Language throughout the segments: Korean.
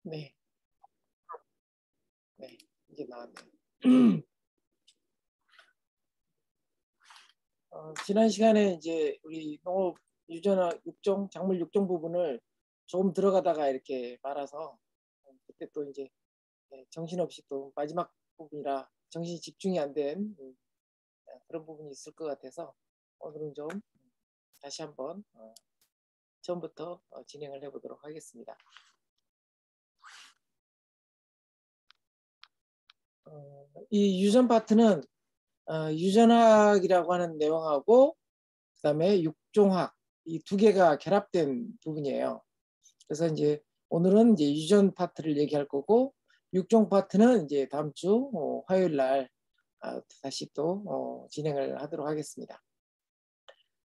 네, 네, 이제 나왔네요. 지난 시간에 이제 우리 농업 유전화 육종, 작물 육종 부분을 조금 들어가다가 이렇게 말아서 그때 또 이제 정신없이 또 마지막 부분이라 정신이 집중이 안 된 그런 부분이 있을 것 같아서 오늘은 좀 다시 한번 처음부터 진행을 해보도록 하겠습니다. 이 유전 파트는 유전학이라고 하는 내용하고 그다음에 육종학 이 두 개가 결합된 부분이에요. 그래서 이제 오늘은 이제 유전 파트를 얘기할 거고 육종 파트는 이제 다음 주 화요일 날 다시 또 진행을 하도록 하겠습니다.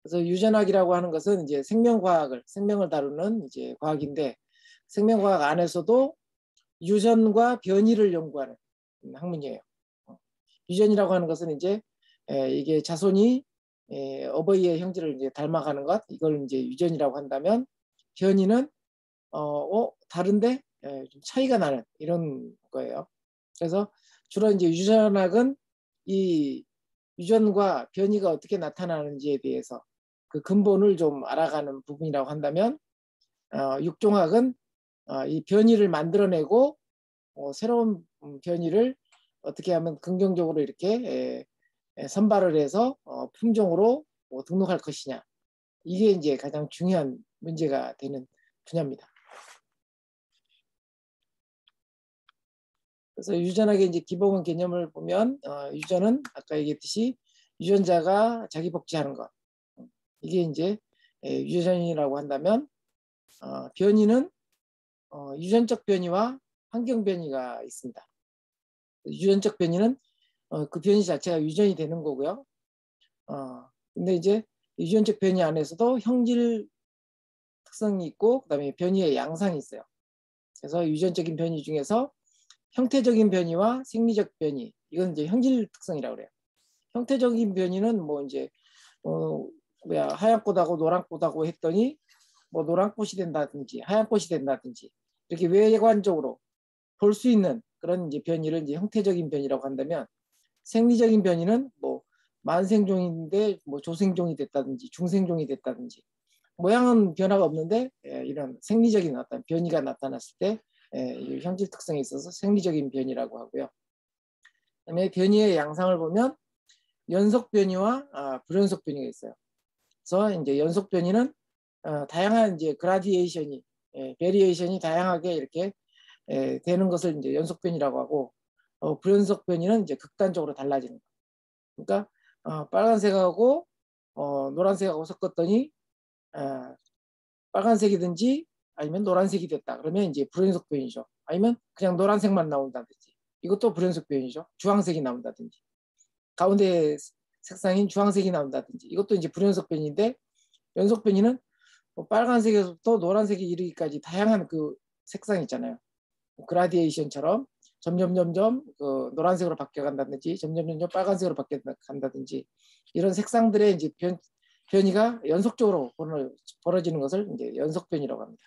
그래서 유전학이라고 하는 것은 이제 생명을 다루는 이제 과학인데 생명과학 안에서도 유전과 변이를 연구하는 학문이에요. 유전이라고 하는 것은 이제 이게 자손이 어버이의 형질을 이제 닮아가는 것, 이걸 이제 유전이라고 한다면 변이는 다른데 좀 차이가 나는 이런 거예요. 그래서 주로 이제 유전학은 이 유전과 변이가 어떻게 나타나는지에 대해서 그 근본을 좀 알아가는 부분이라고 한다면 육종학은 이 변이를 만들어내고 새로운 변이를 어떻게 하면 긍정적으로 이렇게 선발을 해서 품종으로 등록할 것이냐. 이게 이제 가장 중요한 문제가 되는 분야입니다. 그래서 유전학의 이제 기본 개념을 보면 유전은 아까 얘기했듯이 유전자가 자기 복제하는 것. 이게 이제 유전이라고 한다면 변이는 유전적 변이와 환경 변이가 있습니다. 유전적 변이는 그 변이 자체가 유전이 되는 거고요. 근데 이제 유전적 변이 안에서도 형질 특성이 있고 그다음에 변이의 양상이 있어요. 그래서 유전적인 변이 중에서 형태적인 변이와 생리적 변이 이건 이제 형질 특성이라고 그래요. 형태적인 변이는 뭐 이제 하얀 꽃하고 노란 꽃하고 했더니 뭐 노란 꽃이 된다든지 하얀 꽃이 된다든지 이렇게 외관적으로 볼 수 있는 그런 이제 변이를 이제 형태적인 변이라고 한다면 생리적인 변이는 뭐 만생종인데 뭐 조생종이 됐다든지 중생종이 됐다든지 모양은 변화가 없는데 이런 생리적인 어떤 변이가 나타났을 때 형질 특성에 있어서 생리적인 변이라고 하고요. 그다음에 변이의 양상을 보면 연속 변이와 불연속 변이가 있어요. 그래서 이제 연속 변이는 다양한 이제 그라디에이션이 베리에이션이 다양하게 이렇게 되는 것을 이제 연속 변이라고 하고 불연속 변이는 이제 극단적으로 달라지는 거. 그러니까 빨간색하고 노란색하고 섞었더니 빨간색이든지 아니면 노란색이 됐다. 그러면 이제 불연속 변이죠. 아니면 그냥 노란색만 나온다든지 이것도 불연속 변이죠. 주황색이 나온다든지 가운데 색상인 주황색이 나온다든지 이것도 이제 불연속 변이인데 연속 변이는 빨간색에서부터 노란색이 이르기까지 다양한 그 색상이 있잖아요. 그라디에이션처럼 점점 그 노란색으로 바뀌어간다든지 점점 빨간색으로 바뀌어간다든지 이런 색상들의 이제 변이가 연속적으로 벌어지는 것을 이제 연속 변이라고 합니다.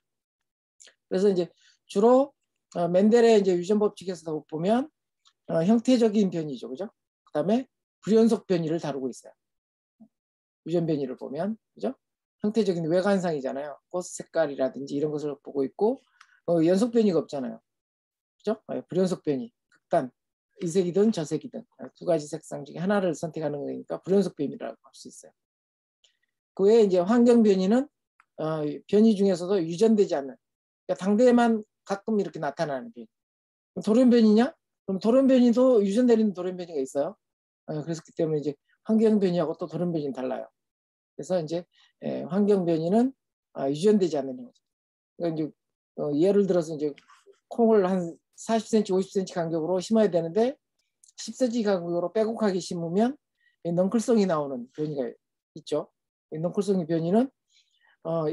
그래서 이제 주로 멘델의 이제 유전 법칙에서 보면 형태적인 변이죠, 그죠? 그다음에 불연속 변이를 다루고 있어요. 유전 변이를 보면, 그죠? 형태적인 외관상이잖아요. 꽃 색깔이라든지 이런 것을 보고 있고 연속 변이가 없잖아요. 그죠? 불연속 변이, 극단, 이 색이든 저 색이든 두 가지 색상 중에 하나를 선택하는 거니까 불연속 변이라고 할 수 있어요. 그 외에 이제 환경 변이는 변이 중에서도 유전되지 않는, 그러니까 당대에만 가끔 이렇게 나타나는 변이. 돌연 변이냐? 그럼 돌연 변이도 유전되는 돌연 변이가 있어요. 그렇기 때문에 이제 환경 변이하고 또 돌연 변이는 달라요. 그래서 이제 환경 변이는 유전되지 않는 거죠. 그러니까 이제 예를 들어서 이제 콩을 한 40cm, 50cm 간격으로 심어야 되는데 10cm 간격으로 빼곡하게 심으면 넝클성이 나오는 변이가 있죠. 넝클성의 변이는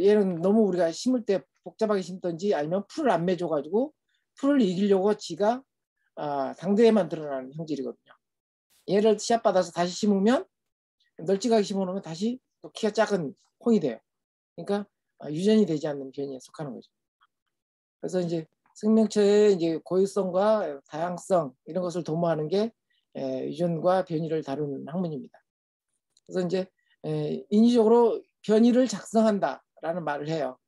얘는 너무 우리가 심을 때 복잡하게 심든지 아니면 풀을 안 맺어가지고 풀을 이기려고 지가 당대에만 드러나는 형질이거든요. 얘를 씨앗받아서 다시 심으면 널찍하게 심어놓으면 다시 또 키가 작은 콩이 돼요. 그러니까 유전이 되지 않는 변이에 속하는 거죠. 그래서 이제 생명체의 이제 고유성과 다양성 이런 것을 도모하는 게 유전과 변이를 다루는 학문입니다. 그래서 이제 인위적으로 변이를 작성한다라는 말을 해요.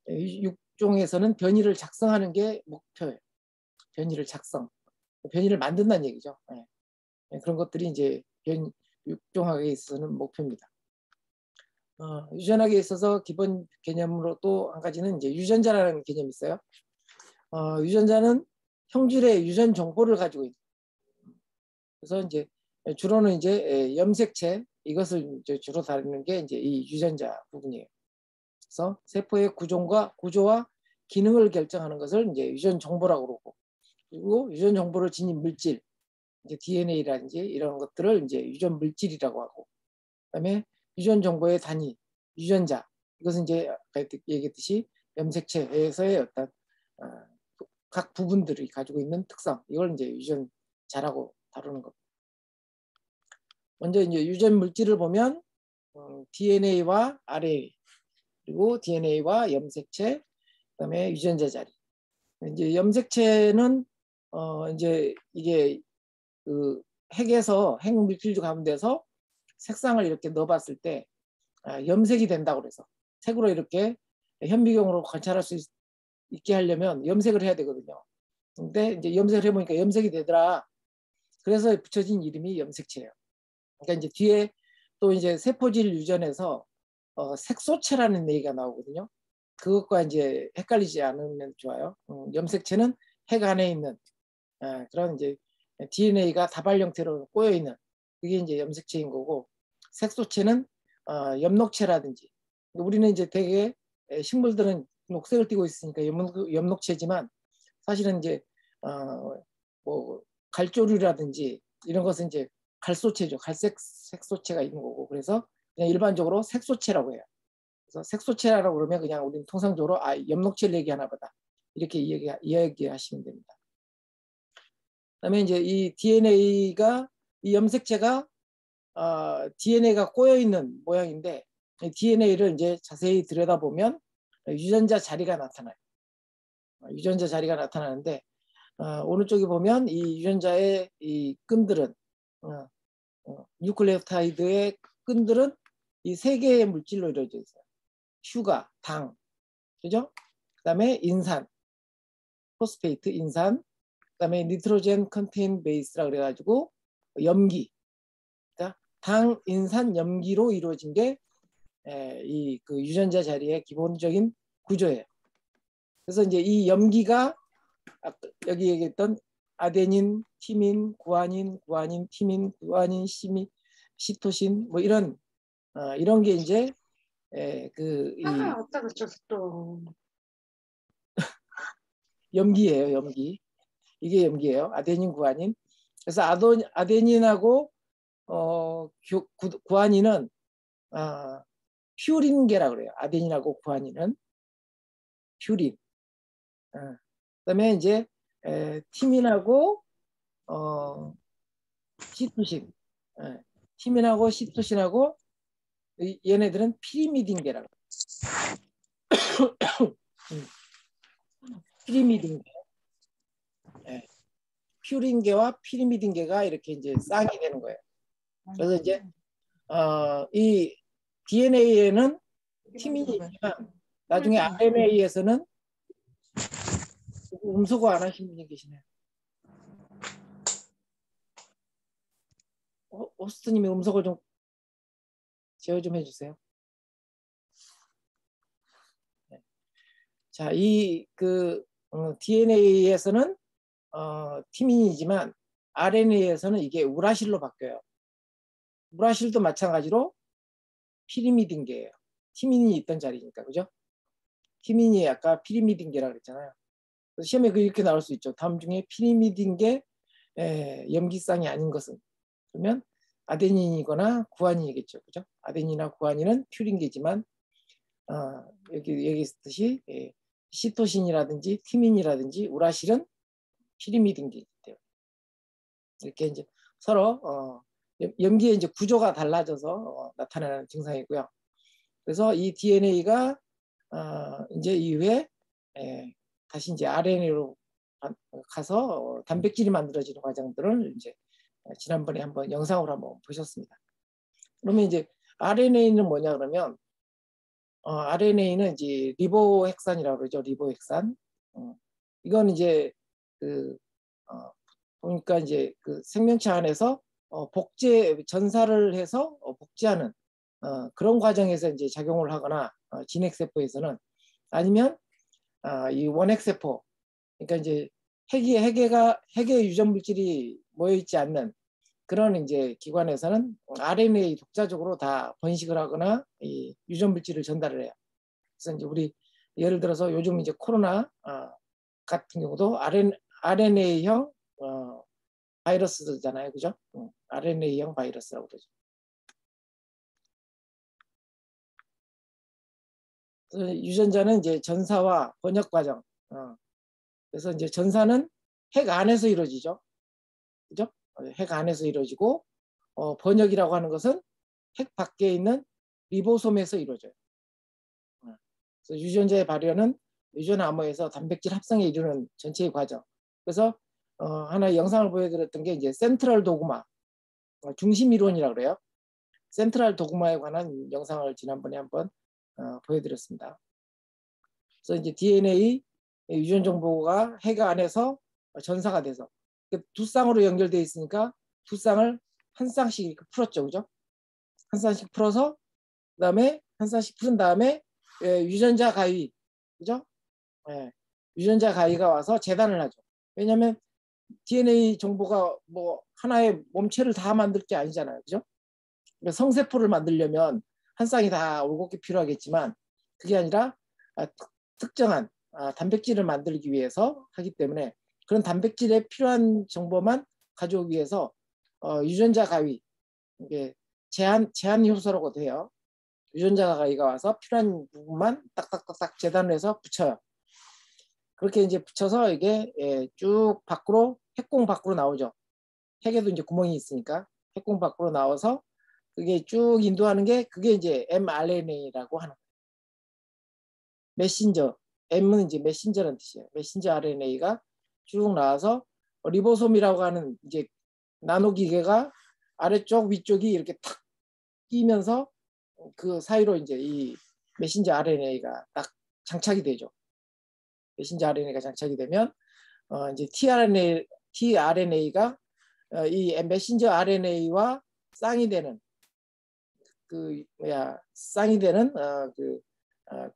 육종에서는 변이를 작성하는 게 목표예요. 변이를 작성, 변이를 만든다는 얘기죠. 그런 것들이 이제 육종학에 있어서는 목표입니다. 유전학에 있어서 기본 개념으로 또 한 가지는 이제 유전자라는 개념이 있어요. 유전자는 형질의 유전 정보를 가지고 있는. 그래서 이제 주로는 이제 염색체 이것을 이제 주로 다루는 게 이제 이 유전자 부분이에요. 그래서 세포의 구조와 기능을 결정하는 것을 이제 유전 정보라고 그러고, 그리고 유전 정보를 지닌 물질, 이제 DNA라든지 이런 것들을 이제 유전 물질이라고 하고, 그다음에 유전 정보의 단위, 유전자, 이것은 이제 아까 얘기했듯이 염색체에서의 어떤 각 부분들이 가지고 있는 특성, 이걸 이제 유전자라고 다루는 겁니다. 먼저 이제 유전 물질을 보면 DNA와 RNA, 그리고 DNA와 염색체, 그다음에 유전자 자리. 이제 염색체는 이제 이게 그 핵에서 핵 물질 가운데서 색상을 이렇게 넣어봤을 때 염색이 된다고 그래서 색으로 이렇게 현미경으로 관찰할 수 있게 하려면 염색을 해야 되거든요. 근데 이제 염색을 해보니까 염색이 되더라. 그래서 붙여진 이름이 염색체예요. 그러니까 이제 뒤에 또 이제 세포질 유전에서 색소체라는 얘기가 나오거든요. 그것과 이제 헷갈리지 않으면 좋아요. 염색체는 핵 안에 있는 그런 이제 DNA가 다발 형태로 꼬여 있는 그게 이제 염색체인 거고, 색소체는 엽록체라든지, 우리는 이제 대개 식물들은 녹색을 띠고 있으니까 엽록체지만 사실은 이제 뭐 갈조류라든지 이런 것은 이제 갈소체죠. 갈색 색소체가 있는 거고, 그래서 그냥 일반적으로 색소체라고 해요. 그래서 색소체라고 그러면 그냥 우리는 통상적으로 엽록체를 얘기하나 보다 이렇게 이야기하시면 됩니다. 그다음에 이제 이 DNA가 이 염색체가 DNA가 꼬여 있는 모양인데, DNA를 이제 자세히 들여다보면 유전자 자리가 나타나요. 유전자 자리가 나타나는데 오른쪽에 보면 이 유전자의 이 끈들은 뉴클레오타이드의 끈들은 이 세 개의 물질로 이루어져 있어요. 슈가, 당, 그죠? 그다음에 인산, 포스페이트, 인산, 그다음에 니트로젠 컨테인 베이스라 그래가지고 염기, 그러니까 당, 인산, 염기로 이루어진 게 이 그 유전자 자리의 기본적인 구조예요. 그래서 이제 이 염기가 여기 얘기했던 아데닌, 티민, 구아닌, 티민, 구아닌, 시토신 뭐 이런 게 이제 어쩌고 저쩌고 또 염기예요, 염기. 이게 염기예요. 아데닌, 구아닌. 그래서 아데닌하고 구아닌은 퓨린계라 그래요. 아데닌하고 구아닌은 퓨린. 그다음에 이제 티민하고 시토신. 티민하고 시토신하고 얘네들은 피리미딘계라고. 피리미딘계. 퓨린계와 피리미딘계가 이렇게 이제 쌍이 되는 거예요. 그래서 이제 이 DNA에는 티민이 있지만 나중에 RNA에서는 음소거 안 하신 분이 계시네요. 호스트님이 음소거 좀 제어 좀 해주세요. 네. 자, 이 DNA에서는 티민이지만 RNA에서는 이게 우라실로 바뀌어요. 우라실도 마찬가지로 피리미딘계예요. 티민이 있던 자리니까, 그죠? 티민이 아까 피리미딘계라고 그랬잖아요. 시험에 이렇게 나올 수 있죠. 다음 중에 피리미딘계 염기쌍이 아닌 것은, 그러면 아데닌이거나 구아닌이겠죠, 그죠? 아데닌이나 구아닌은 퓨린계지만 여기 얘기했듯이 시토신이라든지 티민이라든지 우라실은 피리미딘계이기 때문에 이렇게 이제 서로 염기의 이제 구조가 달라져서 나타나는 증상이고요. 그래서 이 DNA가 이제 이후에 다시 이제 RNA로 가서 단백질이 만들어지는 과정들을 이제 지난번에 한번 영상으로 한번 보셨습니다. 그러면 이제 RNA는 뭐냐 그러면 RNA는 이제 리보핵산이라고 그러죠. 리보핵산. 이건 이제 그 보니까 이제 그 생명체 안에서 복제 전사를 해서 복제하는 그런 과정에서 이제 작용을 하거나 진핵세포에서는 아니면 이 원핵세포 그러니까 이제 핵의 유전 물질이 모여 있지 않는 그런 이제 기관에서는 RNA 독자적으로 다 번식을 하거나 이 유전 물질을 전달을 해요. 그래서 이제 우리 예를 들어서 요즘 이제 코로나 같은 경우도 RNA형 바이러스잖아요, 그죠? RNA형 바이러스라고 그러죠. 유전자는 이제 전사와 번역 과정. 그래서 이제 전사는 핵 안에서 이루어지죠, 그죠? 핵 안에서 이루어지고 번역이라고 하는 것은 핵 밖에 있는 리보솜에서 이루어져요. 그래서 유전자의 발현은 유전 암호에서 단백질 합성에 이르는 전체의 과정. 그래서 하나 영상을 보여드렸던 게 이제 센트럴 도그마, 중심 이론이라고 그래요. 센트럴 도그마에 관한 영상을 지난번에 한번 보여드렸습니다. 그래서 이제 DNA 유전 정보가 핵 안에서 전사가 돼서 두 쌍으로 연결되어 있으니까 두 쌍을 한 쌍씩 이렇게 풀었죠, 그죠? 한 쌍씩 풀어서 그다음에 한 쌍씩 풀은 다음에 유전자 가위, 그죠? 유전자 가위가 와서 재단을 하죠. 왜냐하면 DNA 정보가 뭐 하나의 몸체를 다 만들 게 아니잖아요, 그죠? 그러니까 성세포를 만들려면 한 쌍이 다 올곧게 필요하겠지만 그게 아니라 특정한 단백질을 만들기 위해서 하기 때문에 그런 단백질에 필요한 정보만 가져오기 위해서 유전자 가위, 이게 제한 효소라고 돼요. 유전자 가위가 와서 필요한 부분만 딱딱딱딱 재단을 해서 붙여요. 그렇게 이제 붙여서 이게 쭉 밖으로 핵공 밖으로 나오죠. 핵에도 이제 구멍이 있으니까 핵공 밖으로 나와서 그게 쭉 인도하는 게 그게 이제 mRNA라고 하는 거예요. 메신저, M은 이제 메신저라는 뜻이에요. 메신저 RNA가 쭉 나와서 리보솜이라고 하는 이제 나노 기계가 아래쪽 위쪽이 이렇게 탁 끼면서 그 사이로 이제 이 메신저 RNA가 딱 장착이 되죠. 메신저 RNA가 장착이 되면 이제 tRNA가 이 메신저 RNA와 쌍이 되는 그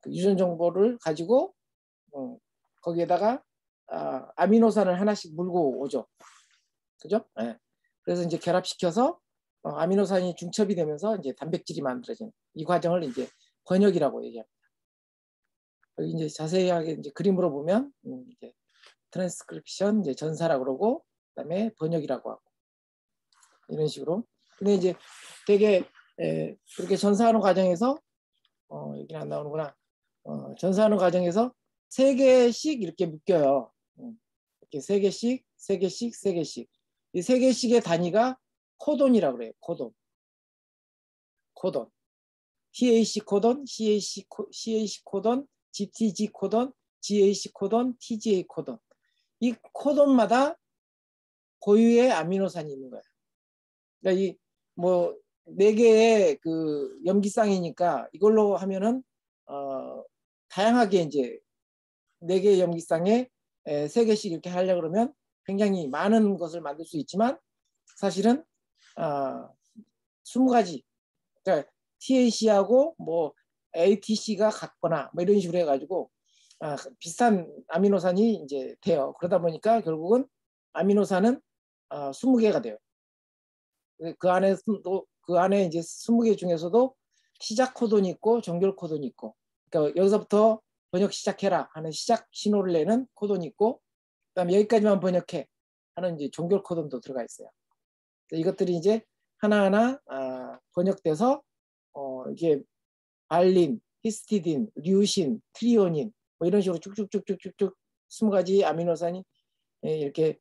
유전 정보를 가지고 거기에다가 아미노산을 하나씩 물고 오죠. 그죠? 네. 그래서 이제 결합시켜서 아미노산이 중첩이 되면서 이제 단백질이 만들어지는 이 과정을 이제 번역이라고 얘기합니다. 여기 이제 자세하게 이제 그림으로 보면 이제 트랜스크립션 이제 전사라고 그러고 그다음에 번역이라고 하고 이런 식으로. 근데 이제 되게 그렇게 전사하는 과정에서 여기는 안 나오는구나. 전사하는 과정에서 3개씩 이렇게 묶여요. 이렇게 3개씩, 3개씩, 3개씩. 이 3개씩의 단위가 코돈이라고 그래요. 코돈. TAC 코돈, CAC 코돈, GTG 코돈, GAC 코돈, TGA 코돈. 이 코돈마다 고유의 아미노산이 있는 거예요. 그러니까 이 뭐 4개의 그 염기쌍이니까 이걸로 하면은 다양하게 이제 4개의 염기쌍에 3개씩 이렇게 하려고 그러면 굉장히 많은 것을 만들 수 있지만 사실은 20가지, 그러니까 TAC하고 뭐 ATC가 같거나 뭐 이런 식으로 해가지고 비슷한 아미노산이 이제 돼요. 그러다 보니까 결국은 아미노산은 20개가 돼요. 그 안에 이제 20개 중에서도 시작 코돈이 있고 종결 코돈이 있고, 그러니까 여기서부터 번역 시작해라 하는 시작 신호를 내는 코돈이 있고, 그다음에 여기까지만 번역해 하는 이제 종결 코돈도 들어가 있어요. 이것들이 이제 하나하나 번역돼서 이게 알린, 히스티딘, 류신, 트리오닌 뭐 이런 식으로 쭉쭉쭉쭉쭉 20가지 아미노산이 이렇게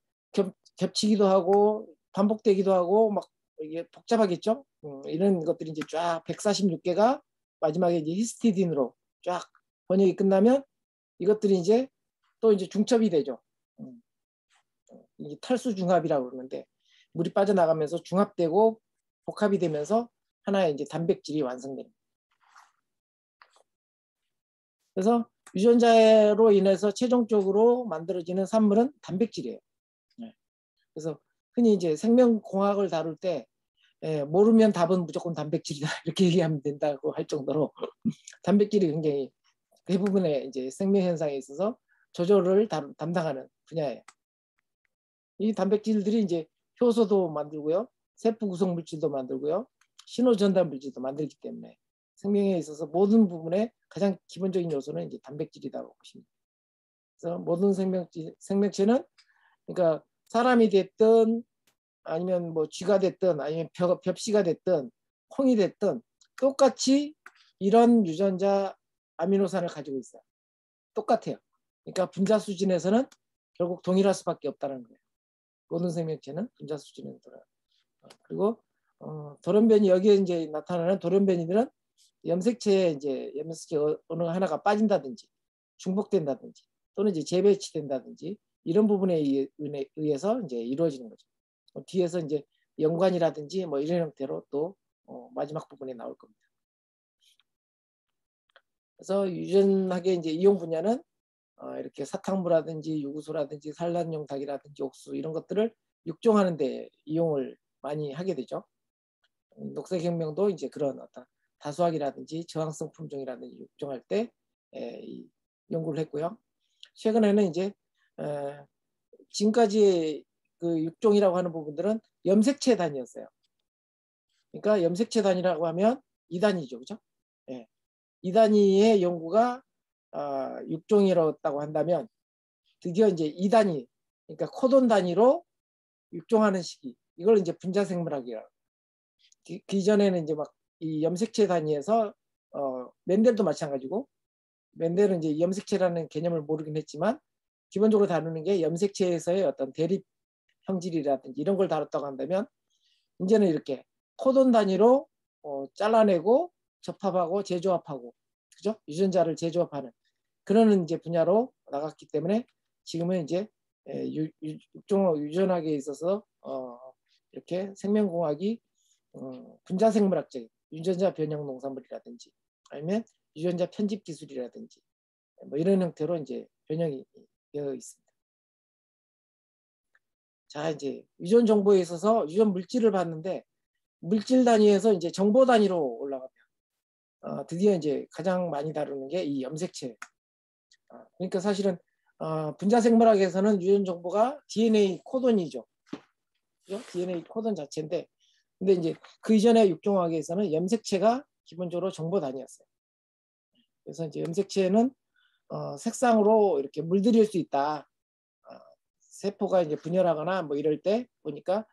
겹치기도 하고 반복되기도 하고 막 이게 복잡하겠죠. 이런 것들이 이제 쫙 146개가 마지막에 이제 히스티딘으로 쫙 번역이 끝나면 이것들이 이제 또 이제 중첩이 되죠. 이 탈수중합이라고 그러는데 물이 빠져나가면서 중합되고 복합이 되면서 하나의 이제 단백질이 완성됩니다. 그래서 유전자로 인해서 최종적으로 만들어지는 산물은 단백질이에요. 그래서 흔히 이제 생명공학을 다룰 때 모르면 답은 무조건 단백질이다 이렇게 얘기하면 된다고 할 정도로 단백질이 굉장히 대부분의 이제 생명 현상에 있어서 조절을 담당하는 분야예요. 이 단백질들이 이제 효소도 만들고요, 세포 구성 물질도 만들고요, 신호 전달 물질도 만들기 때문에 생명에 있어서 모든 부분의 가장 기본적인 요소는 이제 단백질이라고 보시면 돼요. 그래서 모든 생명체는 그러니까 사람이 됐든 아니면 뭐 쥐가 됐든 아니면 벽시가 됐든 콩이 됐든 똑같이 이런 유전자 아미노산을 가지고 있어요. 똑같아요. 그러니까 분자 수준에서는 결국 동일할 수밖에 없다는 거예요. 모든 생명체는 분자 수준에서 돌아요. 그리고 돌연변이 여기에 이제 나타나는 돌연변이들은 염색체에 이제 염색체 어느 하나가 빠진다든지 중복된다든지 또는 이제 재배치된다든지 이런 부분에 의해서 이제 이루어지는 거죠. 뒤에서 이제 연관이라든지 뭐 이런 형태로 또 마지막 부분에 나올 겁니다. 그래서 유전학의 이제 이용 분야는 이렇게 사탕물이라든지 유구수라든지 산란용 닭이라든지 옥수 이런 것들을 육종하는 데 이용을 많이 하게 되죠. 녹색혁명도 이제 그런 어떤 다수학이라든지 저항성 품종이라든지 육종할 때 연구를 했고요. 최근에는 이제 지금까지 그 육종이라고 하는 부분들은 염색체 단위였어요. 그러니까 염색체 단위라고 하면 2단위죠, 그죠? 예. 2단위의 연구가 육종이라고 한다면 드디어 이제 2단위, 그러니까 코돈 단위로 육종하는 시기, 이걸 이제 분자생물학이라고. 그 이전에는 이제 막 이 염색체 단위에서 멘델도 마찬가지고, 멘델은 이제 염색체라는 개념을 모르긴 했지만 기본적으로 다루는 게 염색체에서의 어떤 대립 형질이라든지 이런 걸 다뤘다고 한다면 이제는 이렇게 코돈 단위로 잘라내고 접합하고 재조합하고, 그죠? 유전자를 재조합하는 그런 이제 분야로 나갔기 때문에 지금은 이제 유전학에 있어서 이렇게 생명공학이 분자생물학적 유전자 변형 농산물이라든지 아니면 유전자 편집 기술이라든지 뭐 이런 형태로 이제 변형이 되어 있습니다. 자, 이제 유전 정보에 있어서 유전 물질을 봤는데 물질 단위에서 이제 정보 단위로 올라가면 드디어 이제 가장 많이 다루는 게 이 염색체. 그러니까 사실은 분자생물학에서는 유전 정보가 DNA 코돈이죠. 그죠? DNA 코돈 자체인데, 근데 이제 그 이전에 육종학에서는 염색체가 기본적으로 정보 단위였어요. 그래서 이제 염색체는 색상으로 이렇게 물들일 수 있다. 세포가 이제 분열하거나 뭐 이럴 때 보니까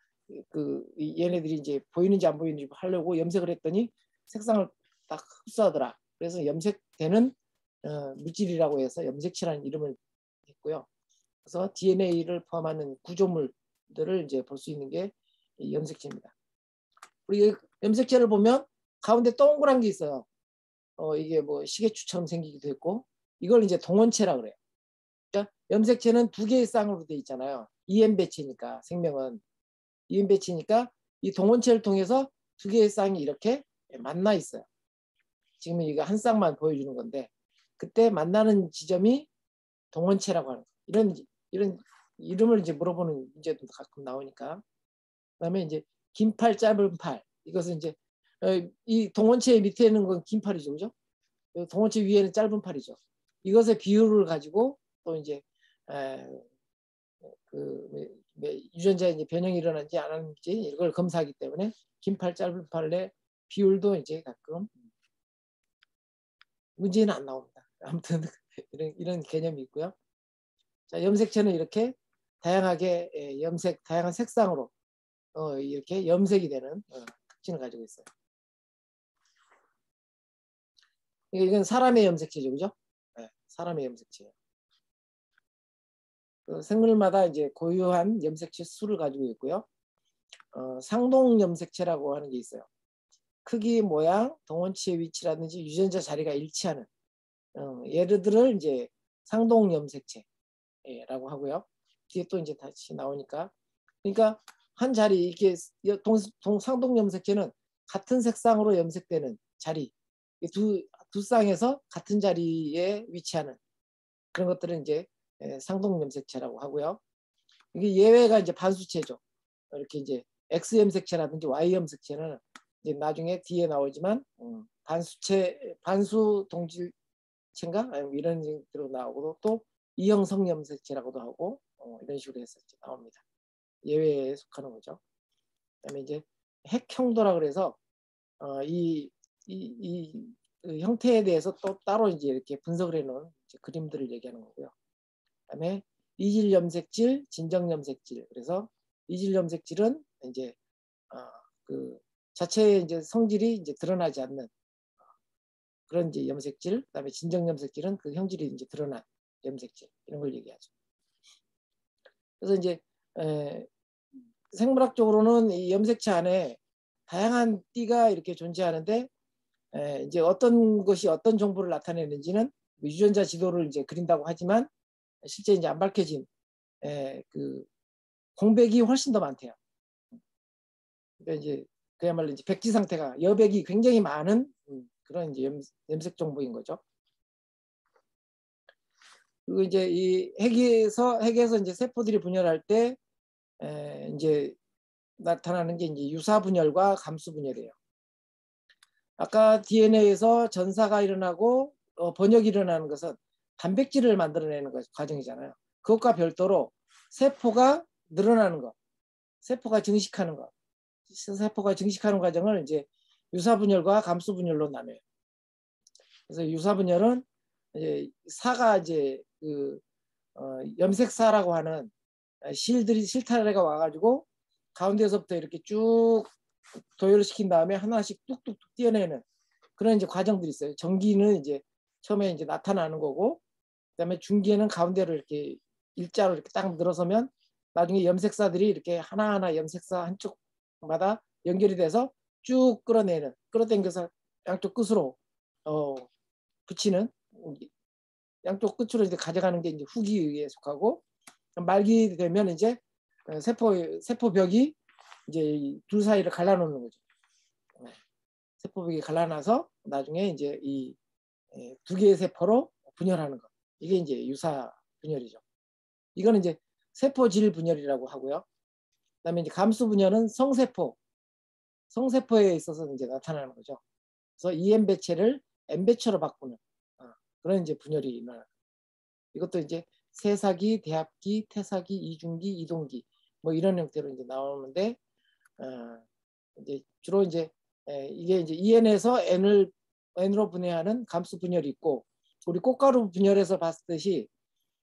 그 얘네들이 이제 보이는지 안 보이는지 하려고 염색을 했더니 색상을 딱 흡수하더라. 그래서 염색되는 물질이라고 해서 염색체라는 이름을 했고요. 그래서 DNA를 포함하는 구조물들을 이제 볼 수 있는 게 염색체입니다. 우리 염색체를 보면 가운데 동그란 게 있어요. 이게 뭐 시계추처럼 생기기도 했고, 이걸 이제 동원체라 그래요. 그러니까 염색체는 두 개의 쌍으로 돼 있잖아요. EM 배치니까 생명은 EM 배치니까 이 동원체를 통해서 두 개의 쌍이 이렇게 만나 있어요. 지금 이거 한 쌍만 보여주는 건데 그때 만나는 지점이 동원체라고 하는 거예요. 이런 이름을 이제 물어보는 문제도 가끔 나오니까. 그다음에 이제 긴 팔, 짧은 팔. 이것은 이제 이 동원체 밑에 있는 건 긴 팔이죠, 그죠? 동원체 위에는 짧은 팔이죠. 이것의 비율을 가지고 또 이제 그 유전자의 이제 변형이 일어난지 안 하는지 이걸 검사하기 때문에 긴 팔, 짧은 팔의 비율도 이제 가끔 문제는 안 나옵니다. 아무튼 이런 개념이 있고요. 자, 염색체는 이렇게 다양하게 다양한 색상으로 이렇게 염색이 되는 특징을 가지고 있어요. 이건 사람의 염색체죠, 그죠? 네, 사람의 염색체예요. 그 생물마다 이제 고유한 염색체 수를 가지고 있고요. 상동 염색체라고 하는 게 있어요. 크기, 모양, 동원체의 위치라든지 유전자 자리가 일치하는 얘들을 이제 상동 염색체. 자리라고 하고요. 뒤에 또 이제 다시 나오니까. 그러니까 한 자리 이렇게 상동 염색체는 같은 색상으로 염색되는 자리, 두 쌍에서 같은 자리에 위치하는 그런 것들은 이제 상동 염색체라고 하고요. 이게 예외가 이제 반수체죠. 이렇게 이제 X 염색체라든지 Y 염색체는 이제 나중에 뒤에 나오지만 반수 동질체인가 이런 식으로 나오고 또 이형 성염색체라고도 하고 이런 식으로 해서 나옵니다. 예외에 속하는 거죠. 그다음에 이제 핵형도라 그래서 그 형태에 대해서 또 따로 이제 이렇게 분석을 해놓은 그림들을 얘기하는 거고요. 그다음에 이질 염색질, 진정 염색질. 그래서 이질 염색질은 이제 그 자체의 이제 성질이 이제 드러나지 않는 그런 이제 염색질. 그다음에 진정 염색질은 그 형질이 이제 드러난 염색질 이런 걸 얘기하죠. 그래서 이제 생물학적으로는 이 염색체 안에 다양한 띠가 이렇게 존재하는데 이제 어떤 것이 어떤 정보를 나타내는지는 유전자 지도를 이제 그린다고 하지만 실제 이제 안 밝혀진 그 공백이 훨씬 더 많대요. 그러니까 이제 그야말로 이제 백지 상태가 여백이 굉장히 많은 그런 이제 염색 정보인 거죠. 그리고 이제 이 핵에서 이제 세포들이 분열할 때 이제 나타나는 게 이제 유사 분열과 감수 분열이에요. 아까 DNA에서 전사가 일어나고 번역이 일어나는 것은 단백질을 만들어내는 과정이잖아요. 그것과 별도로 세포가 늘어나는 것, 세포가 증식하는 것, 세포가 증식하는 과정을 이제 유사 분열과 감수 분열로 나눠요. 그래서 유사 분열은 이제 사가 이제 그 염색사라고 하는 실타래가 와가지고 가운데서부터 이렇게 쭉 도열시킨 다음에 하나씩 뚝뚝뚝 띄어내는 그런 이제 과정들이 있어요. 전기는 이제 처음에 이제 나타나는 거고, 그다음에 중기에는 가운데로 이렇게 일자로 이렇게 딱 늘어서면 나중에 염색사들이 이렇게 하나하나 염색사 한쪽마다 연결이 돼서 쭉 끌어당겨서 양쪽 끝으로 붙이는 양쪽 끝으로 이제 가져가는 게 이제 후기에 속하고, 말기 되면 이제 세포벽이 이제 둘 사이를 갈라놓는 거죠. 세포벽이 갈라놔서 나중에 이제 이 두 개의 세포로 분열하는 것. 이게 이제 유사 분열이죠. 이거는 이제 세포질 분열이라고 하고요. 그다음에 이제 감수 분열은 성세포에 있어서 이제 나타나는 거죠. 그래서 EM 배체를 M 배체로 바꾸는 그런 이제 분열이 일어나는. 이것도 이제 세사기, 대합기, 태사기, 이중기, 이동기 뭐 이런 형태로 이제 나오는데 이제 주로 이제 이게 이제 EN에서 N으로 분해하는 감수 분열이 있고, 우리 꽃가루 분열에서 봤듯이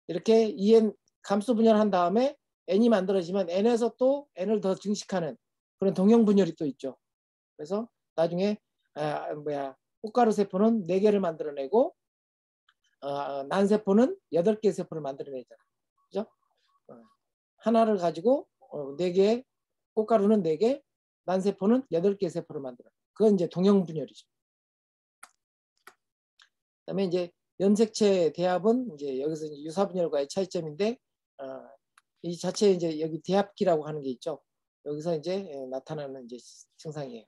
이렇게 EN 감수 분열한 다음에 N이 만들어지면 N에서 또 N을 더 증식하는 그런 동형 분열이 또 있죠. 그래서 나중에 꽃가루 세포는 4개를 만들어내고 난세포는 8개의 세포를 만들어내잖아요. 그죠? 하나를 가지고 4개, 꽃가루는 4개, 난세포는 8개의 세포를 만들어요. 그건 이제 동형 분열이죠. 그다음에 이제 염색체 대합은 이제 여기서 이제 유사 분열과의 차이점인데 이 자체 이제 여기 대합기라고 하는 게 있죠. 여기서 이제 나타나는 이제 증상이에요.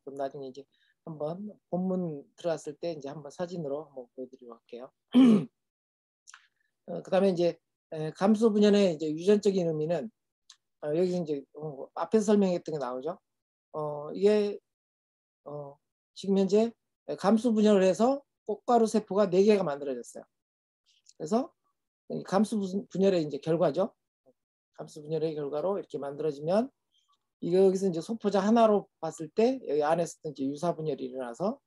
그럼 나중에 이제 한번 본문 들어갔을 때 이제 한번 사진으로 한번 보여드리도록 할게요. 그다음에 이제 감수 분열의 이제 유전적인 의미는 여기 이제 앞에서 설명했던 게 나오죠. 이게 지금 현재 감수 분열을 해서 꽃가루 세포가 4개가 만들어졌어요. 그래서 감수 분열의 이제 결과죠. 감수 분열의 결과로 이렇게 만들어지면 여기서 이제 소포자 하나로 봤을 때 여기 안에서 이제 유사 분열이 일어나서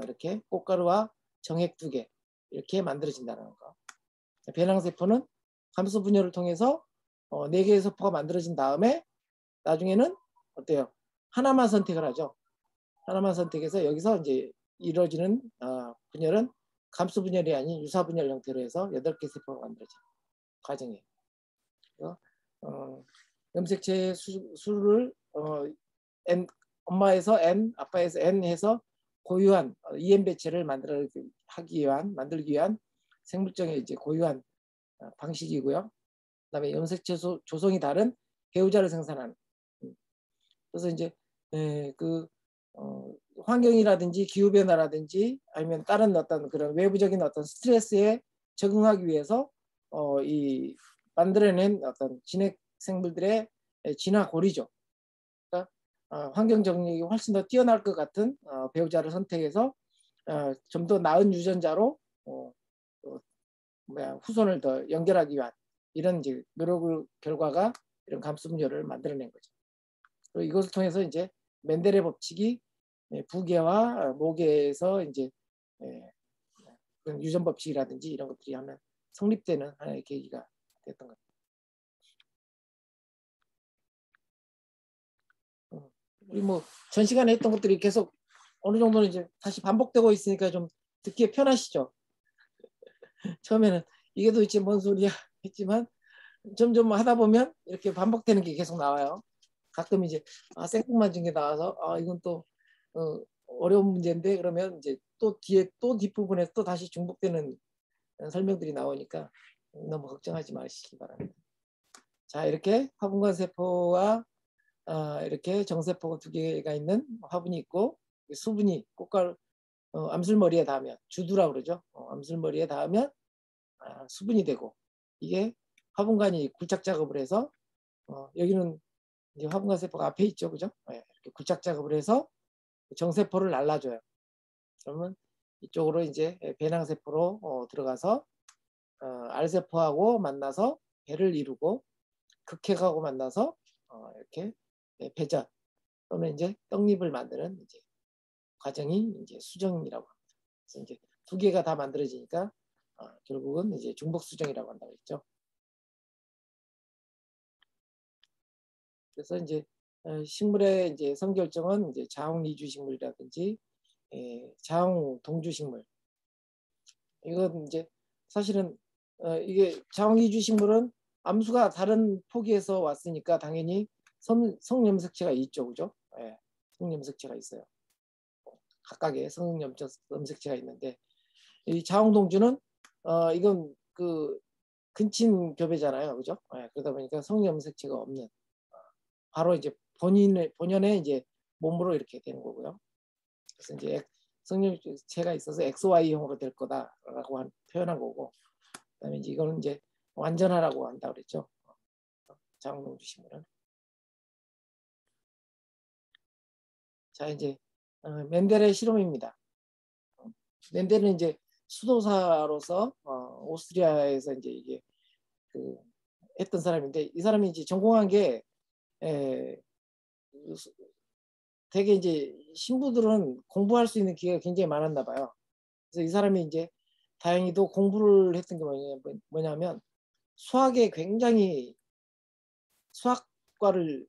이렇게 꽃가루와 정액 2개 이렇게 만들어진다는 거. 배낭 세포는 감수 분열을 통해서 4개의 세포가 만들어진 다음에 나중에는 어때요? 하나만 선택을 하죠. 하나만 선택해서 여기서 이제 이루어지는 분열은 감수 분열이 아닌 유사 분열 형태로 해서 8개 세포가 만들어진 과정이에요. 그래서 염색체의 수를 엄마에서 N, 아빠에서 N 해서 고유한 EM 배체를 만들기 위한 생물적인 이제 고유한 방식이고요. 그다음에 염색체 조성이 다른 배우자를 생산하는. 그래서 이제 그 환경이라든지 기후 변화라든지 아니면 다른 어떤 그런 외부적인 어떤 스트레스에 적응하기 위해서 이 만들어낸 어떤 진핵 생물들의 진화 고리죠. 그러니까 환경 적응력이 훨씬 더 뛰어날 것 같은 배우자를 선택해서 좀 더 나은 유전자로 후손을 더 연결하기 위한 이런 이제 노력 결과가 이런 감수분열을 만들어낸 거죠. 그리고 이것을 통해서 이제 멘델의 법칙이 부계와 모계에서 이제 그런 유전 법칙이라든지 이런 것들이 하면 성립되는 하나의 계기가 됐던 것 같아요. 우리 뭐 전 시간에 했던 것들이 계속 어느 정도는 이제 다시 반복되고 있으니까 좀 듣기에 편하시죠. 처음에는 이게 도대체 뭔 소리야 했지만 점점 하다 보면 이렇게 반복되는 게 계속 나와요. 가끔 이제 생뚱 맞은 게 나와서 이건 또 어려운 문제인데 그러면 이제 또 뒤에 또 뒷부분에 또 다시 중복되는 설명들이 나오니까 너무 걱정하지 마시기 바랍니다. 자, 이렇게 화분관 세포와 이렇게 정세포가 두 개가 있는 화분이 있고 수분이 꽃가루 암술머리에 닿으면 주두라고 그러죠. 암술머리에 닿으면 수분이 되고 이게 화분관이 굴착 작업을 해서 여기는 이제 화분관 세포가 앞에 있죠, 그죠? 이렇게 굴착 작업을 해서 정세포를 날라줘요. 그러면 이쪽으로 이제 배낭 세포로 들어가서 알세포하고 만나서 배를 이루고 극핵하고 만나서 이렇게 배전 또는 이제 떡잎을 만드는 이제 과정이 이제 수정이라고 합니다. 그래서 이제 두 개가 다 만들어지니까 결국은 이제 중복 수정이라고 한다고 했죠. 그래서 이제 식물의 이제 성결정은 이제 자웅 이주 식물이라든지 자웅 동주 식물. 이건 이제 사실은 이게 자웅 이주 식물은 암수가 다른 포기에서 왔으니까 당연히 성염색체가 있죠, 그죠? 성염색체가 있어요. 각각의 성염색체가 있는데 이 자웅 동주는 이건 그 근친 교배잖아요, 그죠? 그러다 보니까 성염색체가 없는 바로 이제 본연의 이제 몸으로 이렇게 되는 거고요. 그래서 이제 성염체가 있어서 XY형으로 될 거다라고 표현한 거고, 그다음에 이제 이거는 이제 완전하라고 한다 그랬죠. 자웅동주 식물은. 자, 이제 멘델의 실험입니다. 멘델은 이제 수도사로서 오스트리아에서 이제 이게 했던 사람인데 이 사람이 이제 전공한 게 되게 이제 신부들은 공부할 수 있는 기회가 굉장히 많았나 봐요. 그래서 이 사람이 이제 다행히도 공부를 했던 게 뭐냐면 수학에 굉장히 수학과를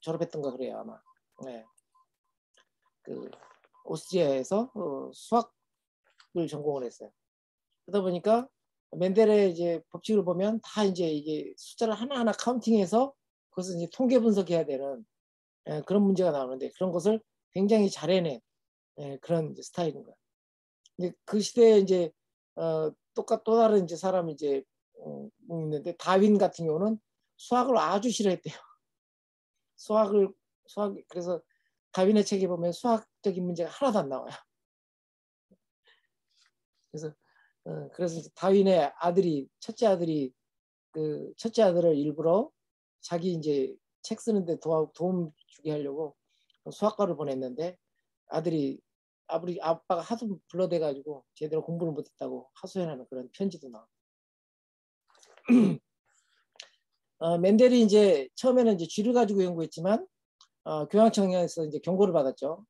졸업했던 거 그래요 아마. 그 오스트리아에서 수학을 전공을 했어요. 그러다 보니까 멘델의 이제 법칙을 보면 다 이제 이게 숫자를 하나하나 카운팅해서 그것을 이제 통계 분석해야 되는 그런 문제가 나오는데 그런 것을 굉장히 잘 해낸 그런 스타일인 거예요. 근데 그 시대에 이제 또 다른 이제 사람이 이제 있는데 다윈 같은 경우는 수학을 아주 싫어했대요. 그래서 다윈의 책에 보면 수학적인 문제가 하나도 안 나와요. 그래서 이제 다윈의 아들이 첫째 아들을 일부러 자기 이제 책 쓰는데 도움 주게 하려고 수학과를 보냈는데 아빠가 하도 불러대가지고 제대로 공부를 못했다고 하소연하는 그런 편지도 나와. 멘델이 이제 처음에는 이제 쥐를 가지고 연구했지만 교황청에서 이제 경고를 받았죠.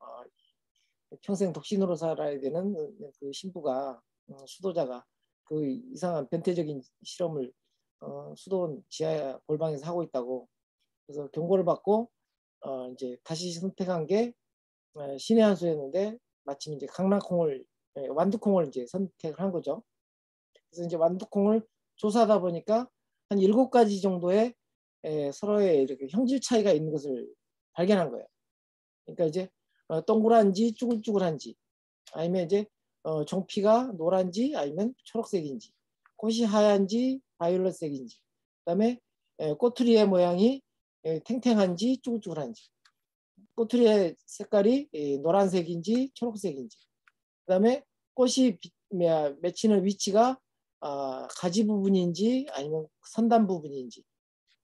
평생 독신으로 살아야 되는 그 신부가 수도자가 그 이상한 변태적인 실험을 수도원 지하 골방에서 하고 있다고. 그래서 경고를 받고 이제 다시 선택한 게 신의 한 수였는데 마침 이제 완두콩을 이제 선택을 한 거죠. 그래서 이제 완두콩을 조사하다 보니까 한 7가지 정도의 서로의 이렇게 형질 차이가 있는 것을 발견한 거예요. 그러니까 이제 동그란지 쭈글쭈글한지 아니면 이제 종피가 노란지 아니면 초록색인지 꽃이 하얀지 바이올렛색인지 그다음에 꼬투리의 모양이 탱탱한지 쭈글쭈글한지, 꼬투리의 색깔이 노란색인지 초록색인지, 그 다음에 꽃이 맺히는 위치가 가지 부분인지 아니면 선단 부분인지,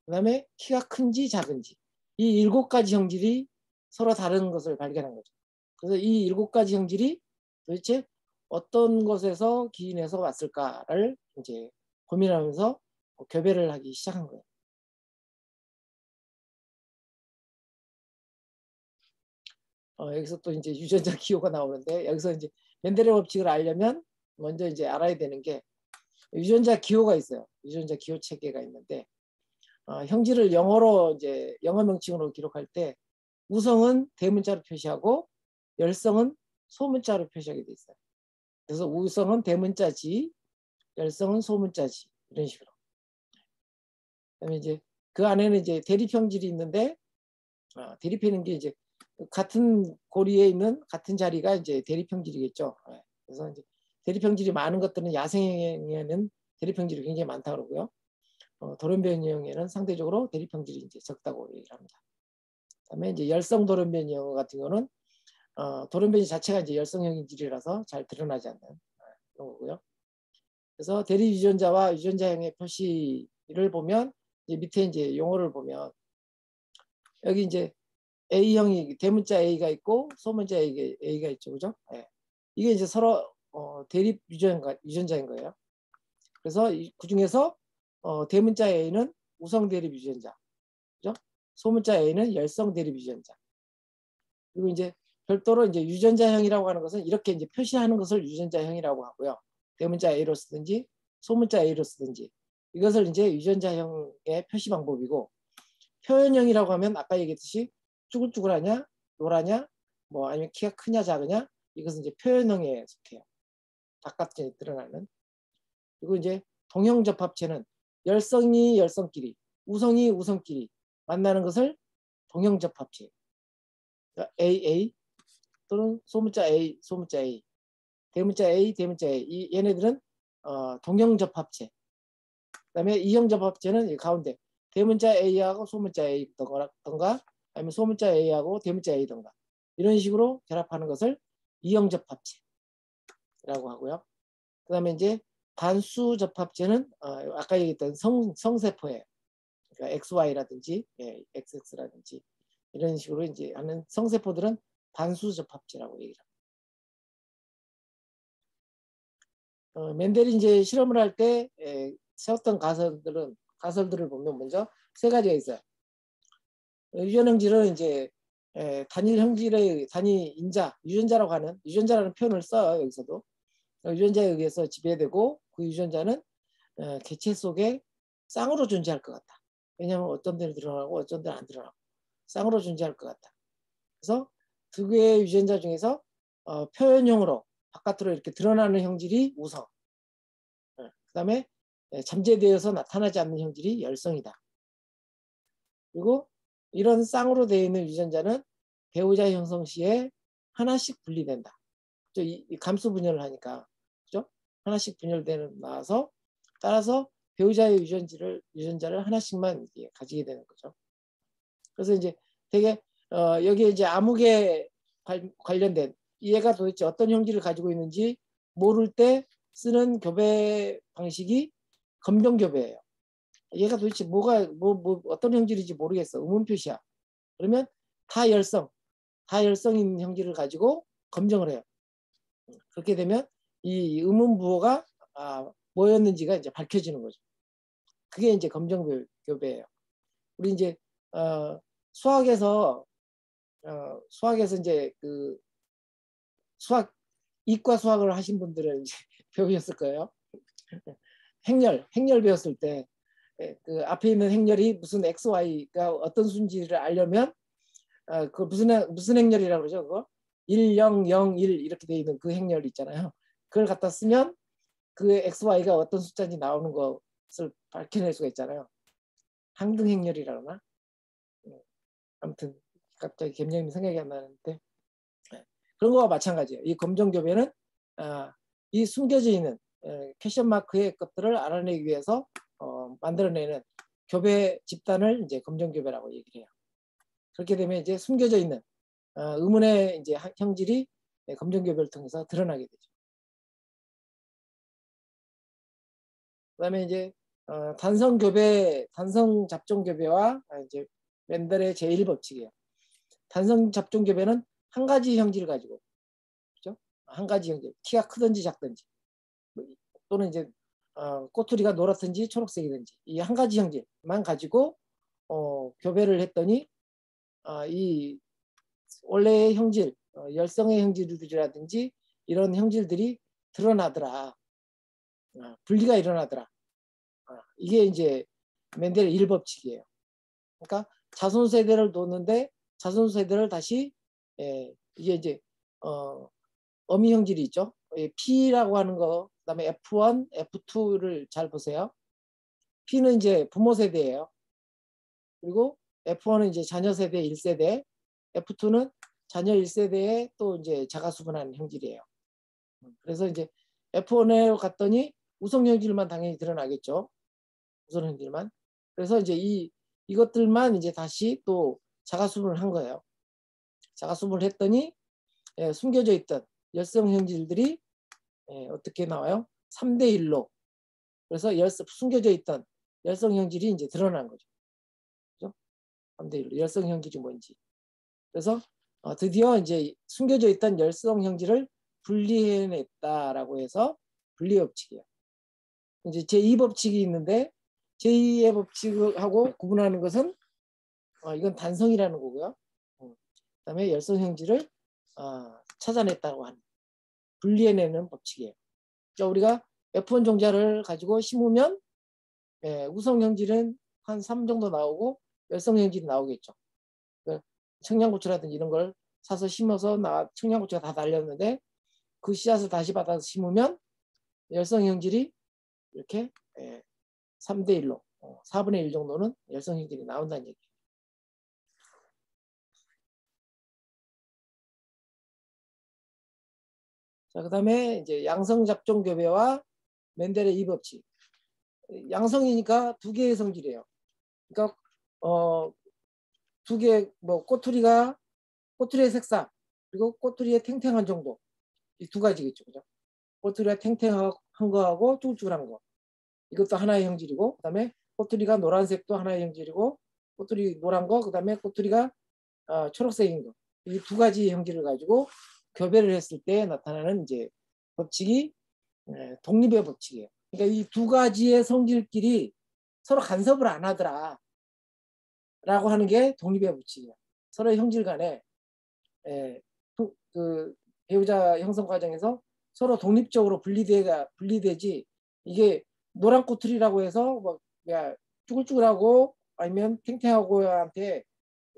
그 다음에 키가 큰지 작은지, 이 7가지 형질이 서로 다른 것을 발견한 거죠. 그래서 이 7가지 형질이 도대체 어떤 것에서 기인해서 왔을까를 이제 고민하면서 교배를 하기 시작한 거예요. 여기서 또 이제 유전자 기호가 나오는데, 여기서 이제 멘델의 법칙을 알려면 먼저 이제 알아야 되는 게 유전자 기호가 있어요. 유전자 기호 체계가 있는데, 형질을 영어로 이제 영어 명칭으로 기록할 때 우성은 대문자로 표시하고 열성은 소문자로 표시하게 돼 있어요. 그래서 우성은 대문자지, 열성은 소문자지, 이런 식으로. 그다음에 이제 그 안에는 이제 대립형질이 있는데, 대립하는 게 이제 같은 고리에 있는 같은 자리가 이제 대립형질이겠죠. 그래서 이제 대립형질이 많은 것들은 야생에는 대립형질이 굉장히 많다고 그러고요. 돌연변이형에는 상대적으로 대립형질이 이제 적다고 얘기를 합니다. 그다음에 이제 열성 돌연변이형 같은 경우는 돌연변이 자체가 이제 열성형질이라서 잘 드러나지 않는 그런 거고요. 그래서 대립 유전자와 유전자형의 표시를 보면 이제 밑에 이제 용어를 보면 여기 이제 A형이 대문자 A가 있고 소문자 A가 있죠, 그죠? 네. 이게 이제 서로 대립 유전자인 거예요. 그래서 그 중에서 대문자 A는 우성 대립 유전자, 그죠? 소문자 A는 열성 대립 유전자. 그리고 이제 별도로 이제 유전자형이라고 하는 것은 이렇게 이제 표시하는 것을 유전자형이라고 하고요. 대문자 A로 쓰든지 소문자 A로 쓰든지 이것을 이제 유전자형의 표시 방법이고, 표현형이라고 하면 아까 얘기했듯이 쭈글쭈글하냐, 노라냐, 뭐 아니면 키가 크냐 작으냐, 이것은 이제 표현형에 속해요. 바깥에 드러나는. 그리고 이제 동형접합체는 열성이 열성끼리, 우성이 우성끼리 만나는 것을 동형접합체. 그러니까 AA 또는 소문자 A, 소문자 A, 대문자 A, 대문자 A. 얘네들은 동형접합체. 그다음에 이형접합체는 이 가운데 대문자 A하고 소문자 A던가 아니면 소문자 A하고 대문자 A던가 이런 식으로 결합하는 것을 이형접합체라고 하고요. 그다음에 이제 단수접합체는 아까 얘기했던 성세포예요. 그러니까 XY라든지 XX라든지 이런 식으로 이제 하는 성세포들은 단수접합체라고 얘기를 합니다. 멘델이 이제 실험을 할 때 세웠던 가설들을 보면 먼저 3가지가 있어요. 유전형질은 이제 단일 형질의 단위 인자, 유전자라고 하는 유전자라는 표현을 써요. 여기서도 유전자에 의해서 지배되고 그 유전자는 개체 속에 쌍으로 존재할 것 같다. 왜냐하면 어떤 데는 드러나고 어떤 데는 안 드러나고 쌍으로 존재할 것 같다. 그래서 2개의 유전자 중에서 표현형으로 바깥으로 이렇게 드러나는 형질이 우성, 그 다음에 잠재되어서 나타나지 않는 형질이 열성이다. 그리고 이런 쌍으로 되어 있는 유전자는 배우자 형성 시에 하나씩 분리된다. 이 감수 분열을 하니까, 그죠? 하나씩 분열되는 나와서 따라서 배우자의 유전자를 하나씩만 가지게 되는 거죠. 그래서 이제 되게 여기에 이제 암흑에 관련된 얘가 도대체 어떤 형질을 가지고 있는지 모를 때 쓰는 교배 방식이 검정교배예요. 얘가 도대체 어떤 형질인지 모르겠어. 의문 표시야. 그러면 다열성인 형질을 가지고 검정을 해요. 그렇게 되면 이 의문부호가 뭐였는지가 이제 밝혀지는 거죠. 그게 이제 검정교배예요. 우리 이제 수학에서 이제 그 이과 수학을 하신 분들은 이제 배우셨을 거예요. 행렬 배웠을 때 그 앞에 있는 행렬이 무슨 XY가 어떤 수인지를 알려면 그 무슨 행렬이라고 그러죠? 그거 1, 0, 0, 1 이렇게 돼 있는 그 행렬 있잖아요. 그걸 갖다 쓰면 그 XY가 어떤 숫자인지 나오는 것을 밝혀낼 수가 있잖아요. 항등 행렬이라고 하나? 아무튼 갑자기 개념이 생각이 안 나는데 그런 거와 마찬가지예요. 이 검정교배는 이 숨겨져 있는 퀘션 마크의 것들을 알아내기 위해서 만들어내는 교배 집단을 이제 검정교배라고 얘기를 해요. 그렇게 되면 이제 숨겨져 있는 의문의 이제 형질이 검정교배를 통해서 드러나게 되죠. 그다음에 이제 단성교배, 단성잡종교배와 이제 멘델의 제1법칙이에요. 단성잡종교배는 한 가지 형질을 가지고, 그죠? 한 가지 형질, 키가 크든지 작든지, 또는 이제 꼬투리가 노랗든지 초록색이든지 이 한 가지 형질만 가지고 교배를 했더니 이 원래의 형질, 열성의 형질들이라든지 이런 형질들이 드러나더라. 분리가 일어나더라. 이게 이제 멘델의 일법칙이에요. 그러니까 자손세대를 뒀는데 자손세대를 다시 이게 이제 어미 형질이 있죠. P라고 하는 거, 그다음에 F1, F2를 잘 보세요. P는 이제 부모 세대예요. 그리고 F1은 이제 자녀 세대 1세대, F2는 자녀 1세대에 또 이제 자가수분한 형질이에요. 그래서 이제 F1에 갔더니 우성 형질만 당연히 드러나겠죠. 우성 형질만. 그래서 이제 이것들만 이제 다시 또 자가수분을 한 거예요. 자가수분을 했더니 숨겨져 있던 열성 형질들이 어떻게 나와요? 3대 1로. 그래서 숨겨져 있던 열성 형질이 이제 드러난 거죠. 그죠? 3대 1로. 열성 형질이 뭔지. 그래서 드디어 이제 숨겨져 있던 열성 형질을 분리해냈다라고 해서 분리법칙이에요. 이제 제2법칙이 있는데 제2의 법칙하고 구분하는 것은 이건 단성이라는 거고요. 그다음에 열성 형질을 찾아냈다고 하는 분리해내는 법칙이에요. 그러니까 우리가 F1 종자를 가지고 심으면 우성 형질은 한 3 정도 나오고 열성 형질이 나오겠죠. 청양고추라든지 이런 걸 사서 심어서 청양고추가 다 달렸는데 그 씨앗을 다시 받아서 심으면 열성 형질이 이렇게 3대 1로 4분의 1 정도는 열성 형질이 나온다는 얘기예요. 자, 그다음에 이제 양성 잡종 교배와 멘델의 이법칙. 양성이니까 두 개의 성질이에요. 그러니까 두 개 뭐 꼬투리의 색상 그리고 꼬투리의 탱탱한 정도 이 두 가지겠죠, 그죠? 꼬투리가 탱탱한 거하고 쭈글쭈글한 거 이것도 하나의 형질이고, 그다음에 꼬투리가 노란색도 하나의 형질이고, 꼬투리 노란 거, 그다음에 꼬투리가 초록색인 거 이 두 가지 형질을 가지고 교배를 했을 때 나타나는 이제 법칙이 독립의 법칙이에요. 그러니까 이 두 가지의 성질끼리 서로 간섭을 안 하더라 라고 하는 게 독립의 법칙이에요. 서로의 형질 간에 그 배우자 형성 과정에서 서로 독립적으로 분리되지 이게 노란 꼬투리라고 해서 뭐 쭈글쭈글하고 아니면 탱탱하고한테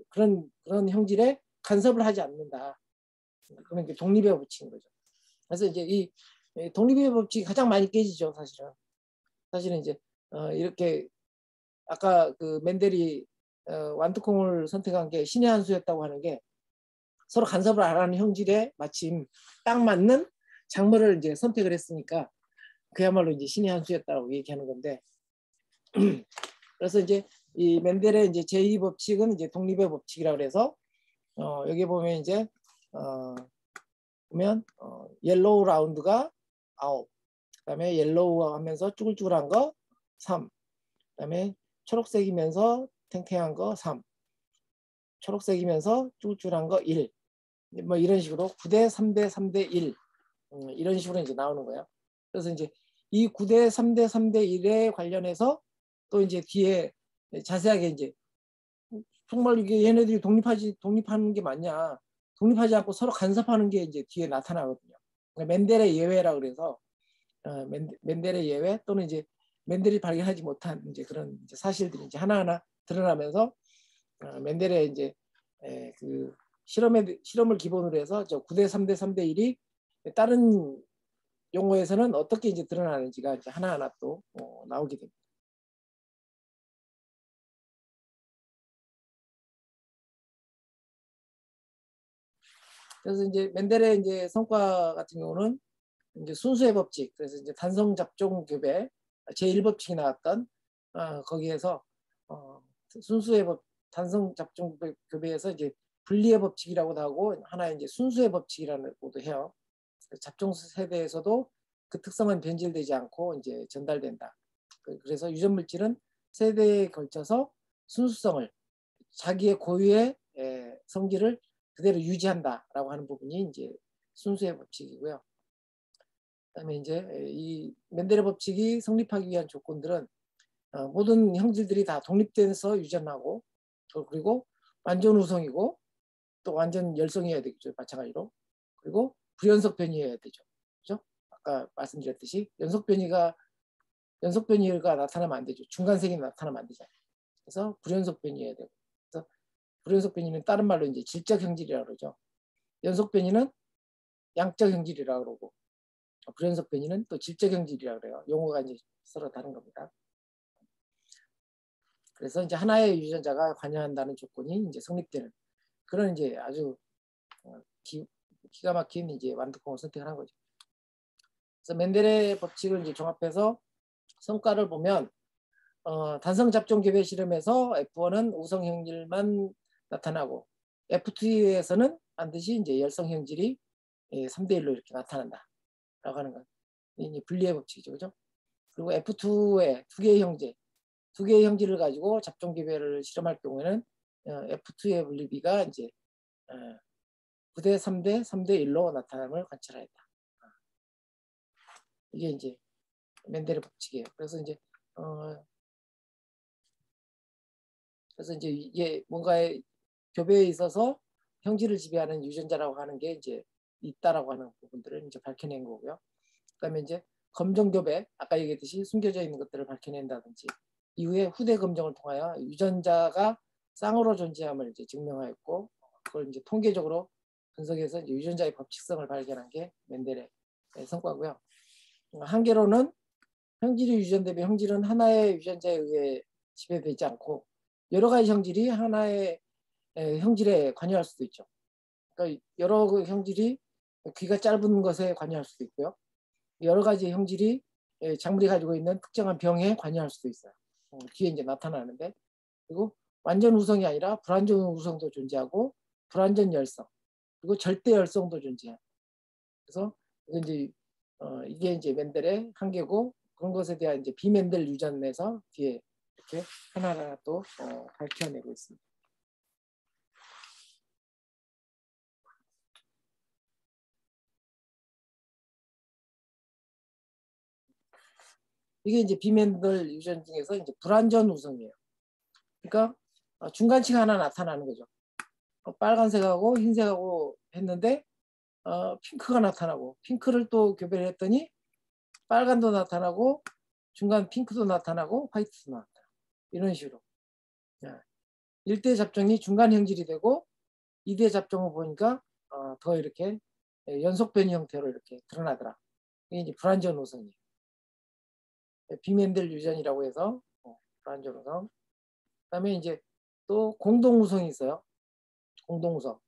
그런 형질에 간섭을 하지 않는다. 그런 게 독립의 법칙인 거죠. 그래서 이제 이 독립의 법칙이 가장 많이 깨지죠, 사실은 이제 이렇게 아까 그 멘델이 완두콩을 선택한 게 신의 한 수였다고 하는 게 서로 간섭을 안 하는 형질에 마침 딱 맞는 작물을 이제 선택을 했으니까 그야말로 이제 신의 한 수였다고 얘기하는 건데 그래서 이제 이 멘델의 이제 제2 법칙은 이제 독립의 법칙이라고 그래서 여기 보면 이제 보면 옐로우 라운드가 9, 그다음에 옐로우 하면서 쭈글쭈글한 거 3, 그다음에 초록색이면서 탱탱한 거 3, 초록색이면서 쭈글쭈글한 거 1, 뭐 이런 식으로 9대 3대 3대 1 이런 식으로 이제 나오는 거예요. 그래서 이제 이 9대 3대 3대 1에 관련해서 또 이제 뒤에 자세하게 이제 정말 이게 얘네들이 독립하는 게 맞냐? 독립하지 않고 서로 간섭하는 게 이제 뒤에 나타나거든요. 멘델의 예외라 그래서 멘델의 예외 또는 이제 멘델이 발견하지 못한 이제 그런 이제 사실들이 이제 하나하나 드러나면서 멘델의 이제 그 실험을 기본으로 해서 저 9대 3대 3대 1이 다른 용어에서는 어떻게 이제 드러나는지가 이제 하나하나 또 나오게 됩니다. 그래서 이제 멘델의 이제 성과 같은 경우는 이제 순수의 법칙, 그래서 이제 단성 잡종 교배 제1법칙이 나왔던 거기에서 순수의 법, 단성 잡종 교배에서 이제 분리의 법칙이라고도 하고 하나의 이제 순수의 법칙이라고도 해요. 잡종 세대에서도 그 특성은 변질되지 않고 이제 전달된다. 그래서 유전 물질은 세대에 걸쳐서 순수성을 자기의 고유의 성질을 그대로 유지한다라고 하는 부분이 이제 순수의 법칙이고요. 그다음에 이제 이 멘델의 법칙이 성립하기 위한 조건들은 모든 형질들이 다 독립돼서 유전하고 그리고 완전 우성이고 또 완전 열성이어야 되겠죠. 마찬가지로. 그리고 불연속 변이해야 되죠. 그죠? 아까 말씀드렸듯이 연속 변이가 나타나면 안 되죠. 중간색이 나타나면 안 되잖아요. 그래서 불연속 변이해야 되고. 그래서 불연속 변이는 다른 말로 이제 질적 형질이라고 그러죠. 연속 변이는 양적 형질이라고 그러고 불연속 변이는 또 질적 형질이라고 그래요. 용어가 이제 서로 다른 겁니다. 그래서 이제 하나의 유전자가 관여한다는 조건이 이제 성립되는 그런 이제 아주 기가 막힌 이제 완두콩을 선택을 한 거죠. 그래서 멘델의 법칙을 이제 종합해서 성과를 보면 단성 잡종 개별 실험에서 F1은 우성 형질만 나타나고 F2에서는 반드시 이제 열성 형질이 3대 1로 이렇게 나타난다라고 하는 건 이제 분리의 법칙이죠, 그죠? 그리고 F2의 두 개의 형질을 가지고 잡종 개별을 실험할 경우에는 F2의 분리비가 이제 9대 3대 3대 1로 나타남을 관찰하였다. 이게 이제 멘델의 법칙이에요. 그래서 이제 이게 뭔가의 교배에 있어서 형질을 지배하는 유전자라고 하는 게 이제 있다라고 하는 부분들을 이제 밝혀낸 거고요. 그다음에 이제 검정 교배, 아까 얘기했듯이 숨겨져 있는 것들을 밝혀낸다든지 이후에 후대 검정을 통하여 유전자가 쌍으로 존재함을 이제 증명하였고 그걸 이제 통계적으로 분석해서 이제 유전자의 법칙성을 발견한 게 멘델의 성과고요. 한계로는 형질이 유전 대비 형질은 하나의 유전자에 의해 지배되지 않고 여러 가지 형질이 하나의 형질에 관여할 수도 있죠. 그러니까 여러 형질이 귀가 짧은 것에 관여할 수도 있고요. 여러 가지 형질이 작물이 가지고 있는 특정한 병에 관여할 수도 있어요. 뒤에 이제 나타나는데 그리고 완전 우성이 아니라 불완전 우성도 존재하고 불완전 열성 그리고 절대 열성도 존재해요. 그래서 이게 이제 멘델의 한계고 그런 것에 대한 이제 비멘델 유전에서 뒤에 이렇게 하나하나 또 밝혀내고 있습니다. 이게 이제 비멘델 유전 중에서 이제 불완전 우성이에요. 그러니까 중간치가 하나 나타나는 거죠. 빨간색하고 흰색하고 했는데 핑크가 나타나고 핑크를 또 교배를 했더니 빨간도 나타나고 중간 핑크도 나타나고 화이트도 나타나고 이런 식으로 1대 잡종이 중간 형질이 되고 2대 잡종을 보니까 더 이렇게 연속 변이 형태로 이렇게 드러나더라. 이게 이제 불완전 우성이에요. 비멘델 유전이라고 해서 불완전 우성. 그다음에 이제 또 공동 우성이 있어요. 공동 우성.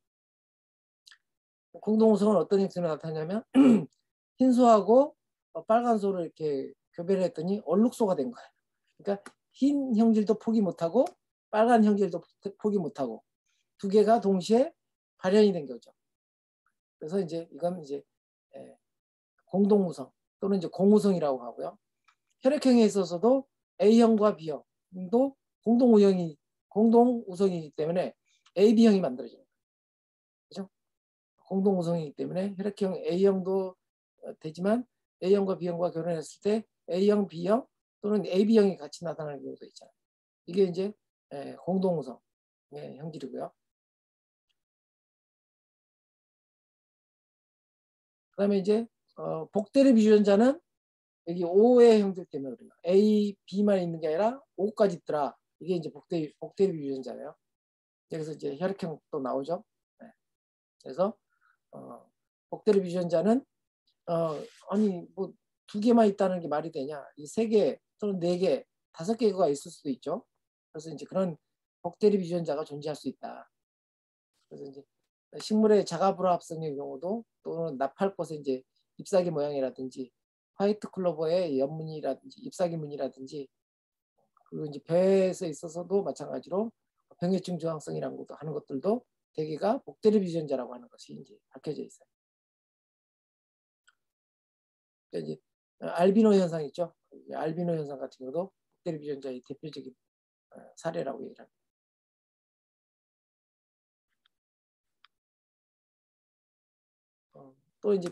공동 우성은 어떤 형태로 나타나냐면 흰소하고 빨간 소를 이렇게 교배를 했더니 얼룩소가 된 거예요. 그러니까 흰 형질도 포기 못하고 빨간 형질도 포기 못하고 두 개가 동시에 발현이 된 거죠. 그래서 이제 이건 이제 공동우성 또는 이제 공우성이라고 하고요. 혈액형에 있어서도 A형과 B형도 공동우성이기 때문에 AB형이 만들어져요. 그죠? 공동우성이기 때문에 혈액형 A형도 되지만 A형과 B형과 결혼했을 때 A형, B형 또는 AB형이 같이 나타나는 경우도 있잖아요. 이게 이제 공동우성 형질이고요. 그다음에 이제 복대립 유전자는 여기 O의 형질 때문에 그래요. A, B만 있는 게 아니라 O까지 있더라. 이게 이제 복대립 유전자예요. 여기서 이제 혈액형도 나오죠. 네. 그래서 복대립 유전자는 아니 뭐 2개만 있다는 게 말이 되냐? 이 3개 또는 4개, 5개가 있을 수도 있죠. 그래서 이제 그런 복대립 유전자가 존재할 수 있다. 그래서 이제 식물의 자가불합성의 경우도 또는 나팔꽃의 이제 잎사귀 모양이라든지 화이트 클로버의 옆무늬라든지 잎사귀 무늬라든지 그리고 이제 폐에 있어서도 마찬가지로 병해충 저항성이라는 것도 하는 것들도 대개가 복대립 유전자라고 하는 것이 이제 밝혀져 있어요. 그러니까 이제 알비노 현상 있죠. 알비노 현상 같은 경우도 복대립 유전자의 대표적인 사례라고 얘기를 합니다. 또 이제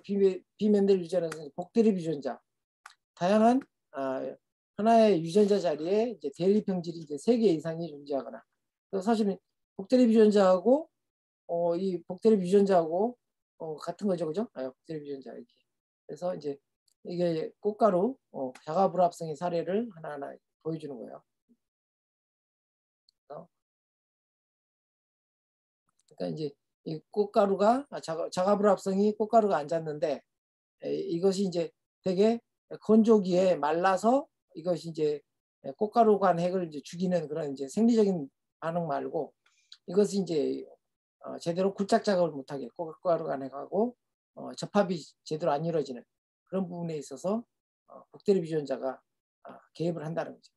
비멘델 유전에서 복대립 유전자, 다양한 하나의 유전자 자리에 이제 대립 형질이 이제 3개 이상이 존재하거나, 사실은 복대립 유전자하고 이 복대립 유전자하고 같은 거죠, 그죠? 복대립 유전자 이렇게. 그래서 이제 이게 꽃가루 자가 불합성의 사례를 하나하나 보여주는 거예요. 그러니까 이제 이 꽃가루가 자가 불합성이 꽃가루가 안 잤는데 이것이 이제 되게 건조기에 말라서 이것이 이제 꽃가루관 핵을 이제 죽이는 그런 이제 생리적인 반응 말고, 이것이 이제 제대로 굴착 작업을 못하게 꽃가루관 핵하고 접합이 제대로 안 이루어지는 그런 부분에 있어서 복대립 유전자가 개입을 한다는 거죠.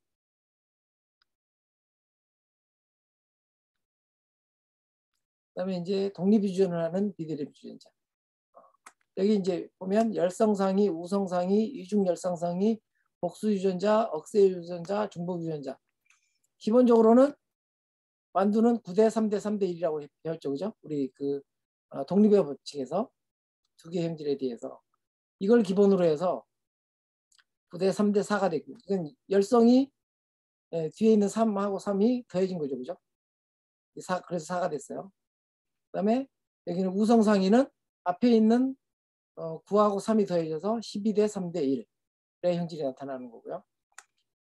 그다음에 이제 독립 유전을 하는 비대립 유전자. 여기 이제 보면 열성상위, 우성상위, 이중열성상위, 복수 유전자, 억세 유전자, 중복 유전자. 기본적으로는 만두는 9대 3대 3대 1이라고 배웠죠, 그죠? 우리 그 독립의 법칙에서 두 개 형질에 대해서 이걸 기본으로 해서 9대 3대 4가 되고, 이건 열성이 뒤에 있는 3하고 3이 더해진 거죠, 그죠? 그래서 4가 됐어요. 그다음에 여기는 우성상위는 앞에 있는 9하고 3이 더해져서 12대 3대 1의 형질이 나타나는 거고요.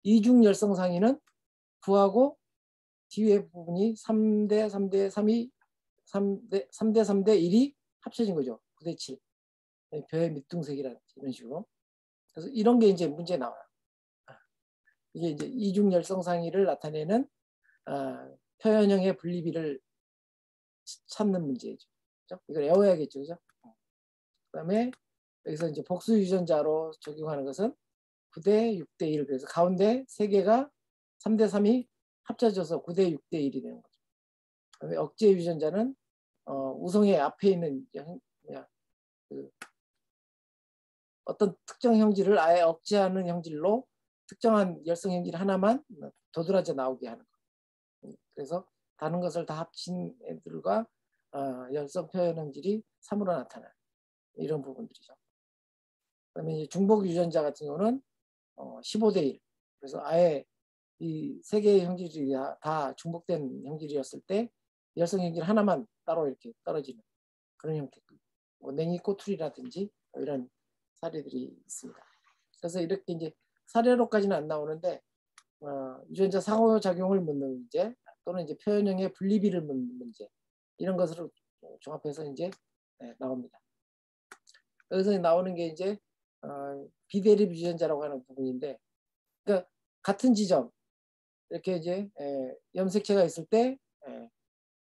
이중 열성상위는 9하고 뒤에 부분이 3대 3대 3이 3대 3대 1이 합쳐진 거죠. 9대 7. 벼의 밑둥색이라는 이런 식으로. 그래서 이런 게 이제 문제 나와요. 이게 이제 이중 열성상위를 나타내는 표현형의 분리비를 찾는 문제죠. 그렇죠? 이걸 외워야겠죠, 그죠? 그다음에 여기서 이제 복수 유전자로 적용하는 것은 9대 6대 1. 그래서 가운데 3개가 3대 3이 합쳐져서 9대 6대 1이 되는 거죠. 그다음에 억제 유전자는 우성의 앞에 있는 어떤 특정 형질을 아예 억제하는 형질로 특정한 열성 형질 하나만 도드라져 나오게 하는 거. 그래서 다른 것을 다 합친 애들과 열성 표현 형질이 3으로 나타나는 이런 부분들이죠. 그다음에 이제 중복 유전자 같은 경우는 15대 1. 그래서 아예 이 세 개의 형질이 다 중복된 형질이었을 때 열성 형질 하나만 따로 이렇게 떨어지는 그런 형태. 뭐 냉이 꼬투리라든지 이런 사례들이 있습니다. 그래서 이렇게 이제 사례로까지는 안 나오는데 유전자 상호작용을 묻는 문제 또는 이제 표현형의 분리비를 묻는 문제 이런 것으로 종합해서 이제 나옵니다. 여기서 나오는 게 이제 비대립 유전자라고 하는 부분인데, 그러니까 같은 지점 이렇게 이제 염색체가 있을 때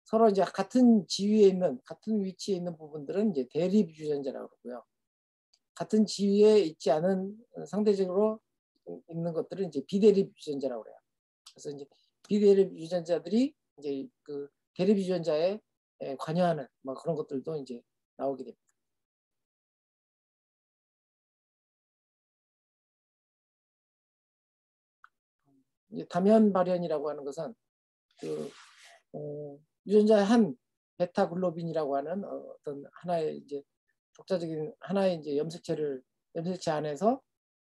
서로 이제 같은 지위에 있는 같은 위치에 있는 부분들은 이제 대립 유전자라고 그러고요. 같은 지위에 있지 않은 상대적으로 있는 것들은 이제 비대립 유전자라고 그래요. 그래서 이제 비대립 유전자들이 이제 그 대립 유전자에 관여하는 뭐 그런 것들도 이제 나오게 됩니다. 이제 다면 발현이라고 하는 것은 그 유전자의 한 베타 글로빈이라고 하는 어떤 하나의 이제 독자적인 하나의 이제 염색체 안에서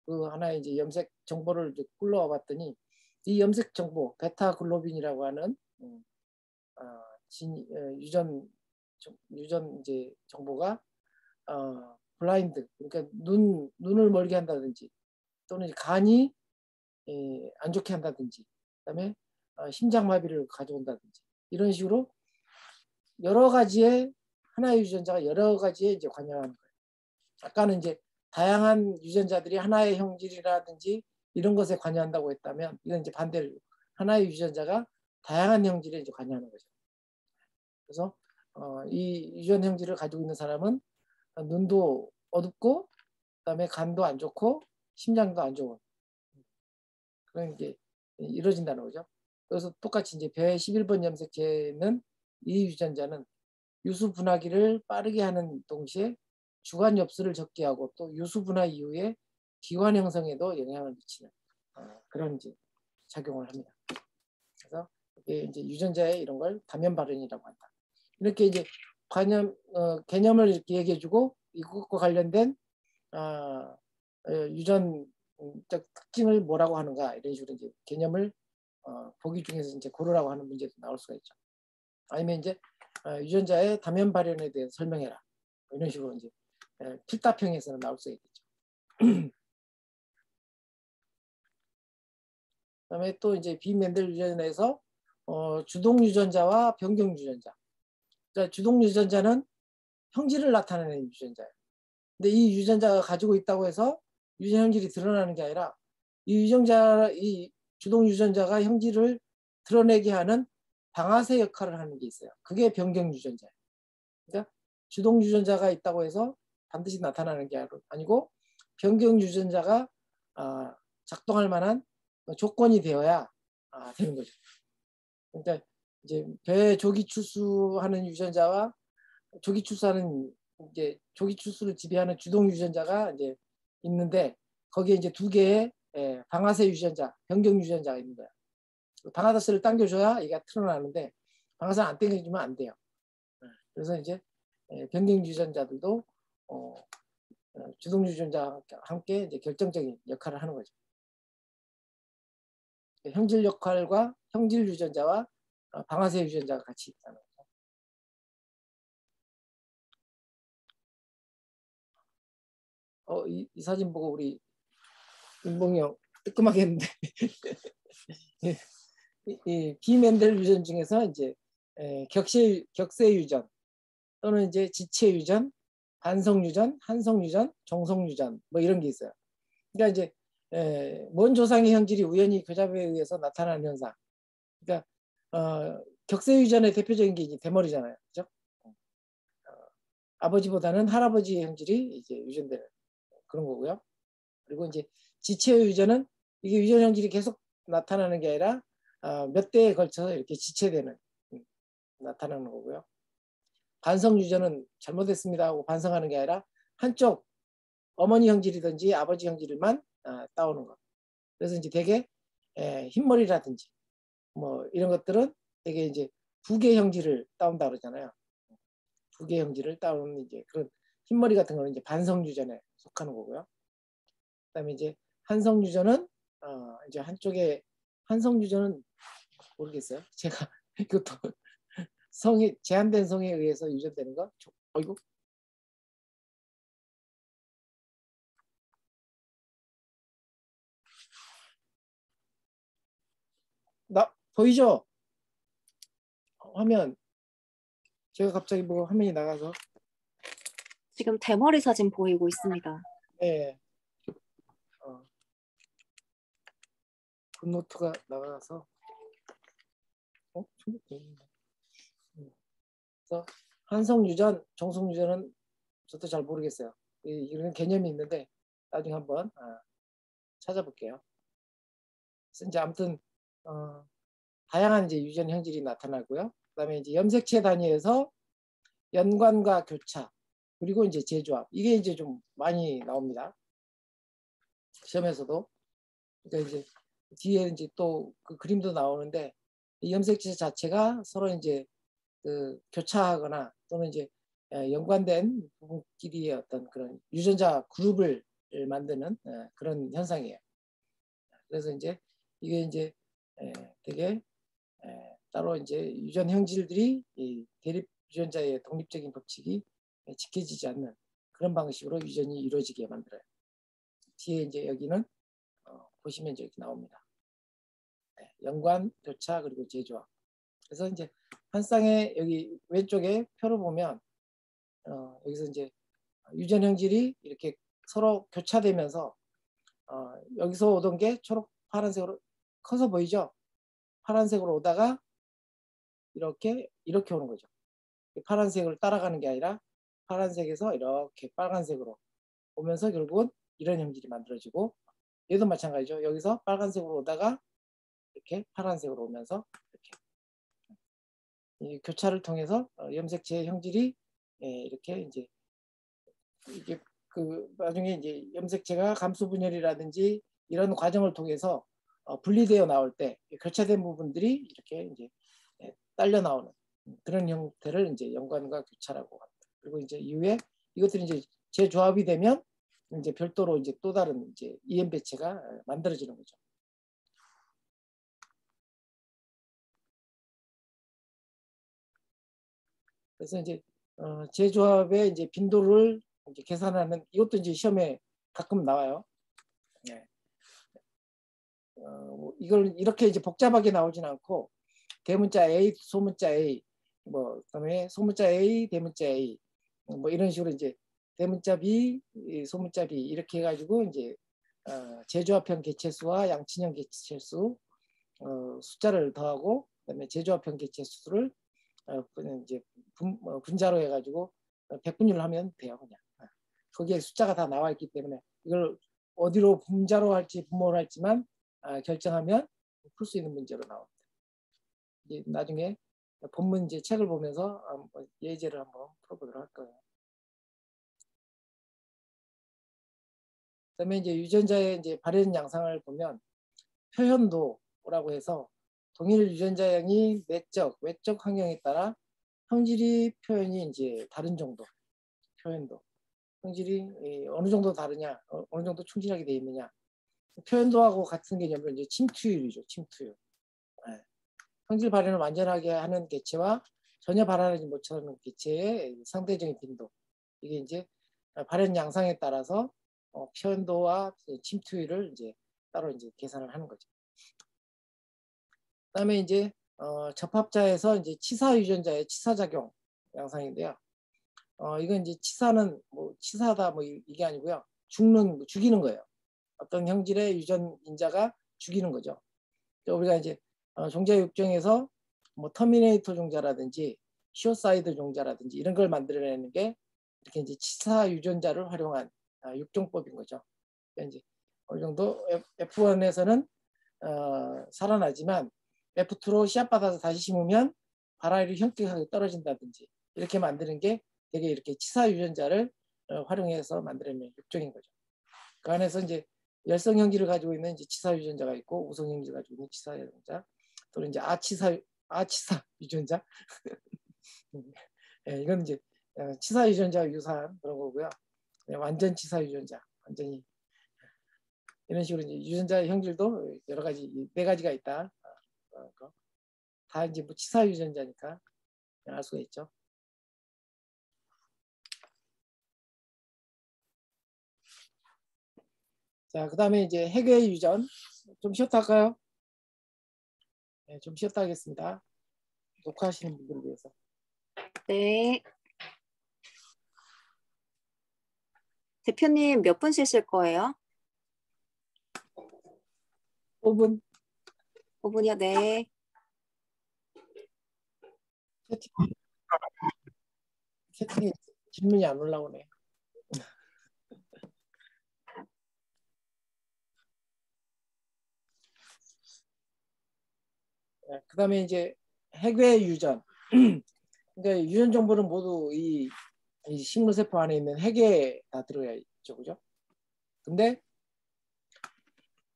그 하나의 이제 염색 정보를 이제 굴러와 봤더니 이 염색 정보 베타 글로빈이라고 하는 유전 이제 정보가 블라인드, 그러니까 눈을 멀게 한다든지 또는 간이 안 좋게 한다든지 그다음에 심장마비를 가져온다든지 이런 식으로 여러 가지의 하나의 유전자가 여러 가지에 이제 관여하는 거예요. 아까는 이제 다양한 유전자들이 하나의 형질이라든지 이런 것에 관여한다고 했다면 이건 이제 반대로 하나의 유전자가 다양한 형질에 이제 관여하는 거죠. 그래서 이 유전 형질을 가지고 있는 사람은 눈도 어둡고 그다음에 간도 안 좋고 심장도 안 좋은 그런 게 이루어진다는 거죠. 그래서 똑같이 이제 배 11번 염색체는 이 유전자는 유수 분화기를 빠르게 하는 동시에 주간 엽수를 적게 하고 또 유수 분화 이후에 기관 형성에도 영향을 미치는 그런 이제 작용을 합니다. 그래서 이게 이제 유전자의 이런 걸 다면 발현이라고 한다. 이렇게 이제 개념을 이렇게 얘기해주고 이것과 관련된 유전적 특징을 뭐라고 하는가 이런 식으로 이제 개념을 보기 중에서 이제 고르라고 하는 문제도 나올 수가 있죠. 아니면 이제 유전자의 다면 발현에 대해서 설명해라 이런 식으로 이제 필답형에서는 나올 수가 있겠죠. 그다음에 또 이제 비멘델 유전에서 주동 유전자와 변경 유전자. 그러니까 주동 유전자는 형질을 나타내는 유전자예요. 근데 이 유전자가 가지고 있다고 해서 유전 형질이 드러나는 게 아니라 이 주동 유전자가 형질을 드러내게 하는 방아쇠 역할을 하는 게 있어요. 그게 변경 유전자예요. 그러니까 주동 유전자가 있다고 해서 반드시 나타나는 게 아니고 변경 유전자가 작동할 만한 조건이 되어야 되는 거죠. 그러니까 이제 배 조기 출수하는 유전자와 조기 출수하는 이제 조기 출수를 지배하는 주동 유전자가 이제 있는데 거기에 이제 두 개의 방아쇠 유전자, 변경 유전자가 있는 거야. 방아쇠를 당겨줘야 얘가 틀어나는데 방아쇠를 안 당겨주면 안 돼요. 그래서 이제 변경 유전자들도 주동 유전자와 함께 이제 결정적인 역할을 하는 거죠. 형질 역할과 형질 유전자와 방아쇠 유전자가 같이 있다는 거죠. 이 사진 보고 우리 윤봉이 형 뜨끔하게 했는데 이 비멘델 유전 중에서 이제 격세 유전 또는 이제 지체 유전, 반성 유전, 한성 유전, 종성 유전 뭐 이런 게 있어요. 그러니까 이제 먼 조상의 형질이 우연히 교잡에 의해서 나타나는 현상. 그러니까 격세 유전의 대표적인 게 이제 대머리잖아요, 그죠? 아버지보다는 할아버지의 형질이 이제 유전되는 그런 거고요. 그리고 이제 지체 유전은 이게 유전 형질이 계속 나타나는 게 아니라 몇 대에 걸쳐서 이렇게 지체되는 나타나는 거고요. 반성 유전은 잘못했습니다 하고 반성하는 게 아니라 한쪽 어머니 형질이든지 아버지 형질만 따오는 것. 그래서 이제 되게 흰머리라든지 뭐 이런 것들은 되게 이제 부계 형질을 따온다 그러잖아요. 부계 형질을 따오는 이제 그런 흰머리 같은 거는 이제 반성 유전에 속하는 거고요. 그다음에 이제 한성 유전은 이제 한쪽에 한성 유전은 모르겠어요. 제가 이것도 성이 제한된 성에 의해서 유전되는 거. 어이구. 나 보이죠? 화면. 제가 갑자기 뭐 화면이 나가서. 지금 대머리 사진 보이고 있습니다. 네. 굿노트가 나가서. 그래서 한성 유전, 정성 유전은 저도 잘 모르겠어요. 이런 개념이 있는데 나중에 한번 찾아볼게요. 그래서 이제 아무튼 다양한 이제 유전 형질이 나타나고요. 그다음에 이제 염색체 단위에서 연관과 교차 그리고 이제 재조합 이게 이제 좀 많이 나옵니다. 시험에서도. 그러니까 이제 뒤에 이제 또 그 그림도 나오는데 이 염색체 자체가 서로 이제 그 교차하거나 또는 이제 연관된 부분끼리의 어떤 그런 유전자 그룹을 만드는 그런 현상이에요. 그래서 이제 이게 이제 되게 따로 이제 유전 형질들이 이 대립 유전자의 독립적인 법칙이 지켜지지 않는 그런 방식으로 유전이 이루어지게 만들어요. 뒤에 이제 여기는 보시면 이제 이렇게 나옵니다. 연관, 교차 그리고 재조합. 그래서 이제 한 쌍의 여기 왼쪽에 표를 보면 여기서 이제 유전 형질이 이렇게 서로 교차되면서 여기서 오던 게 초록 파란색으로 커서 보이죠? 파란색으로 오다가 이렇게 오는 거죠. 파란색을 따라가는 게 아니라 파란색에서 이렇게 빨간색으로 오면서 결국은 이런 형질이 만들어지고 얘도 마찬가지죠. 여기서 빨간색으로 오다가 이렇게 파란색으로 오면서 이렇게 이 교차를 통해서 염색체의 형질이 이렇게 이제 이게 그 나중에 이제 염색체가 감수 분열이라든지 이런 과정을 통해서 분리되어 나올 때 교차된 부분들이 이렇게 이제 딸려 나오는 그런 형태를 이제 연관과 교차라고 합니다. 그리고 이제 이후에 이것들이 이제 재조합이 되면 이제 별도로 이제 또 다른 이제 EM 배체가 만들어지는 거죠. 그래서 이제 재조합의 이제 빈도를 이제 계산하는 이것도 이제 시험에 가끔 나와요. 네. 이걸 이렇게 이제 복잡하게 나오진 않고 대문자 A, 소문자 A, 뭐 그다음에 소문자 A, 대문자 A, 뭐 이런 식으로 이제 대문자 B, 소문자 B 이렇게 해가지고 이제 재조합형 개체수와 양친형 개체수 숫자를 더하고 그다음에 재조합형 개체수를 이제 분자로 해가지고 백분율을 하면 돼요. 그냥 거기에 숫자가 다 나와 있기 때문에 이걸 어디로 분자로 할지 분모를 할지만 결정하면 풀 수 있는 문제로 나옵니다. 이제 나중에 본문 이제 책을 보면서 예제를 한번 풀어보도록 할 거예요. 그다음에 이제 유전자의 이제 발현 양상을 보면 표현도라고 해서 동일 유전자형이 내적, 외적 환경에 따라 성질이 표현이 이제 다른 정도 표현도 성질이 어느 정도 다르냐, 어느 정도 충실하게 되어 있느냐. 표현도하고 같은 개념으로 이제 침투율이죠. 침투율. 네. 성질 발현을 완전하게 하는 개체와 전혀 발현하지 못하는 개체의 상대적인 빈도. 이게 이제 발현 양상에 따라서 표현도와 침투율을 이제 따로 이제 계산을 하는 거죠. 그다음에 이제 접합자에서 이제 치사 유전자의 치사작용 양상인데요. 이건 이제 치사는 뭐 치사다 뭐 이게 아니고요. 죽이는 거예요. 어떤 형질의 유전인자가 죽이는 거죠. 우리가 이제 종자 육종에서 뭐 터미네이터 종자라든지 쇼사이드 종자라든지 이런 걸 만들어내는 게 이렇게 이제 치사 유전자를 활용한 육종법인 거죠. 그러니까 이제 어느 정도 F1에서는 살아나지만 F2로 씨앗 받아서 다시 심으면 발화율이 현격하게 떨어진다든지 이렇게 만드는 게 되게 이렇게 치사 유전자를 활용해서 만들어내는 육종인 거죠. 그 안에서 이제 열성 형질을 가지고 있는 이제 치사 유전자가 있고 우성 형질을 가지고 있는 치사 유전자 또는 이제 아치사 유전자 네, 이건 이제 치사 유전자 유사한 그런 거고요. 완전 치사 유전자 완전히 이런 식으로 이제 유전자 형질도 여러 가지 4가지가 있다. 다 이제 뭐 치사 유전자니까 알 수가 있죠. 자, 그 다음에 이제 핵의 유전 좀 쉬었다 할까요? 네, 좀 쉬었다 하겠습니다. 녹화하시는 분들을 위해서. 네. 대표님 몇 분 쉬실 거예요? 5분. 5분이요? 네. 채팅에 질문이 안 올라오네. 네, 그 다음에 이제 핵의 유전. 그러니까 유전 정보는 모두 이 식물세포 안에 있는 핵에 다 들어가 있죠. 그죠? 근데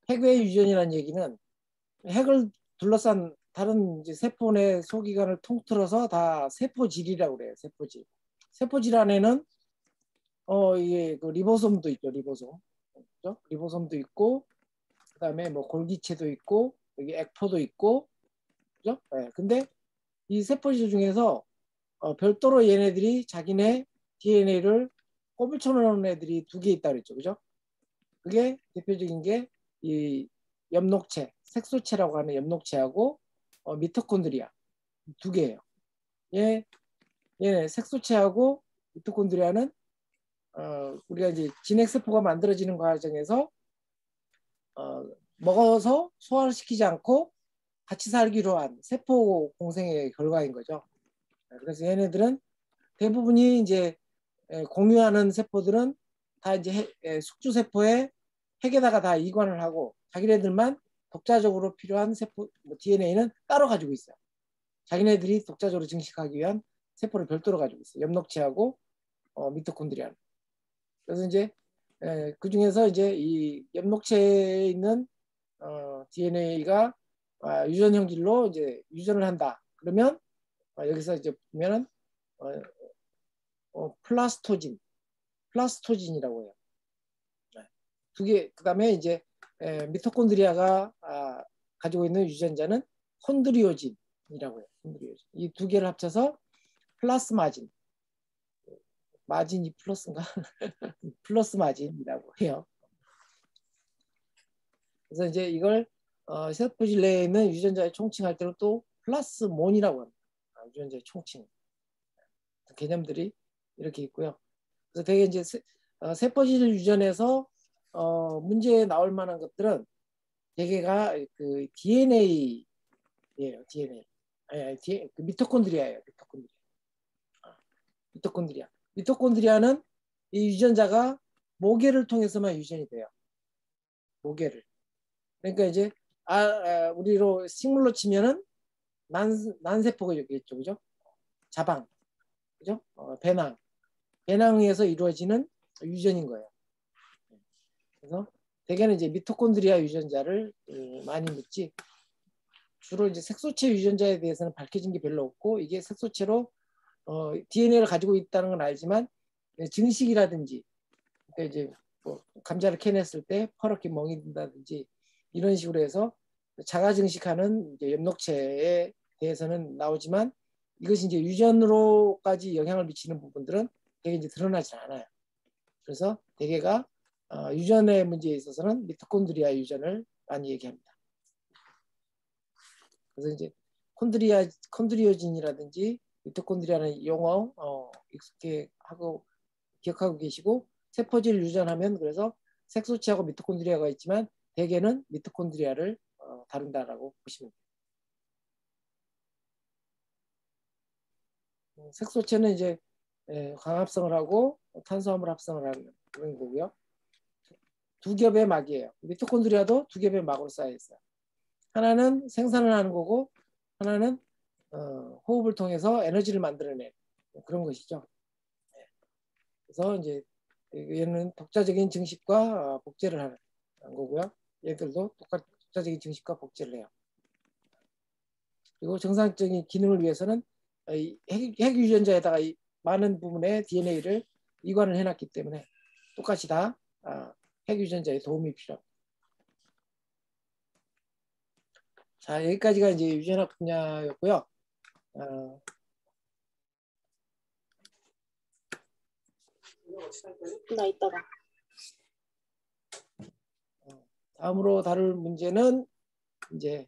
핵의 유전이라는 얘기는 핵을 둘러싼 다른 이제 세포 내 소기관을 통틀어서 다 세포질이라고 그래요. 세포질. 세포질 안에는 이게 그 리보솜도 있죠. 리보솜. 그죠? 리보솜도 있고 그다음에 뭐 골기체도 있고 여기 액포도 있고 그죠? 네. 근데 이 세포질 중에서 별도로 얘네들이 자기네 DNA를 꼽을 쳐놓은 애들이 2개 있다 그랬죠. 그죠? 그게 대표적인 게 이 엽록체, 색소체라고 하는 엽록체하고 미토콘드리아 2개예요. 얘네 색소체하고 미토콘드리아는 우리가 이제 진핵세포가 만들어지는 과정에서 먹어서 소화를 시키지 않고 같이 살기로 한 세포 공생의 결과인 거죠. 그래서 얘네들은 대부분이 이제 공유하는 세포들은 다 이제 숙주세포에 핵에다가 다 이관을 하고 자기네들만 독자적으로 필요한 세포 DNA는 따로 가지고 있어요. 자기네들이 독자적으로 증식하기 위한 세포를 별도로 가지고 있어요. 엽록체하고 미토콘드리아. 그래서 이제 그 중에서 이제 이 엽록체에 있는 DNA가 유전 형질로 이제 유전을 한다. 그러면 여기서 이제 보면은 플라스토진이라고 해요. 두 개. 그다음에 이제 미토콘드리아가 가지고 있는 유전자는 콘드리오진이라고 해요. 콘드리오진. 이 두 개를 합쳐서 플라스마진. 마진이 플러스인가? 플러스 마진이라고 해요. 그래서 이제 이걸 세포질 내에 있는 유전자의 총칭할 때는 또 플라스몬이라고 합니다. 유전자의 총칭. 개념들이 이렇게 있고요. 그래서 되게 이제 세포질 유전에서 문제에 나올 만한 것들은 대개가 그 DNA예요. DNA. 그 미토콘드리아예요. 미토콘드리아. 미토콘드리아는 이 유전자가 모계를 통해서만 유전이 돼요. 모계를. 그러니까 이제 우리로 식물로 치면은 난세포가 있겠죠, 그죠? 자방, 그죠? 배낭에서 이루어지는 유전인 거예요. 그래서 대개는 이제 미토콘드리아 유전자를 많이 묻지. 주로 이제 색소체 유전자에 대해서는 밝혀진 게 별로 없고, 이게 색소체로 DNA를 가지고 있다는 건 알지만 증식이라든지, 그러니까 이제 뭐 감자를 캐냈을 때 퍼렇게 멍이 든다든지 이런 식으로 해서 자가 증식하는 이제 엽록체에 대해서는 나오지만, 이것이 이제 유전으로까지 영향을 미치는 부분들은 되게 이제 드러나지 않아요. 그래서 대개가 유전의 문제에 있어서는 미토콘드리아 유전을 많이 얘기합니다. 그래서 이제 콘드리오진이라든지 미토콘드리아는 용어 익숙해 하고 기억하고 계시고, 세포질 유전하면 그래서 색소체하고 미토콘드리아가 있지만 대개는 미토콘드리아를 다룬다라고 보시면 돼요. 색소체는 이제 광합성을 하고 탄수화물 합성을 하는 그런 거고요. 두 겹의 막이에요. 미토콘드리아도 두 겹의 막으로 쌓여 있어요. 하나는 생산을 하는 거고, 하나는 호흡을 통해서 에너지를 만들어내는 그런 것이죠. 그래서 이제 얘는 독자적인 증식과 복제를 하는 거고요. 얘들도 독자적인 증식과 복제를 해요. 그리고 정상적인 기능을 위해서는 핵 유전자에다가 많은 부분의 DNA를 이관을 해놨기 때문에 똑같이 다 핵 유전자의 도움이 필요합니다. 자, 여기까지가 이제 유전학 분야였고요. 나 이따가. 다음으로 다룰 문제는 이제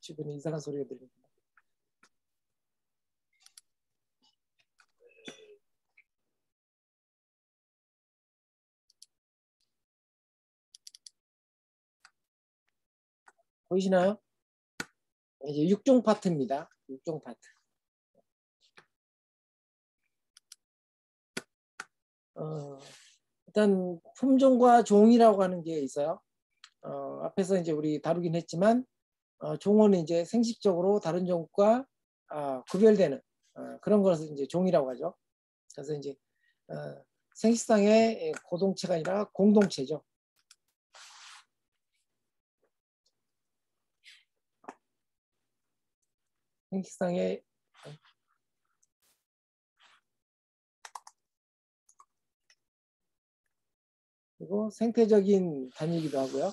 주변에 이상한 소리가 들립니다. 보이시나요? 이제 6종 파트입니다. 6종 파트. 일단 품종과 종이라고 하는 게 있어요. 앞에서 이제 우리 다루긴 했지만 종은 이제 생식적으로 다른 종과 구별되는 그런 것을 이제 종이라고 하죠. 그래서 이제 생식상의 고동체가 아니라 공동체죠. 생식상의 그리고 생태적인 단위이기도 하고요.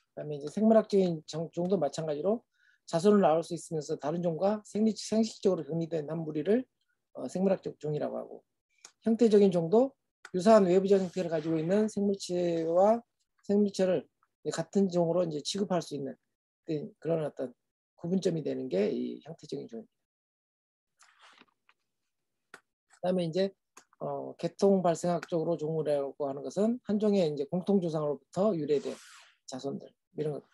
그다음에 이제 생물학적인 종도 마찬가지로 자손을 낳을 수 있으면서 다른 종과 생식적으로 격리된 한 무리를 생물학적 종이라고 하고, 형태적인 종도 유사한 외부적 형태를 가지고 있는 생물체와 생물체를 같은 종으로 이제 취급할 수 있는 그런 어떤 구분점이 되는 게 이 형태적인 종입니다. 그다음에 이제 계통 발생학적으로 종이라고 하는 것은 한 종의 이제 공통 조상으로부터 유래된 자손들 이런 것.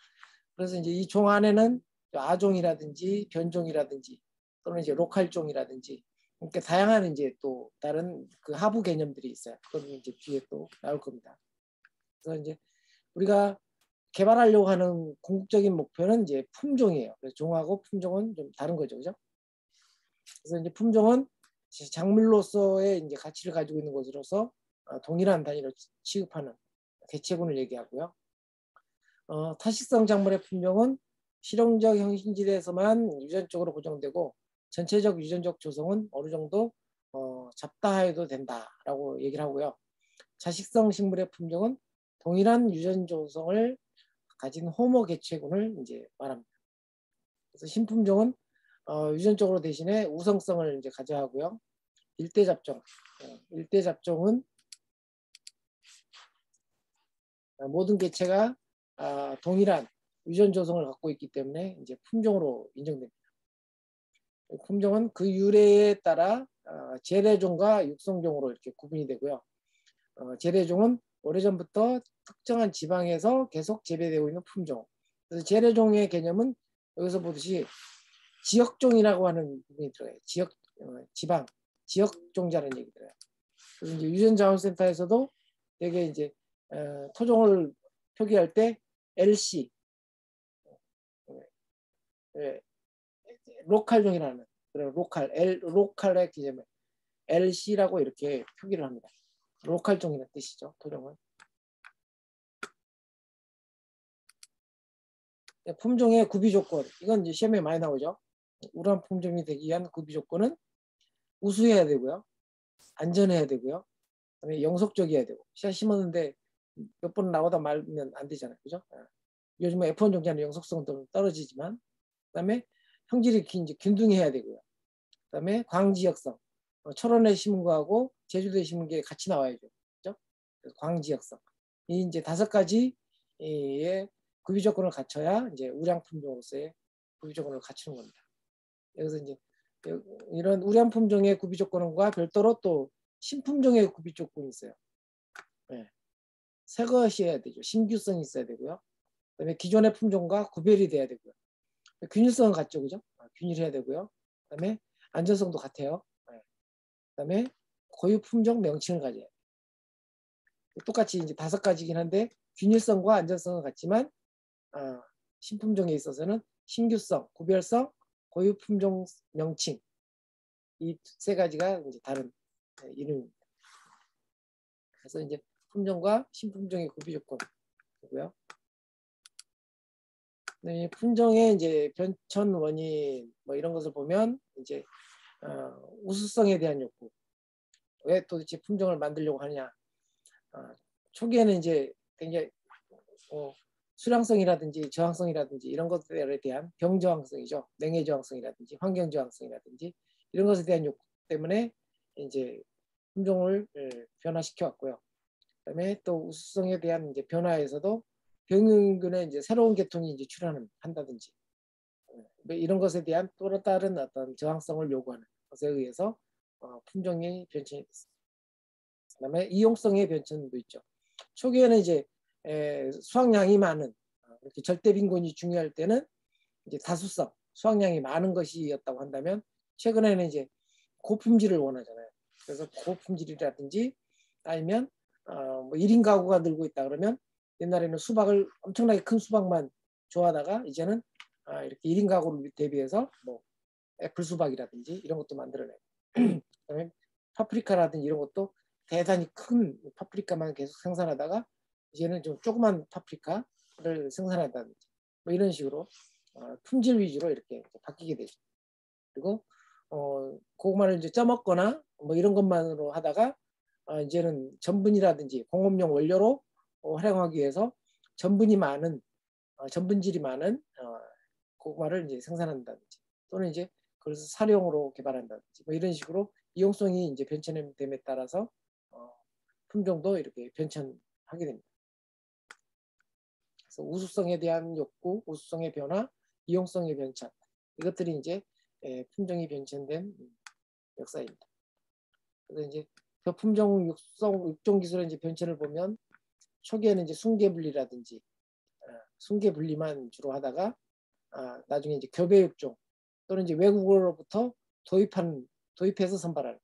그래서 이제 이 종 안에는 아종이라든지 변종이라든지 또는 이제 로컬종이라든지 그러니까 다양한 이제 또 다른 그 하부 개념들이 있어요. 그건 이제 뒤에 또 나올 겁니다. 그래서 이제 우리가 개발하려고 하는 궁극적인 목표는 이제 품종이에요. 그래서 종하고 품종은 좀 다른 거죠, 그죠? 그래서 이제 품종은 작물로서의 이제 가치를 가지고 있는 것으로서 동일한 단위로 취급하는 개체군을 얘기하고요. 타식성 작물의 품종은 실용적 형신질에서만 유전적으로 고정되고 전체적 유전적 조성은 어느 정도 잡다해도 된다라고 얘기를 하고요. 자식성 식물의 품종은 동일한 유전 조성을 가진 호모 개체군을 이제 말합니다. 그래서 신품종은 유전적으로 대신에 우성성을 이제 가져하고요. 일대 잡종, 일대 잡종은 모든 개체가 동일한 유전 조성을 갖고 있기 때문에 이제 품종으로 인정됩니다. 품종은 그 유래에 따라 재래종과 육성종으로 이렇게 구분이 되고요. 재래종은 오래전부터 특정한 지방에서 계속 재배되고 있는 품종. 그래서 재래종의 개념은 여기서 보듯이 지역종이라고 하는 부분이 들어가요. 지방, 지역종자라는 얘기 들어요. 그래서 이제 유전자원센터에서도 되게 이제 토종을 표기할 때 LC, 로컬종이라는 그런 로컬의 개념을 LC라고 이렇게 표기를 합니다. 로컬종이라는 뜻이죠, 토종은. 품종의 구비 조건, 이건 이제 시험에 많이 나오죠. 우람 품종이 되기 위한 구비 조건은 우수해야 되고요, 안전해야 되고요, 그다음에 영속적이어야 되고. 씨앗 심었는데 몇 번 나오다 말면 안 되잖아요, 그죠? 요즘은 F1 종자는 영속성은 좀 떨어지지만, 그다음에 형질이 균등해야 되고요. 그다음에 광지역성, 철원에 심은 거하고 제주도에 심은 게 같이 나와야죠, 그죠? 광지역성. 이 이제 5가지의 구비 조건을 갖춰야 이제 우량 품종으로서의 구비 조건을 갖추는 겁니다. 여기서 이제 이런 우량 품종의 구비 조건과 별도로 또 신품종의 구비 조건이 있어요. 네. 새 것이어야 되죠. 신규성이 있어야 되고요. 그다음에 기존의 품종과 구별이 돼야 되고요. 균일성은 같죠, 그죠? 균일해야 되고요. 그다음에 안전성도 같아요. 네. 그다음에 고유 품종 명칭을 가져야 돼요. 똑같이 이제 5가지긴 한데 균일성과 안전성은 같지만 신품종에 있어서는 신규성, 구별성, 고유 품종 명칭, 이 3가지가 이제 다른 이름입니다. 그래서 이제 품종과 신품종의 구비 조건이고요. 네, 품종의 이제 변천 원인 뭐 이런 것을 보면 이제 우수성에 대한 욕구. 왜 도대체 품종을 만들려고 하느냐? 초기에는 이제 굉장히 수량성이라든지 저항성이라든지 이런 것들에 대한 병저항성이죠. 냉해 저항성이라든지 환경 저항성이라든지 이런 것에 대한 욕구 때문에 이제 품종을 변화시켜 왔고요. 그다음에 또 우수성에 대한 이제 변화에서도 병균의 이제 새로운 계통이 이제 출현한다든지 뭐 이런 것에 대한 또 다른 어떤 저항성을 요구하는 것에 의해서 품종이 변천이 됐습니다. 그다음에 이용성의 변천도 있죠. 초기에는 이제 수확량이 많은 이렇게 절대 빈곤이 중요할 때는 이제 다수성, 수확량이 많은 것이었다고 한다면 최근에는 이제 고품질을 원하잖아요. 그래서 고품질이라든지 아니면 뭐 1인 가구가 늘고 있다 그러면 옛날에는 수박을 엄청나게 큰 수박만 좋아하다가 이제는 이렇게 1인 가구를 대비해서 뭐 애플 수박이라든지 이런 것도 만들어내고 그다음에 파프리카라든지 이런 것도 대단히 큰 파프리카만 계속 생산하다가 이제는 좀 조그만 파프리카를 생산한다든지 뭐 이런 식으로 품질 위주로 이렇게 바뀌게 되죠. 그리고 고구마를 이제 쪄먹거나 뭐 이런 것만으로 하다가 이제는 전분이라든지 공업용 원료로 활용하기 위해서 전분이 많은 전분질이 많은 고구마를 이제 생산한다든지 또는 이제 그래서 사료용으로 개발한다든지 뭐 이런 식으로 이용성이 이제 변천됨에 따라서 품종도 이렇게 변천하게 됩니다. 그래서 우수성에 대한 욕구, 우수성의 변화, 이용성의 변천 이것들이 이제 품종이 변천된 역사입니다. 그래서 이제 품종 육종 기술의 이제 변천을 보면 초기에는 이제 순계 분리라든지 순계 분리만 주로 하다가 나중에 이제 교배 육종 또는 이제 외국으로부터 도입해서 선발하는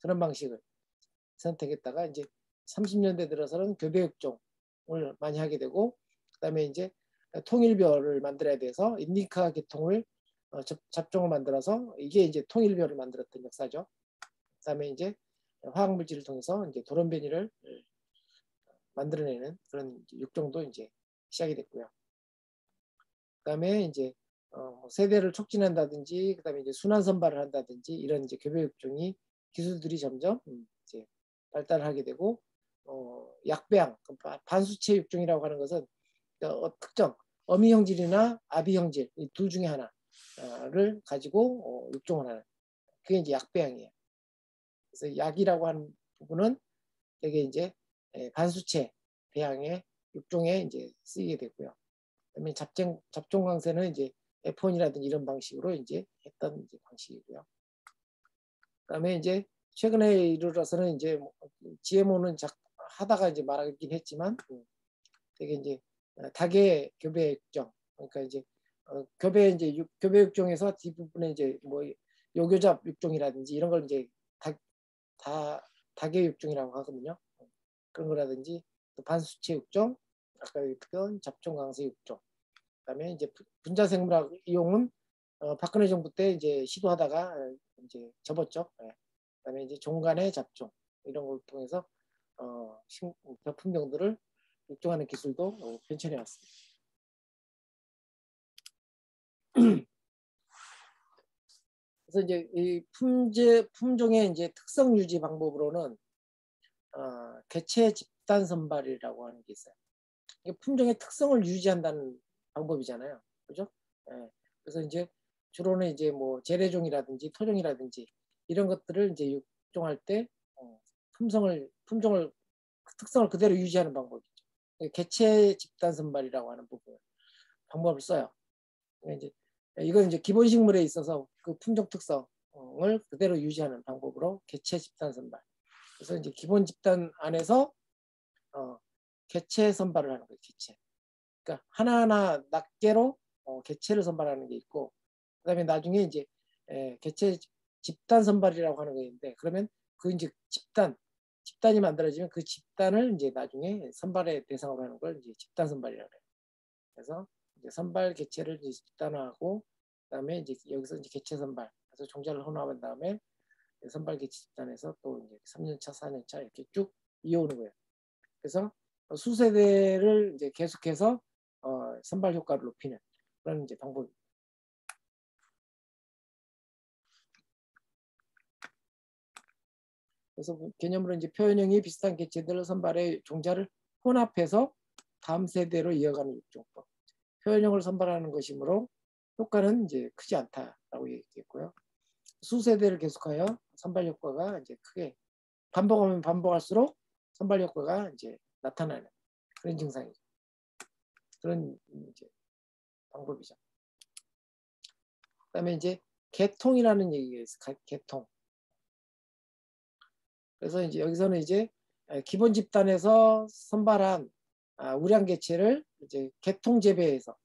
그런 방식을 선택했다가 이제 30년대 들어서는 교배 육종 많이 하게 되고, 그다음에 이제 통일별을 만들어야 돼서 인디카 계통을 잡종을 만들어서 이게 이제 통일별을 만들었던 역사죠. 그다음에 이제 화학물질을 통해서 이제 돌연변이를 만들어내는 그런 육종도 이제 시작이 됐고요. 그다음에 이제 세대를 촉진한다든지, 그다음에 이제 순환 선발을 한다든지 이런 이제 교배 육종이 기술들이 점점 이제 발달하게 되고, 약배양 반수체 육종이라고 하는 것은 특정 어미 형질이나 아비 형질 이 둘 중에 하나를 가지고 육종을 하는 그게 이제 약배양이에요. 그래서 약이라고 하는 부분은 되게 이제 반수체 배양의 육종에 이제 쓰이게 되고요. 그다음에 잡종 강세는 이제 F1이라든지 이런 방식으로 이제 했던 이제 방식이고요. 그다음에 이제 최근에 이르러서는 이제 GMO는 하다가 이제 말하긴 했지만 되게 이제 닭의 교배 육종, 그러니까 이제 교배 이제 교배 육종에서 뒷부분에 이제 뭐 요교잡 육종이라든지 이런 걸 이제 닭의 육종이라고 하거든요. 그런 거라든지 또 반수체 육종, 아까 했던 잡종 강세 육종. 그다음에 이제 분자생물학 이용은 박근혜 정부 때 이제 시도하다가 이제 접었죠. 그다음에 이제 종간의 잡종 이런 걸 통해서 품종들을 육종하는 기술도 편천해 왔습니다. 그래서 이제 이 품종의 이제 특성 유지 방법으로는 개체 집단 선발이라고 하는 게 있어요. 이게 품종의 특성을 유지한다는 방법이잖아요, 그죠? 예. 그래서 이제 주로는 이제 뭐 재래종이라든지 토종이라든지 이런 것들을 이제 육종할 때 품종을 특성을 그대로 유지하는 방법이죠. 개체 집단 선발이라고 하는 방법을 써요. 이제 이건 이제 기본 식물에 있어서 그 품종 특성을 그대로 유지하는 방법으로 개체 집단 선발. 그래서 이제 기본 집단 안에서 개체 선발을 하는 거예요. 개체. 그러니까 하나하나 낱개로 개체를 선발하는 게 있고, 그다음에 나중에 이제 개체 집단 선발이라고 하는 게 있는데, 그러면 그 이제 집단이 만들어지면 그 집단을 이제 나중에 선발의 대상으로 하는 걸 이제 집단 선발이라고 해요. 그래서 이제 선발 개체를 이제 집단화하고, 그다음에 이제 여기서 이제 개체 선발, 그래서 종자를 혼합한 다음에 선발 개체 집단에서 또 이제 3년차, 4년차 이렇게 쭉 이어오는 거예요. 그래서 수세대를 이제 계속해서 선발 효과를 높이는 그런 이제 방법입니다. 그래서 개념으로 이제 표현형이 비슷한 개체들 선발의 종자를 혼합해서 다음 세대로 이어가는 육종법. 표현형을 선발하는 것이므로 효과는 이제 크지 않다라고 얘기했고요. 수세대를 계속하여 선발 효과가 이제 크게 반복하면 반복할수록 선발 효과가 이제 나타나는 그런 증상이죠. 그런 이제 방법이죠. 그다음에 이제 개통이라는 얘기가 있어요. 개통. 그래서 이제 여기서는 이제 기본 집단에서 선발한 우량 개체를 이제 개통 재배해서,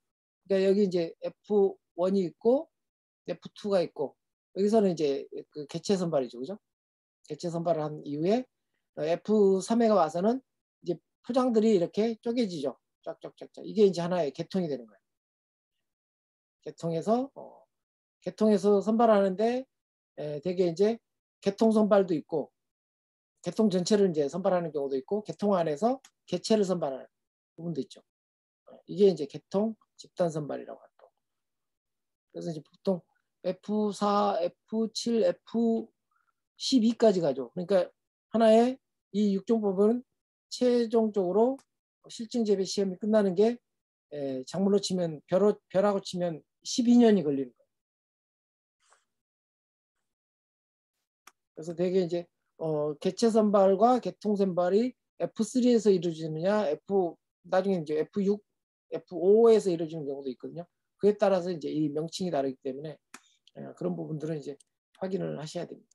그러니까 여기 이제 F1이 있고 F2가 있고, 여기서는 이제 그 개체 선발이죠, 그죠? 개체 선발을 한 이후에 F3회가 와서는 이제 포장들이 이렇게 쪼개지죠. 쫙쫙쫙쫙. 이게 이제 하나의 개통이 되는 거예요. 개통해서 선발하는데 되게 이제 개통 선발도 있고, 개통 전체를 이제 선발하는 경우도 있고, 개통 안에서 개체를 선발하는 부분도 있죠. 이게 이제 개통 집단 선발이라고 하죠. 그래서 이제 보통 F4, F7, F12까지 가죠. 그러니까 하나의 이 육종법은 최종적으로 실증 재배 시험이 끝나는 게 작물로 치면 벼라고 치면 12년이 걸리는 거예요. 그래서 되게 이제 개체 선발과 개통 선발이 F3에서 이루어지느냐, 나중에 이제 F6, F5에서 이루어지는 경우도 있거든요. 그에 따라서 이제 이 명칭이 다르기 때문에 그런 부분들은 이제 확인을 하셔야 됩니다.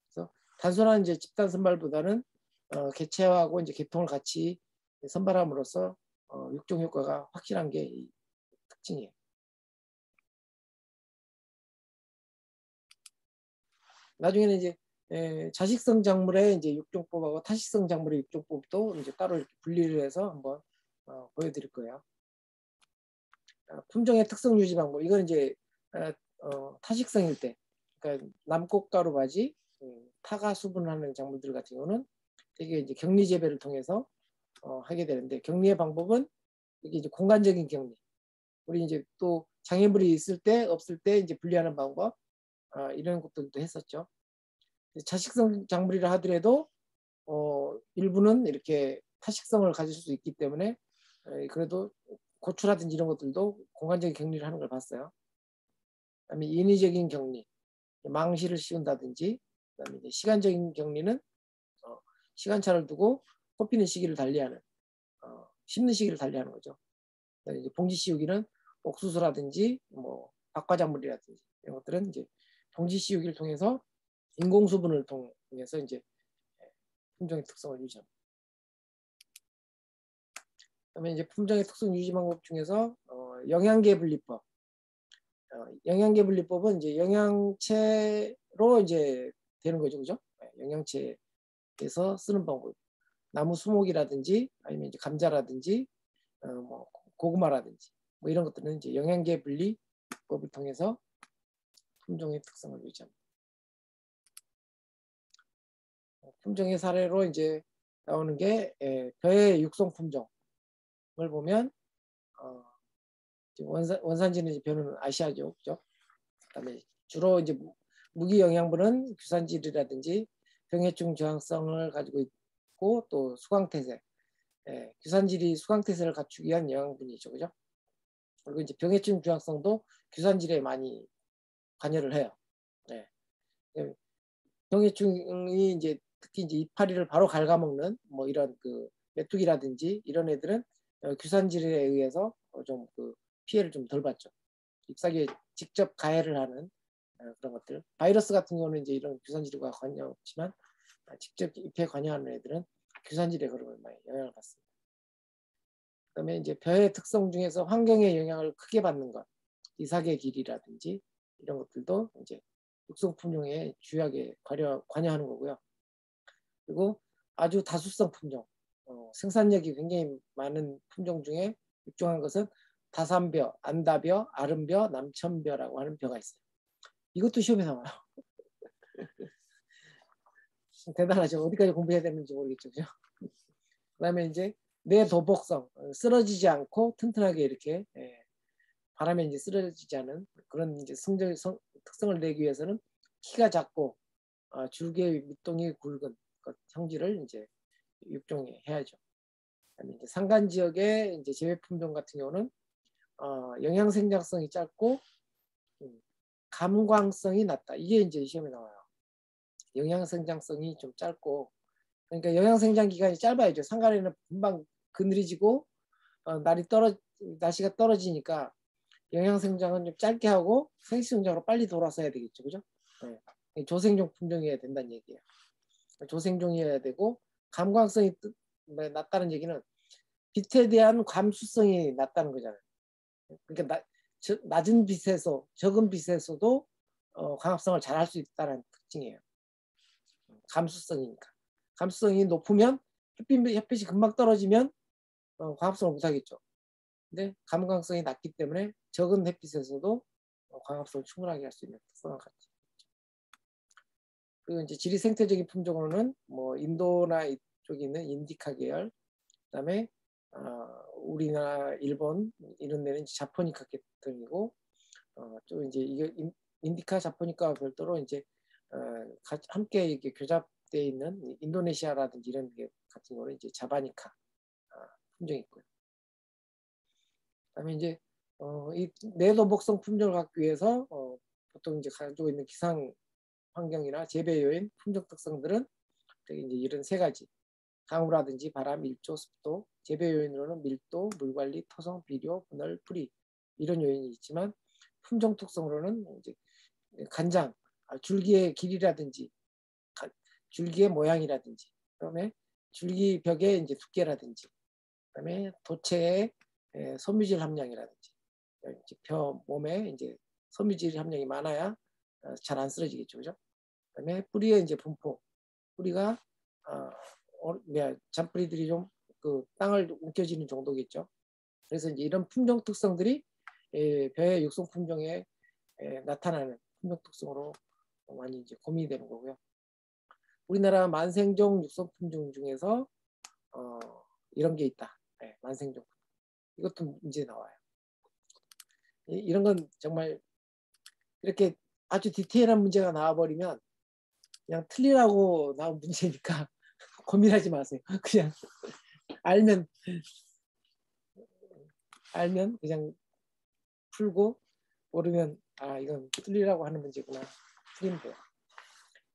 그래서 단순한 이제 집단 선발보다는 개체하고 이제 개통을 같이 선발함으로써 육종 효과가 확실한 게 이 특징이에요. 나중에는 이제 자식성 작물의 이제 육종법하고 타식성 작물의 육종법도 이제 따로 이렇게 분리를 해서 한번 보여드릴 거예요. 품종의 특성 유지 방법. 이건 이제 타식성일 때, 그러니까 남꽃가루 바지, 타가 수분하는 작물들 같은 경우는 되게 이제 격리 재배를 통해서 하게 되는데, 격리의 방법은 이게 이제 공간적인 격리. 우리 이제 또 장애물이 있을 때 없을 때 이제 분리하는 방법, 이런 것들도 했었죠. 자식성 작물이라 하더라도 일부는 이렇게 타식성을 가질 수 있기 때문에 그래도 고추라든지 이런 것들도 공간적인 격리를 하는 걸 봤어요. 그다음에 인위적인 격리, 망실을 씌운다든지, 그다음에 이제 시간적인 격리는 시간차를 두고 뽑히는 시기를 달리하는, 심는 시기를 달리하는 거죠. 이제 봉지 씌우기는 옥수수라든지 뭐 박과작물이라든지 이런 것들은 이제 봉지 씌우기를 통해서 인공 수분을 통해서 이제 품종의 특성을 유지합니다. 그다음에 이제 품종의 특성 유지 방법 중에서 영양계 분리법. 영양계 분리법은 이제 영양체로 이제 되는 거죠, 그죠? 영양체에서 쓰는 방법. 나무 수목이라든지 아니면 이제 감자라든지 뭐 고구마라든지 뭐 이런 것들은 이제 영양계 분리법을 통해서 품종의 특성을 유지합니다. 품종의 사례로 이제 나오는 게 벼의 육성 품종을 보면 원산지는 이제 벼는 아시아죠, 그죠? 그다음에 주로 이제 무기 영양분은 규산질이라든지 병해충 저항성을 가지고 있고 또 수광태세, 규산질이 수광태세를 갖추기 위한 영양분이죠, 그죠? 그리고 이제 병해충 저항성도 규산질에 많이 관여를 해요. 네. 병해충이 이제 특히 이제 이파리를 바로 갉아먹는 뭐 이런 그 메뚜기라든지 이런 애들은 규산질에 의해서 좀 그 피해를 좀 덜 받죠. 잎사귀에 직접 가해를 하는 그런 것들. 바이러스 같은 경우는 이제 이런 규산질과 관여 없지만 직접 잎에 관여하는 애들은 규산질에 그러면 많이 영향을 받습니다. 그다음에 이제 벼의 특성 중에서 환경의 영향을 크게 받는 것, 이삭의 길이라든지 이런 것들도 이제 육성 품종에 주요하게 관여하는 거고요. 그리고 아주 다수성 품종, 생산력이 굉장히 많은 품종 중에 육종한 것은 다산벼, 안다벼, 아름벼, 남천벼라고 하는 벼가 있어요. 이것도 시험에 나와요. 대단하죠. 어디까지 공부해야 되는지 모르겠죠. 그죠? 그다음에 이제 내도복성, 쓰러지지 않고 튼튼하게 이렇게 바람에 이제 쓰러지지 않은 그런 이제 특성을 내기 위해서는 키가 작고 줄기의 밑동이 굵은 것 형질을 이제 육종해야죠. 그다음에 이제 산간 지역의 이제 재배 품종 같은 경우는 영양 생장성이 짧고 감광성이 낮다. 이게 이제 시험에 나와요. 영양 생장성이 좀 짧고, 그러니까 영양 생장 기간이 짧아야죠. 산간에는 금방 그늘이지고 날씨가 떨어지니까 영양 생장은 좀 짧게 하고 생식성장으로 빨리 돌아서야 되겠죠, 그죠? 네. 조생종 품종이어야 된다는 얘기예요. 조생종이어야 되고 감광성이 낮다는 얘기는 빛에 대한 감수성이 낮다는 거잖아요. 그러니까 낮은 빛에서 적은 빛에서도 광합성을 잘 할 수 있다는 특징이에요. 감수성이니까. 감수성이 높으면 햇빛이 금방 떨어지면 광합성을 못하겠죠. 근데 감광성이 낮기 때문에 적은 햇빛에서도 광합성을 충분하게 할 수 있는 특성을 갖죠. 그리고 이제 지리 생태적인 품종으로는 뭐 인도나 이쪽에 있는 인디카 계열, 그다음에 우리나라, 일본 이런 데는 자포니카 계통이고 또 이제 이게 인디카, 자포니카와 별도로 이제 함께 이렇게 교잡되어 있는 인도네시아라든지 이런 게 같은 경우는 이제 자바니카 품종이 있고요. 그다음에 이제 이 내도복성 품종을 갖기 위해서 보통 이제 가지고 있는 기상 환경이나 재배 요인, 품종 특성들은 이제 이런 세 가지. 강우라든지 바람, 일조, 습도, 재배 요인으로는 밀도, 물 관리, 토성, 비료, 분할, 뿌리 이런 요인이 있지만 품종 특성으로는 이제 간장, 줄기의 길이라든지 줄기의 모양이라든지, 그다음에 줄기벽의 이제 두께라든지, 그다음에 도체의 섬유질 함량이라든지, 이제 벼 몸에 이제 섬유질 함량이 많아야 잘 안 쓰러지겠죠, 그죠? 그다음에 뿌리의 이제 분포. 뿌리가 잔뿌리들이 좀 그 땅을 움켜쥐는 정도겠죠. 그래서 이제 이런 품종 특성들이 벼의 육성 품종에 나타나는 품종 특성으로 많이 이제 고민이 되는 거고요. 우리나라 만생종 육성 품종 중에서 이런 게 있다. 만생종. 이것도 문제 나와요. 이런 건 정말 이렇게 아주 디테일한 문제가 나와버리면 그냥 틀리라고 나온 문제니까 고민하지 마세요. 그냥 알면 그냥 풀고 모르면 이건 틀리라고 하는 문제구나. 틀리면 돼요.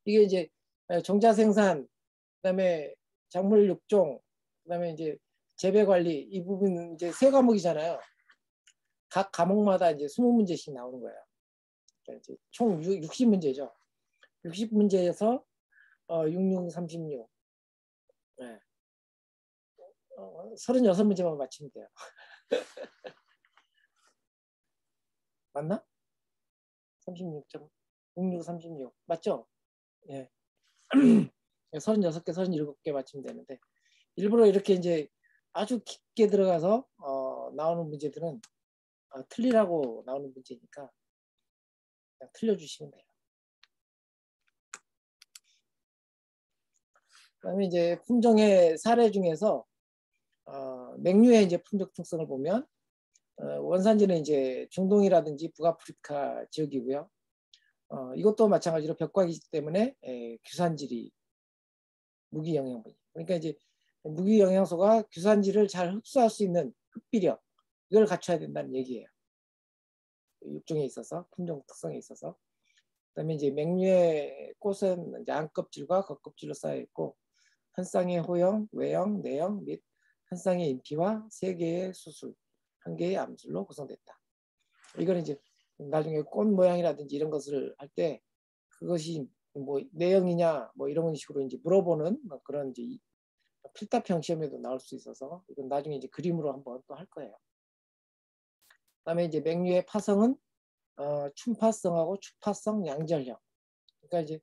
이게 이제 종자 생산, 그다음에 작물 육종, 그다음에 이제 재배 관리 이 부분은 이제 세 과목이잖아요. 각 과목마다 이제 20문제씩 나오는 거예요. 그러니까 이제 총 60문제죠. 60문제에서 66, 36. 네. 36문제만 맞히면 돼요. 맞나? 36점 66, 36 맞죠? 예. 36개, 37개 맞히면 되는데 일부러 이렇게 이제 아주 깊게 들어가서 나오는 문제들은 틀리라고 나오는 문제니까 그냥 틀려주시면 돼요. 그다음에 이제 품종의 사례 중에서 맹류의 이제 품종 특성을 보면 원산지는 이제 중동이라든지 북아프리카 지역이고요. 이것도 마찬가지로 벽과이기 때문에 규산질이 무기영양분이. 그러니까 이제 무기영양소가 규산질을 잘 흡수할 수 있는 흡비력 이걸 갖춰야 된다는 얘기예요. 육종에 있어서 품종 특성에 있어서. 그다음에 이제 맹류의 꽃은 이제 안껍질과 겉껍질로 쌓여 있고 한 쌍의 호형, 외형, 내형 및 한 쌍의 인피와 세 개의 수술, 한 개의 암술로 구성됐다. 이거는 이제 나중에 꽃 모양이라든지 이런 것을 할 때 그것이 뭐 내형이냐 뭐 이런 식으로 이제 물어보는 그런 이제 필답형 시험에도 나올 수 있어서 이건 나중에 이제 그림으로 한번 또 할 거예요. 그다음에 이제 맹류의 파성은 춘파성하고 추파성 양절형. 그러니까 이제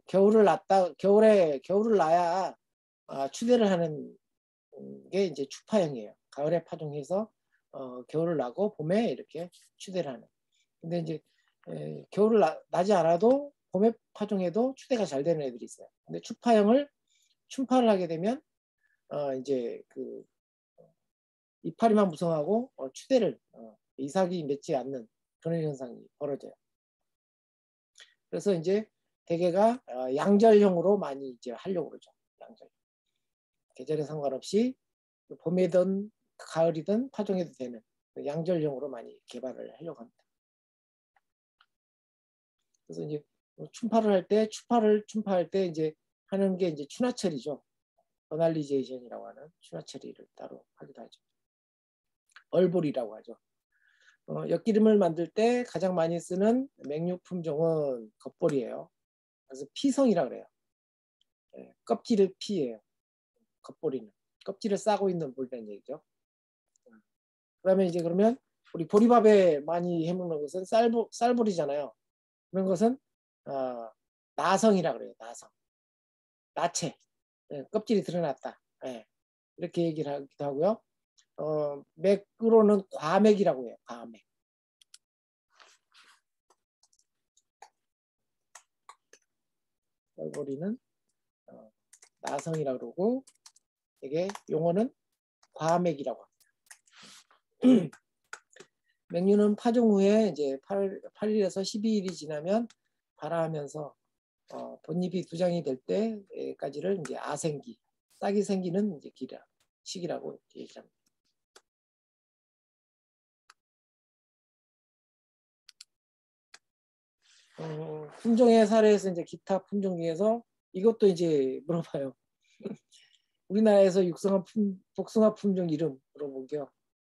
겨울을 낳아야 추대를 하는 게 이제 추파형이에요. 가을에 파종해서 겨울을 나고 봄에 이렇게 추대를 하는. 근데 이제 겨울을 나지 않아도 봄에 파종해도 추대가 잘 되는 애들이 있어요. 근데 추파형을 춘파를 하게 되면 이제 그 이파리만 무성하고 추대를 이삭이 맺지 않는 그런 현상이 벌어져요. 그래서 이제 대개가 양절형으로 많이 이제 하려고 그러죠. 양절. 계절에 상관없이 봄이든 가을이든 파종해도 되는 양절형으로 많이 개발을 하려고 합니다. 그래서 이제 춘파를 할 때 춘파할 때 이제 하는 게 이제 추나 처리죠. 버날리제이션이라고 하는 추나 처리를 따로 하기도 하죠. 얼볼이라고 하죠. 엿기름을 만들 때 가장 많이 쓰는 맹류 품종은 겉볼이에요. 그래서 피성이라 그래요. 껍질을 피해요. 겉보리는 껍질을 싸고 있는 볼이라는 얘기죠. 그다음에 이제 그러면 우리 보리밥에 많이 해먹는 것은 쌀보리잖아요. 그런 것은 나성이라 그래요. 나성, 나체, 껍질이 드러났다. 이렇게 얘기를 하기도 하고요. 맥으로는 과맥이라고 해요. 과맥. 쌀보리는 나성이라고 그러고 이게 용어는 과맥이라고 합니다. 맹류는 파종 후에 이제 8일에서 12일이 지나면 발화하면서 본잎이 두 장이 될 때까지를 이제 아생기, 싹이 생기는 이제 시기라고 얘기합니다. 품종의 사례에서 이제 기타 품종 중에서 이것도 이제 물어봐요. 우리나라에서 육성한 복숭아 품종 이름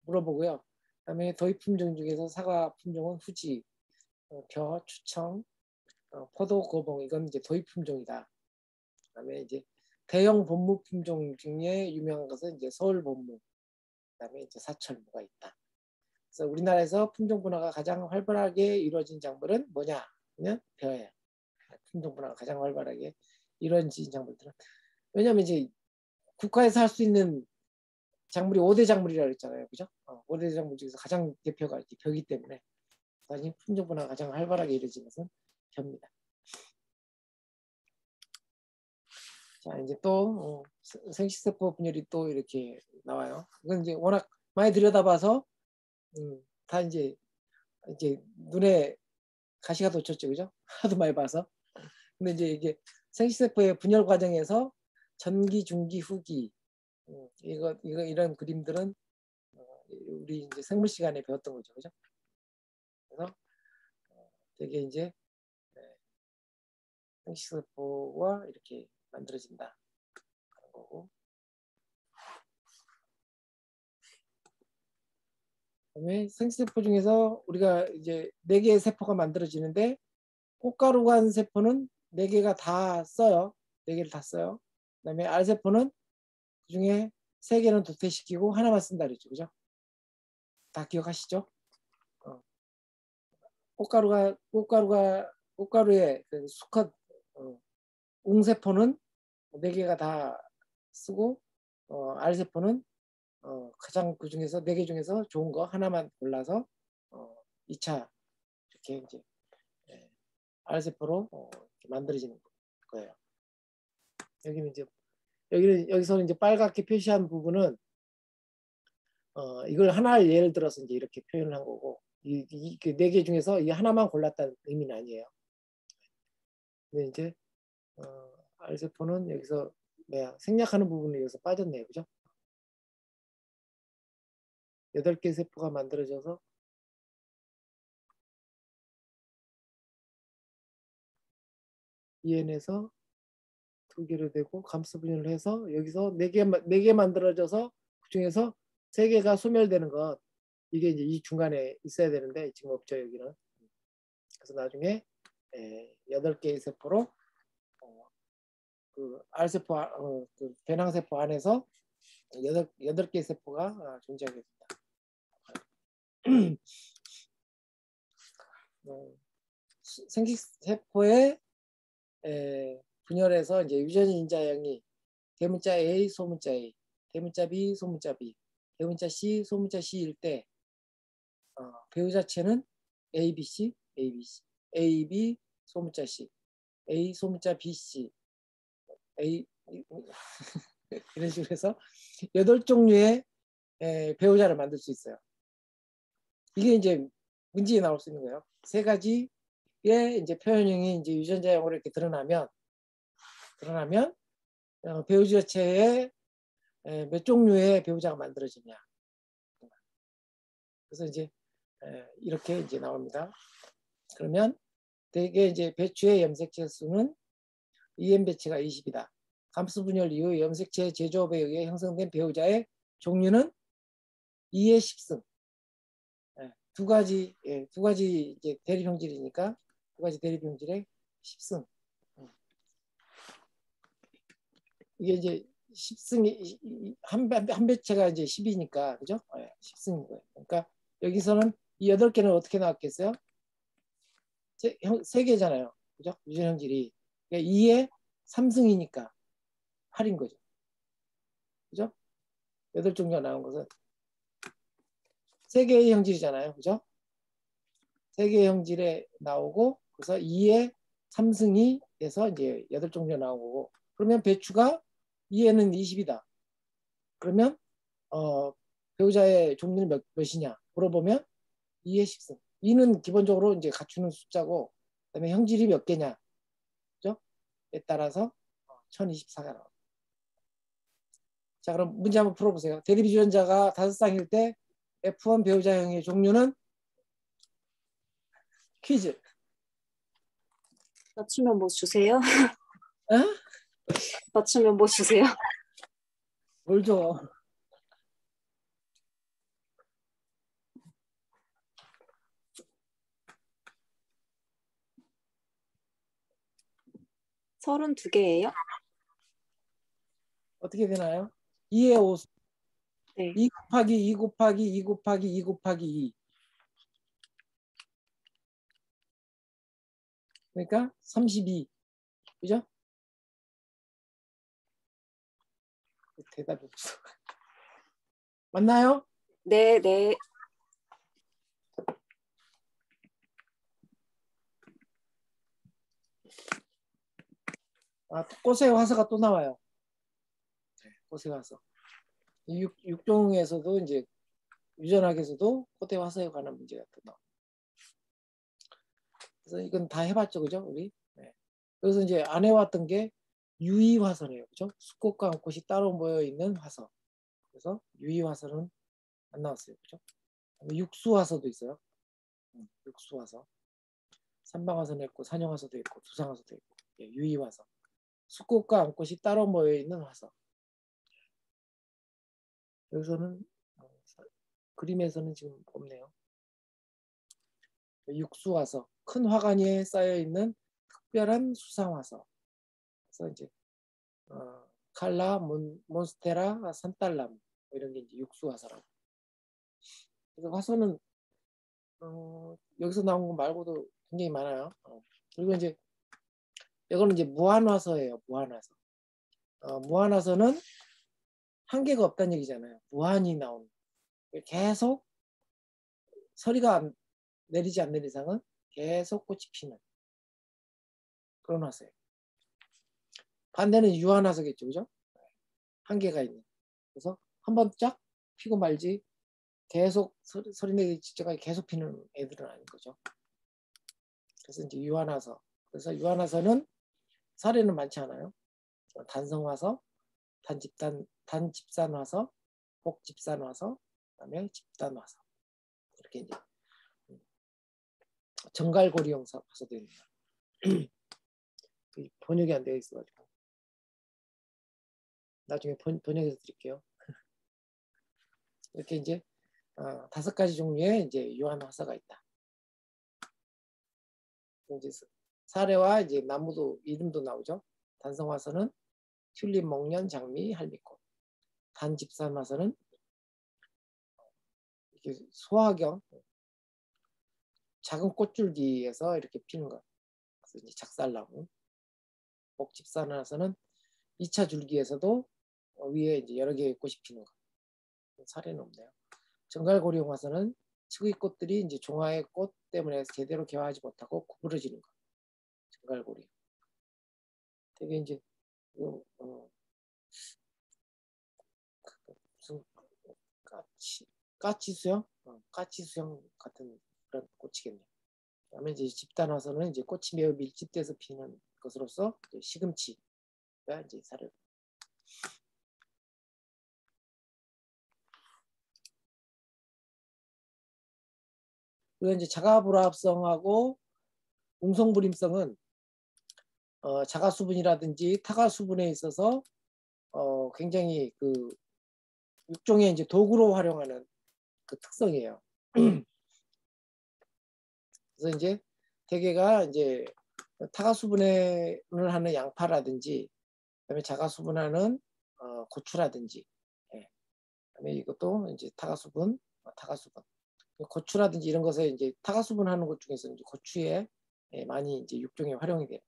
물어보고요. 그다음에 도입 품종 중에서 사과 품종은 후지, 벼, 추청, 포도, 고봉 이건 이제 도입 품종이다. 그다음에 이제 대형 본무 품종 중에 유명한 것은 이제 서울 본무, 그다음에 이제 사철무가 있다. 그래서 우리나라에서 품종 분화가 가장 활발하게 이루어진 작물은 뭐냐? 벼예요. 품종 분화가 가장 활발하게 이루어진 작물들은. 왜냐하면 이제 국가에서 할 수 있는 작물이 5대 작물이라고 했잖아요. 그죠? 5대 작물 중에서 가장 대표가 이제 벼기 때문에 사실 품종 분화가 가장 활발하게 이루어진 것은 벼입니다. 자, 이제 또 생식세포 분열이 또 이렇게 나와요. 이건 이제 워낙 많이 들여다봐서 다 이제 눈에 가시가 돋쳤죠, 그죠? 하도 많이 봐서. 근데 이제 이게 생식세포의 분열 과정에서 전기, 중기, 후기 이런 그림들은 우리 이제 생물 시간에 배웠던 거죠, 그죠? 그래서 되게 이제 생식세포가 이렇게 만들어진다 그런 거고. 그다음에 생식세포 중에서 우리가 이제 4개의 세포가 만들어지는데 꽃가루관 세포는 4개가 다 써요. 4개를 다 써요. 그다음에 알세포는 그중에 3개는 도태시키고 하나만 쓴다 그랬죠. 그죠? 다 기억하시죠? 꽃가루의 그 수컷 웅세포는 4개가 다 쓰고 알세포는 가장 그 중에서 4개 중에서 좋은 거 하나만 골라서 2차 이렇게 이제 알세포로 만들어지는 거예요. 여기는 이제 여기서는 이제 빨갛게 표시한 부분은 이걸 하나를 예를 들어서 이제 이렇게 표현을 한 거고 이 4개 중에서 이 하나만 골랐다는 의미는 아니에요. 근데 이제 알세포는 여기서 생략하는 부분이 여기서 빠졌네요, 그죠? 8개 세포가 만들어져서 EN에서 2개로 되고 감수 분열을 해서 여기서 4개 만들어져서 그 중에서 3개가 소멸되는 것 이게 이제 이 중간에 있어야 되는데 지금 없죠 여기는. 그래서 나중에 8개의 세포로 그 알세포 그 배낭세포 안에서 8개의 세포가 존재하게 됩니다. 생식세포의 분열에서 이제 유전인 인자형이 대문자 A, 소문자 A, 대문자 B, 소문자 B, 대문자 C, 소문자 C일 때 배우 자체는 ABC, ABC, AB, 소문자 C, A, 소문자 BC, A 이런 식으로 해서 8종류의 배우자를 만들 수 있어요. 이게 이제 문제에 나올 수 있는 거예요. 3가지의 이제 표현형이 이제 유전자형으로 이렇게 드러나면 배우 자체에 몇 종류의 배우자가 만들어지냐. 그래서 이제 이렇게 이제 나옵니다. 그러면 대개 이제 배추의 염색체 수는 EM 배치가 20이다. 감수 분열 이후 염색체 제조업에 의해 형성된 배우자의 종류는 2의 10승. 두 가지 이제 대립형질이니까 2가지 대립형질의 10승. 이게 이제 10승이 한 배체가 이제 10이니까 그죠? 10승인 거예요. 그러니까 여기서는 이 8개는 어떻게 나왔겠어요? 3개잖아요. 그죠? 유전형질이. 그러니까 2의 3승이니까 8인 거죠. 그죠? 8종류가 나온 것은 3개의 형질이잖아요. 그죠? 3개의 형질에 나오고 그래서 2의 3승이 돼서 이제 8종류가 나온 거고 그러면 배추가 2에는 20이다. 그러면 배우자의 종류는 몇이냐 물어보면 2의 10승. 2는 기본적으로 이제 갖추는 숫자고 그다음에 형질이 몇 개냐. 그죠? 에 따라서 1024가 나옵니다. 자, 그럼 문제 한번 풀어보세요. 대립 유전자가 5쌍일 때 F1 배우자형의 종류는 퀴즈. 맞추면 뭐 주세요? 어? 맞추면 뭐 주세요? 뭘 줘? 서른두 개예요? 어떻게 되나요? 2의 5. 네. 2 곱하기 2 곱하기 2 곱하기 2 곱하기 2. 그러니까 32. 그죠? 대답이 없어. 맞나요? 네, 네. 꽃의 화서가 또 나와요. 꽃의 화서. 육종에서도 이제 유전학에서도 꽃의 화서에 관한 문제가 또 나와. 그래서 이건 다 해봤죠, 그죠? 우리. 네. 그래서 이제 안 해왔던 게 유의화서네요, 그죠? 수꽃과 암꽃이 따로 모여 있는 화서. 그래서 유의화서는 안 나왔어요, 그죠? 육수화서도 있어요. 육수화서. 삼방화서도 있고 산영화서도 있고 두상화서도 있고. 예, 유의화서. 수꽃과 암꽃이 따로 모여 있는 화서. 여기서는 그림에서는 지금 없네요. 육수화서, 큰 화관 위에 쌓여 있는 특별한 수상화서. 그래서 이제 칼라, 몬스테라, 산딸람 이런 게 이제 육수화서라고. 그래서 화서는 여기서 나온 거 말고도 굉장히 많아요. 그리고 이제 이거는 이제 무한화서예요. 무한화서. 무한화서는 한계가 없다는 얘기잖아요. 무한히 나오는. 계속 서리가 내리지 않는 이상은 계속 꽃이 피는 그런 화서예요. 반대는 유한화서겠죠, 그죠? 한계가 있는. 그래서 한 번 쫙 피고 말지 계속 소리 내기 직전까지 계속 피는 애들은 아닌 거죠. 그래서 이제 유한화서. 그래서 유한화서는 사례는 많지 않아요. 단성화서, 단집산화서, 복집산화서, 그다음에 집단화서. 이렇게 이제 정갈고리형 화서도 있네요. 번역이 안 되어 있어가지고 나중에 번역해서 드릴게요. 이렇게 이제 5가지 종류의 이제 유한화서가 있다. 이제 사례와 이제 나무도 이름도 나오죠. 단성화서는 튤립, 목련, 장미, 할미꽃. 단집산화서는 이렇게 소화경 작은 꽃줄기에서 이렇게 피는 것. 그래서 이제 작살나무. 복집산화서는 2차 줄기에서도 위에 이제 여러 개의 꽃이 피는 것. 사례는 없네요. 정갈고리용화서는 측의 꽃들이 이제 종화의 꽃 때문에 제대로 개화하지 못하고 구부러지는 것. 정갈고리. 되게 이제 무슨 까치수영? 까치수영 같은 그런 꽃이겠네요. 그다음에 이제 집단화서는 이제 꽃이 매우 밀집돼서 피는 것으로서 시금치가 이제 사례. 그리고 이제 자가불합성하고 웅성불임성은 자가수분이라든지 타가수분에 있어서 굉장히 그 육종의 이제 도구로 활용하는 그 특성이에요. 그래서 이제 대개가 이제 타가수분을 하는 양파라든지 그다음에 자가수분하는 고추라든지, 예. 그다음에 이것도 이제 타가수분. 고추라든지 이런 것에 이제 타가수분하는 것 중에서 이제 고추에 많이 이제 육종에 활용이 돼요.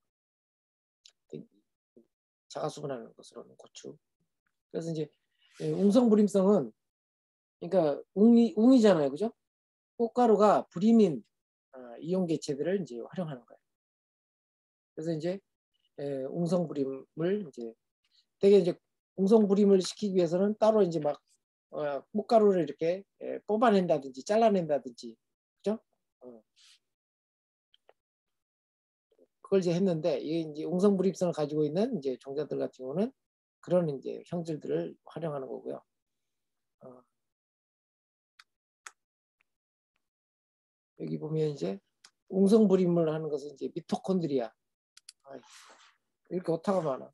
자가수분하는 것으로는 고추. 그래서 이제 웅성불임성은 그러니까 웅이잖아요, 그죠? 꽃가루가 불임인 이용개체들을 이제 활용하는 거예요. 그래서 이제 웅성불임을 이제 되게 이제 웅성불임을 시키기 위해서는 따로 이제 막 꽃가루를 이렇게 뽑아낸다든지 잘라낸다든지, 그죠? 그걸 이제 했는데 이게 이제 웅성불임성을 가지고 있는 이제 종자들 같은 경우는 그런 이제 형질들을 활용하는 거고요. 여기 보면 이제 웅성불임을 하는 것은 이제 미토콘드리아. 이렇게 오타가 많아.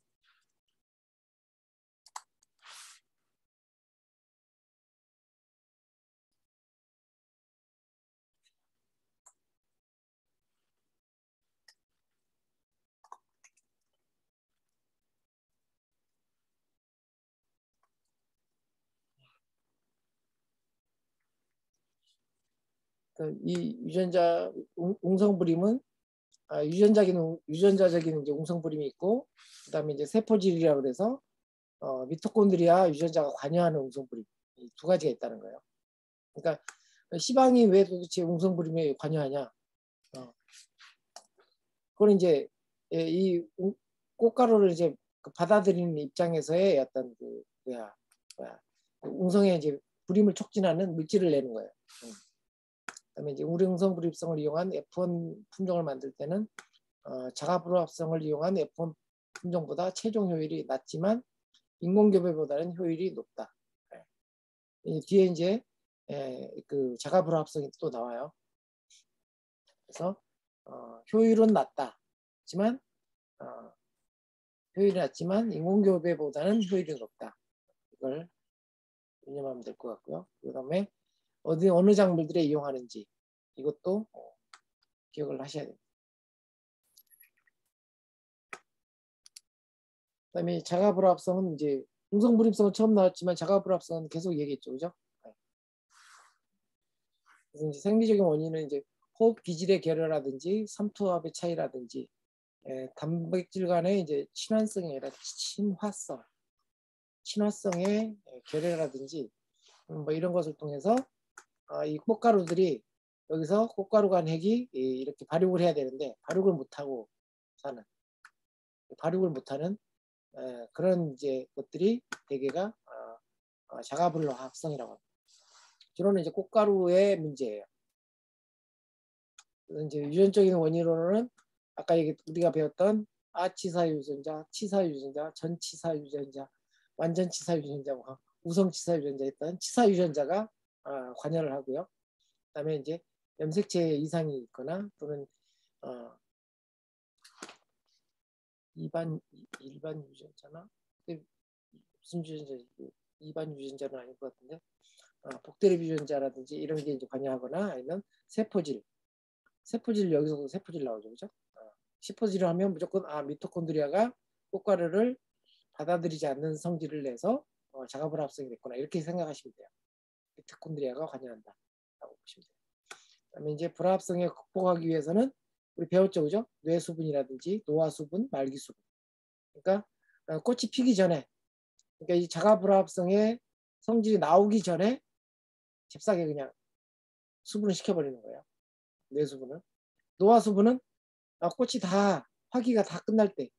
이 유전자 웅성불임은 유전자적인 이제 웅성부림이 있고, 그다음에 이제 세포질이라고 그래서 미토콘드리아 유전자가 관여하는 웅성부림, 이 두 가지가 있다는 거예요. 그러니까 시방이 왜 도대체 웅성부림에 관여하냐? 그건 이제 이 꽃가루를 이제 받아들이는 입장에서의 어떤 웅성의 이제 부림을 촉진하는 물질을 내는 거예요. 그다음에 이제 우량성 불입성을 이용한 F1 품종을 만들 때는 자가불합성을 이용한 F1 품종보다 최종 효율이 낮지만 인공교배보다는 효율이 높다. 뒤에 이제 그 자가불합성이 또 나와요. 그래서 효율은 낮다. 하지만 효율이 낮지만 인공교배보다는 효율이 높다. 이걸 유념하면 될 것 같고요. 그다음에 어느 작물들에 이용하는지 이것도 기억을 하셔야 됩니다. 그다음에 자가불합성은 이제 웅성불입성은 처음 나왔지만 자가불합성은 계속 얘기했죠, 그죠? 그래서 이제 생리적인 원인은 이제 호흡 기질의 결여라든지 삼투압의 차이라든지 단백질 간의 이제 친환성이 아니라 친화성의 결여라든지 뭐 이런 것을 통해서 이 꽃가루들이 여기서 꽃가루 간 핵이 이렇게 발육을 해야 되는데 발육을 못하고 못하는 그런 이제 것들이 대개가 자가불합성이라고 합니다. 주로는 이제 꽃가루의 문제예요. 이제 유전적인 원인으로는 아까 우리가 배웠던 아치사 유전자, 치사 유전자, 전치사 유전자, 완전 치사 유전자, 우성 치사 유전자 있던 치사 유전자가 관여를 하고요. 그다음에 이제 염색체 이상이 있거나 또는 일반 유전자나 무슨 유전자 일반 유전자는 아닐 것 같은데 복대리 유전자라든지 이런 게 이제 관여하거나 아니면 세포질 여기서도 세포질 나오죠, 그죠? 세포질을 하면 무조건 미토콘드리아가 꽃가루를 받아들이지 않는 성질을 내서 자가불합성이 됐구나 이렇게 생각하시면 돼요. 미토콘드리아가 관여한다라고 보시면 돼요. 그다음에 이제 불합성에 극복하기 위해서는 우리 배웠죠, 그죠? 뇌수분이라든지 노화수분, 말기수분. 그러니까 꽃이 피기 전에, 그러니까 이 자가불합성의 성질이 나오기 전에 잽싸게 그냥 수분을 시켜버리는 거예요. 뇌수분은. 노화수분은 꽃이 다 화기가 다 끝날 때,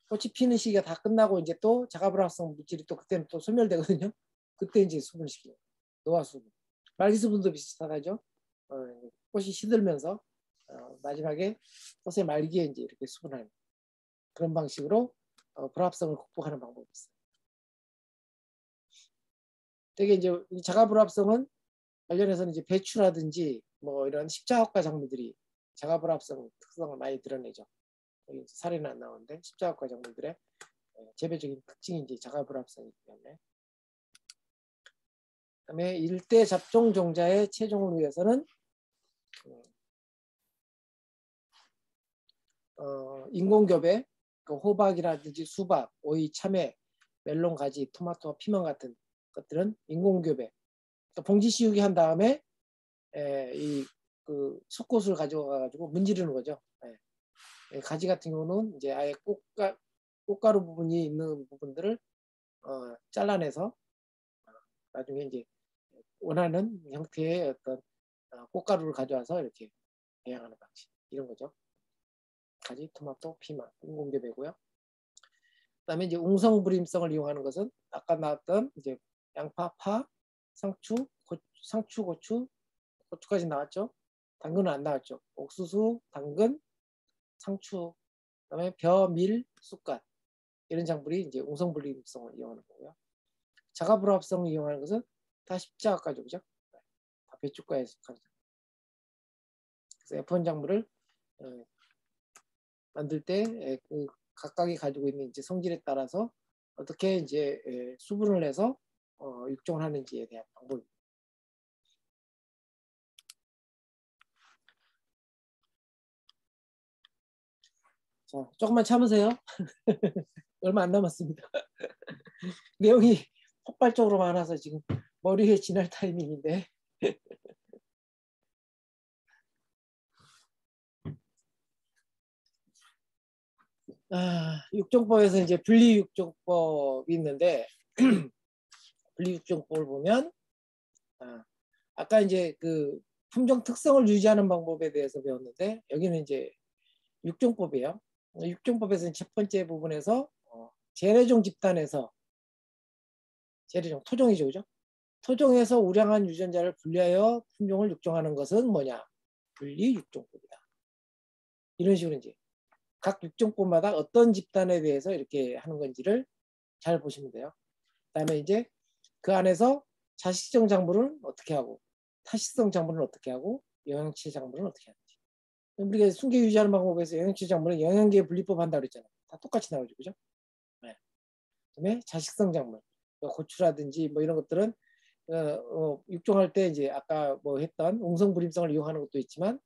꽃이 피는 시기가 다 끝나고 이제 또 자가불합성 물질이 또 그때는 또 소멸되거든요. 그때 이제 수분을 시켜요. 노화수분. 말기수분도 비슷하죠. 꽃이 시들면서 마지막에 꽃의 말기에 이제 이렇게 수분하는 그런 방식으로 불합성을 극복하는 방법이 있어요. 되게 이제 이 자가불합성은 관련해서는 이제 배추라든지 뭐 이런 십자학과 작물들이 자가불합성 특성을 많이 드러내죠. 여기 사례는 안 나오는데 십자학과 작물들의 재배적인 특징이 이제 자가불합성이기 때문에. 그다음에 일대 잡종 종자의 체종을 위해서는 인공교배, 호박이라든지 수박, 오이, 참외, 멜론, 가지, 토마토, 피망 같은 것들은 인공교배. 그러니까 봉지 씌우기 한 다음에 그 속꽃을 가져가가지고 문지르는 거죠. 가지 같은 경우는 이제 아예 꽃가루 부분이 있는 부분들을 잘라내서 나중에 이제 원하는 형태의 어떤 꽃가루를 가져와서 이렇게 배양하는 방식 이런 거죠. 가지, 토마토, 피망 인공교배고요. 그다음에 이제 웅성불임성을 이용하는 것은 아까 나왔던 이제 양파, 파, 상추, 고추, 고추까지 나왔죠. 당근은 안 나왔죠. 옥수수, 당근, 상추, 그다음에 벼, 밀, 쑥갓 이런 작물이 이제 웅성불임성을 이용하는 거고요. 자가불합성을 이용하는 것은 다 십자가까지 그죠? 다 배추과에 속하죠. 그래서 F1 작물을 만들 때 그 각각이 가지고 있는 이제 성질에 따라서 어떻게 이제 수분을 내서 육종을 하는지에 대한 방법입니다. 자, 조금만 참으세요. 얼마 안 남았습니다. 내용이 폭발적으로 많아서 지금 머리에 지날 타이밍인데 육종법에서 이제 분리육종법이 있는데 분리육종법을 보면 아까 이제 그 품종 특성을 유지하는 방법에 대해서 배웠는데 여기는 이제 육종법이에요. 육종법에서는 첫 번째 부분에서 재래종 집단에서 재래종 토종이죠, 그죠? 토종에서 우량한 유전자를 분리하여 품종을 육종하는 것은 뭐냐? 분리육종법이다. 이런 식으로 이제 각 육종법마다 어떤 집단에 대해서 이렇게 하는 건지를 잘 보시면 돼요. 그다음에 이제 그 안에서 자식성 작물은 어떻게 하고 타식성 작물은 어떻게 하고 영양체 작물은 어떻게 하는지. 우리가 순계 유지하는 방법에서 영양체 작물은 영양계 분리법 한다고 그랬잖아요. 다 똑같이 나오죠, 그죠? 네. 그다음에 자식성 작물, 고추라든지 뭐 이런 것들은 육종할 때 이제 아까 뭐 했던 웅성불임성을 이용하는 것도 있지만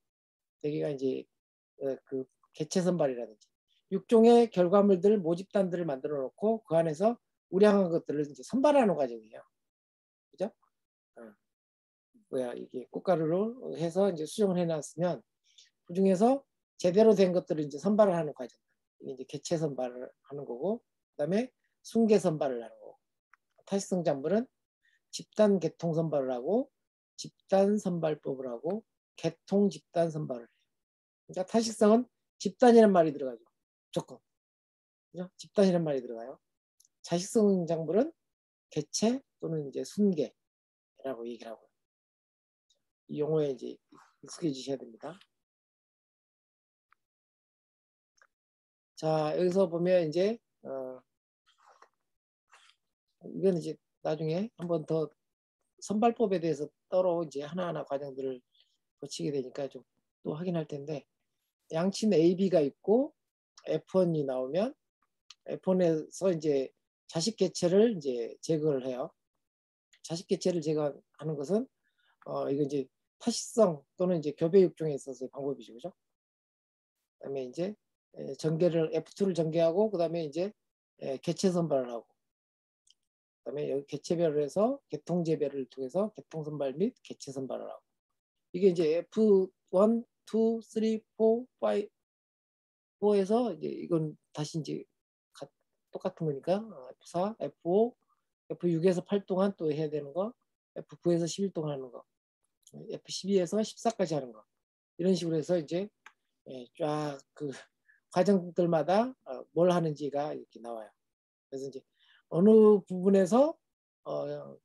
대개가 이제 그 개체 선발이라든지 육종의 결과물들 모집단들을 만들어 놓고 그 안에서 우량한 것들을 이제 선발하는 과정이에요. 그죠? 이게 꽃가루로 해서 이제 수정을 해놨으면 그 중에서 제대로 된 것들을 이제 선발을 하는 과정. 이게 이제 개체 선발을 하는 거고, 그다음에 순계 선발을 하는 거고. 타식성 작물은 집단 개통 선발을 하고 집단 선발법을 하고 개통 집단 선발을 해요. 그러니까 타식성은 집단이라는 말이 들어가죠. 무조건. 그죠? 집단이라는 말이 들어가요. 자식성 작물은 개체 또는 이제 순계라고 얘기를 하고요. 이 용어에 이제 익숙해지셔야 됩니다. 자, 여기서 보면 이제 이건 이제 나중에 한번 더 선발법에 대해서 따로 이제 하나하나 과정들을 거치게 되니까 좀 또 확인할 텐데 양친 AB가 있고 F1이 나오면 F1에서 이제 자식 개체를 이제 제거를 해요. 자식 개체를 제거하는 것은 이거 이제 타식성 또는 이제 교배 육종에 있어서의 방법이죠, 그죠? 그다음에 이제 전개를 F2를 전개하고 그다음에 이제 개체 선발을 하고 그다음에 여기 개체별을 해서 개통 재배를 통해서 개통 선발 및 개체 선발을 하고 이게 이제 F1, 2, 3, 4, 5, 4에서 이제 이건 다시 이제 똑같은 거니까 F4, F5, F6에서 8 동안 또 해야 되는 거, F9에서 11 동안 하는 거, F12에서 14까지 하는 거 이런 식으로 해서 이제 쫙 그 과정들마다 뭘 하는지가 이렇게 나와요. 그래서 이제 어느 부분에서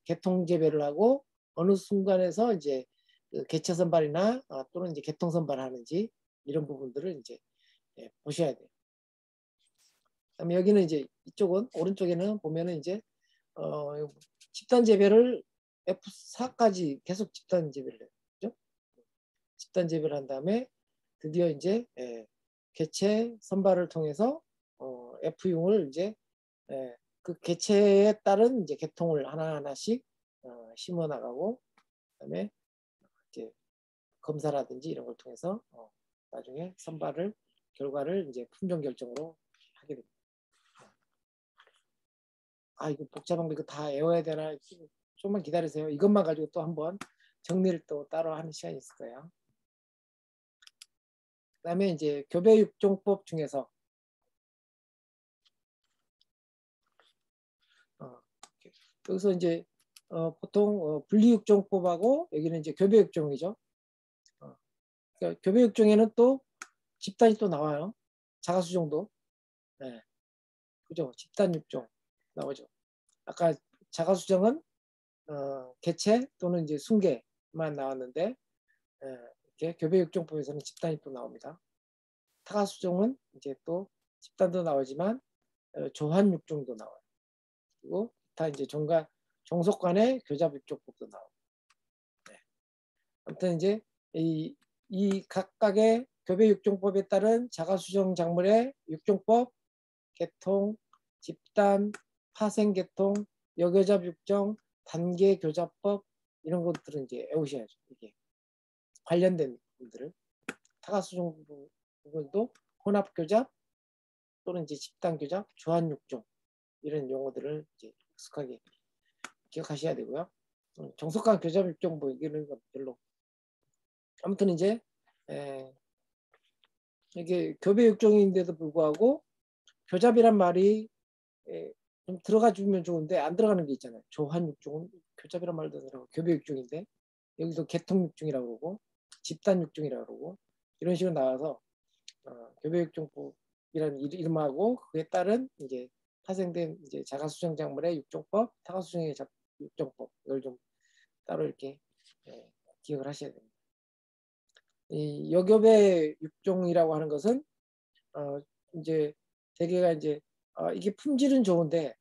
개통 재배를 하고 어느 순간에서 이제 그 개체 선발이나 또는 이제 개통 선발하는지 이런 부분들을 이제 보셔야 돼요. 그다음에 여기는 이제 이쪽은 오른쪽에는 보면은 이제 집단 재배를 F4까지 계속 집단 재배를 해요. 그죠? 집단 재배를 한 다음에 드디어 이제 개체 선발을 통해서 F용을 이제 그 개체에 따른 이제 개통을 하나하나씩 심어 나가고 그다음에 이제 검사라든지 이런 걸 통해서 나중에 선발을 결과를 이제 품종 결정으로 하게 됩니다. 이거 복잡한 거 이거 다 외워야 되나? 좀만 기다리세요. 이것만 가지고 또 한번 정리를 또 따로 하는 시간이 있을 거예요. 그다음에 이제 교배육종법 중에서 여기서 이제 보통 분리육종법하고 여기는 이제 교배육종이죠. 그러니까 교배육종에는 또 집단이 또 나와요. 자가수종도. 네. 그죠? 집단육종 나오죠. 아까 자가수정은 개체 또는 이제 순계만 나왔는데 이렇게 교배육종법에서는 집단이 또 나옵니다. 타가수종은 이제 또 집단도 나오지만 조환육종도 나와요. 그리고 다 이제 종속 간의 교잡육종법도 나오고. 네. 아무튼 이제 이 각각의 교배육종법에 따른 자가수정 작물의 육종법, 개통, 집단, 파생개통, 여교잡육종, 단계교잡법 이런 것들은 이제 외우셔야죠. 이게 관련된 부분들을 타가수종 부분도 혼합교잡 또는 이제 집단교잡, 조한육종 이런 용어들을 이제 익숙하게 기억하셔야 되고요. 정속한 교잡육종 뭐 이런 건 별로. 아무튼 이제 이게 교배육종인데도 불구하고 교잡이란 말이 좀 들어가 주면 좋은데 안 들어가는 게 있잖아요. 조한육종은 교잡이란 말도 들어가고 교배육종인데 여기서 개통육종이라고 그러고 집단육종이라고 그러고 이런 식으로 나와서 교배육종법이라는 이름하고 그에 따른 이제 파생된 이제 자가수정작물의 육종법, 타가수정의 육종법 이걸 좀 따로 이렇게 기억을 하셔야 됩니다. 이 여교배 육종이라고 하는 것은 이제 대개가 이제 이게 품질은 좋은데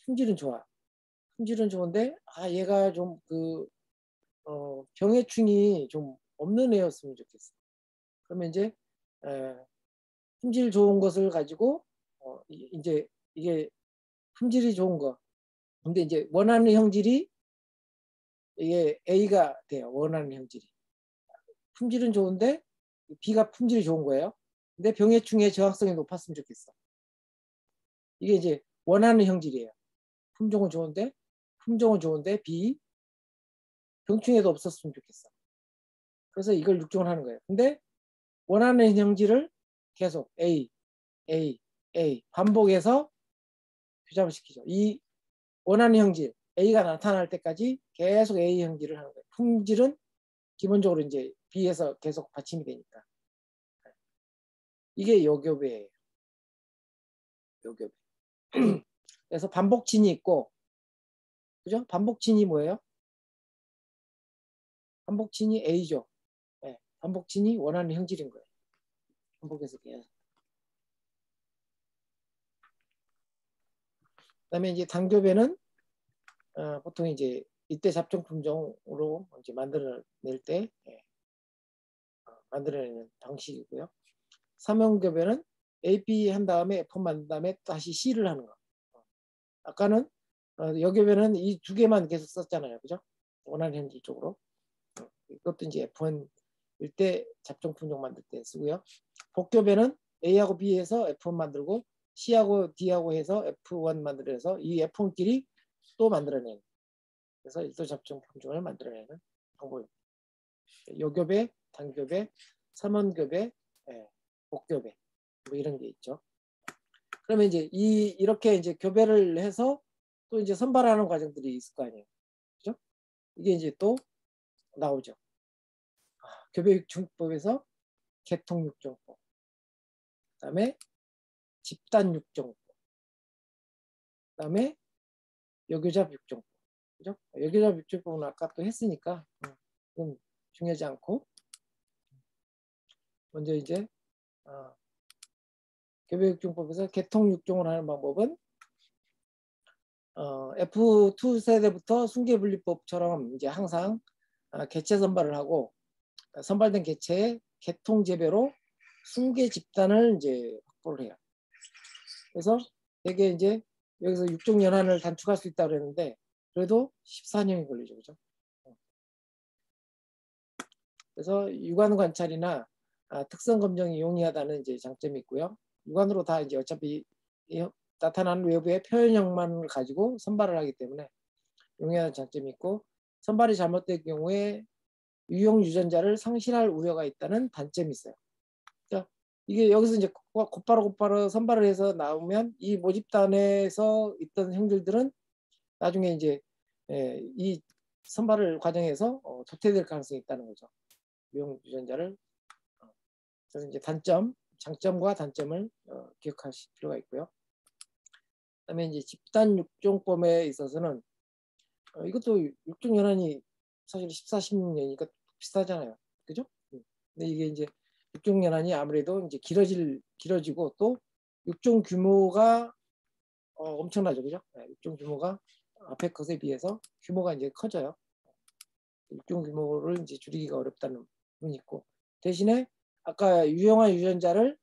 품질은 좋아. 품질은 좋은데 얘가 좀 그 병해충이 좀 없는 애였으면 좋겠어. 그러면 이제 품질 좋은 것을 가지고 이제 이게 품질이 좋은 거. 근데 이제 원하는 형질이 이게 A가 돼요. 원하는 형질이. 품질은 좋은데 B가 품질이 좋은 거예요. 근데 병해충의 저항성이 높았으면 좋겠어. 이게 이제 원하는 형질이에요. 품종은 좋은데 B 병충해도 없었으면 좋겠어. 그래서 이걸 육종을 하는 거예요. 근데 원하는 형질을 계속 A 반복해서 교잡을 시키죠. 이 원하는 형질 A가 나타날 때까지 계속 A 형질을 하는 거예요. 품질은 기본적으로 이제 B에서 계속 받침이 되니까. 이게 여교배예요. 여교배. 그래서 반복진이 있고, 그죠? 반복진이 뭐예요? 반복진이 A죠. 네, 반복진이 원하는 형질인 거예요. 반복해서 계속. 그다음에 이제 단교배는 보통 이제 이때 잡종 품종으로 이제 만들어낼 때 만들어내는 방식이고요. 삼형교배는 A, B 한 다음에 F 만든 다음에 다시 C를 하는 거. 아까는 여교배는 이 두 개만 계속 썼잖아요, 그죠? 원하는 형질 쪽으로. 이것도 이제 F1일 때 잡종 품종 만들 때 쓰고요. 복교배는 A하고 B에서 F1 만들고 C하고 D하고 해서 F1 만들어서 이 F1끼리 또 만들어내는. 그래서 일도 잡종 품종을 만들어내는 방법입니다. 여교배, 단교배, 삼원교배, 복교배 뭐 이런 게 있죠. 그러면 이제 이렇게 이제 교배를 해서 또 이제 선발하는 과정들이 있을 거 아니에요, 그죠? 이게 이제 또 나오죠. 교배육종법에서 개통육종법, 그다음에 집단육종법, 그다음에 여교잡육종법, 그죠? 여교잡육종법은 아까 또 했으니까 그건 중요하지 않고 먼저 이제 교배육종법에서 개통육종을 하는 방법은 F2 세대부터 순계분리법처럼 이제 항상 개체 선발을 하고 선발된 개체의 개통 재배로 순계 집단을 이제 확보를 해요. 그래서 되게 이제 여기서 육종 연한을 단축할 수 있다고 그랬는데 그래도 14년이 걸리죠, 그죠? 그래서 육안 관찰이나 특성 검정이 용이하다는 이제 장점이 있고요. 육안으로 다 이제 어차피 나타나는 외부의 표현형만을 가지고 선발을 하기 때문에 용이하다는 장점이 있고 선발이 잘못될 경우에 유용 유전자를 상실할 우려가 있다는 단점이 있어요. 그러니까 이게 여기서 이제 곧바로 선발을 해서 나오면 이 모집단에서 있던 형질들은 나중에 이제 이 선발을 과정에서 도태될 가능성이 있다는 거죠. 유용 유전자를. 그래서 이제 장점과 단점을 기억하실 필요가 있고요. 그다음에 이제 집단 육종법에 있어서는 이것도 육종 연한이 사실 14, 16년이니까 비슷하잖아요, 그죠? 근데 이게 이제 육종 연한이 아무래도 이제 길어지고 또 육종 규모가 엄청나죠, 그죠? 육종 규모가 앞에 것에 비해서 규모가 이제 커져요. 육종 규모를 이제 줄이기가 어렵다는 부분이 있고 대신에 아까 유용한 유전자를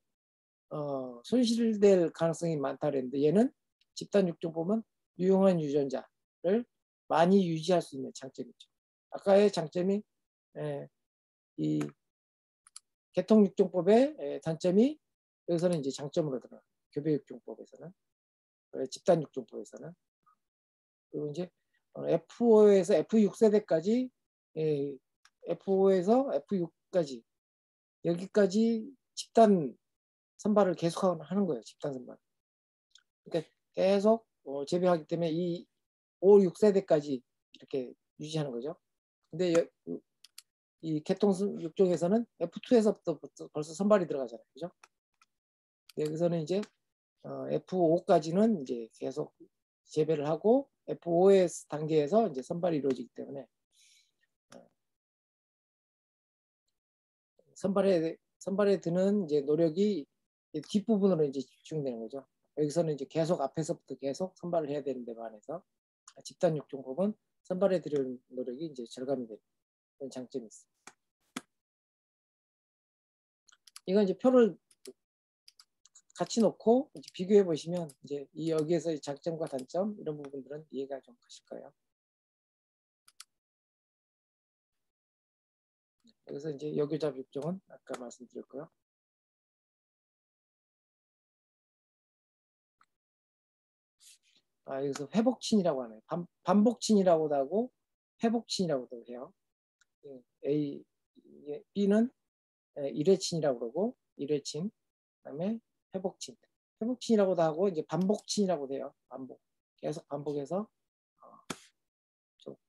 손실될 가능성이 많다 그랬는데 얘는 집단 육종 보면 유용한 유전자를 많이 유지할 수 있는 장점이죠. 아까의 장점이 이 개통육종법의 단점이 여기서는 이제 장점으로 들어요. 교배육종법에서는 집단육종법에서는 그리고 이제 F5에서 F6 세대까지 F5에서 F6까지 여기까지 집단 선발을 계속 하는 거예요. 집단 선발. 그러니까 계속 재배하기 때문에 이 5, 6세대까지 이렇게 유지하는 거죠. 근데 이 개통 육종에서는 F2에서부터 벌써 선발이 들어가잖아요. 그죠? 여기서는 이제 F5까지는 이제 계속 재배를 하고 F5S 단계에서 이제 선발이 이루어지기 때문에 선발에 드는 이제 노력이 뒷부분으로 이제 집중되는 거죠. 여기서는 이제 계속 앞에서부터 계속 선발을 해야 되는데 반해서 집단 육종법은 선발에 들여온 노력이 이제 절감이 되는 그런 장점이 있습니다. 이건 이제 표를 같이 놓고 이제 비교해 보시면 이제 여기에서의 장점과 단점 이런 부분들은 이해가 좀 가실 거예요. 여기서 이제 여교잡 육종은 아까 말씀드렸고요. 여기서 회복친이라고 하네요. 반복친이라고도 하고 회복친이라고도 해요. B는 일회친이라고 그러고 일회친, 그다음에 회복친. 회복친이라고도 하고 이제 반복친이라고도 해요. 반복. 계속 반복해서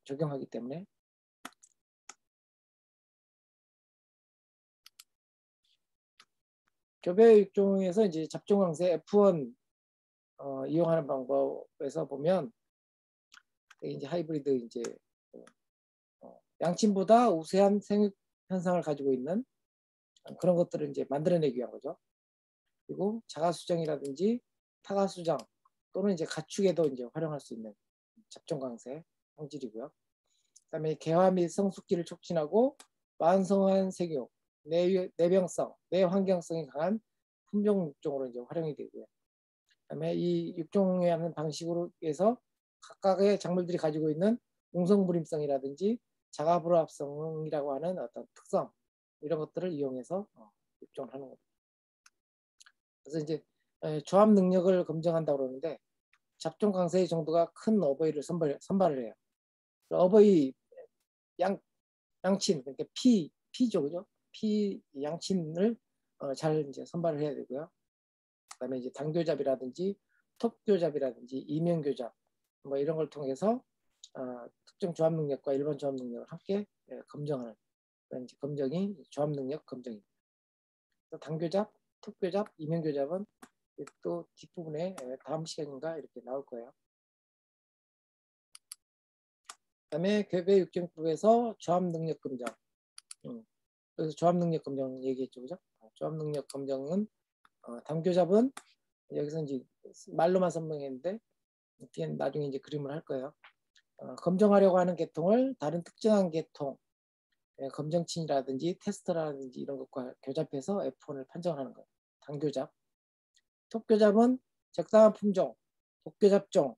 적용하기 때문에. 교배 육종에서 이제 잡종강세 F1 이용하는 방법에서 보면 이제 하이브리드 이제 양친보다 우세한 생육 현상을 가지고 있는 그런 것들을 이제 만들어내기 위한 거죠. 그리고 자가수정이라든지 타가수정 또는 이제 가축에도 이제 활용할 수 있는 잡종강세 성질이고요. 그다음에 개화 및 성숙기를 촉진하고 완성한 생육, 내병성, 내환경성이 강한 품종 육종으로 이제 활용이 되고요. 그다음에 이 육종에 하는 방식으로 해서 각각의 작물들이 가지고 있는 웅성불임성이라든지 자가불합성이라고 하는 어떤 특성 이런 것들을 이용해서 육종을 하는 겁니다. 그래서 이제 조합 능력을 검증한다고 그러는데 잡종 강세의 정도가 큰 어버이를 선발을 해요. 어버이 양친 그러니까 피죠, 그죠? 피 양친을 잘 이제 선발을 해야 되고요. 그다음에 이제 단교잡이라든지 톱교잡이라든지 이면교잡 뭐 이런 걸 통해서 특정 조합 능력과 일반 조합 능력을 함께 검증하는 그런 이제 검증이 조합 능력 검증입니다. 단교잡, 톱교잡, 이면교잡은 또 뒷부분에 다음 시간인가 이렇게 나올 거예요. 그다음에 교배 육종법에서 조합 능력 검증. 그래서 조합 능력 검증 얘기했죠, 그죠? 조합 능력 검증은 단교잡은 여기서 이제 말로만 설명했는데 나중에 이제 그림을 할 거예요. 검증하려고 하는 계통을 다른 특정한 계통, 검정친이라든지 테스트라든지 이런 것과 교잡해서 F1을 판정하는 거예요. 단교잡. 톱교잡은 적당한 품종, 독교잡종,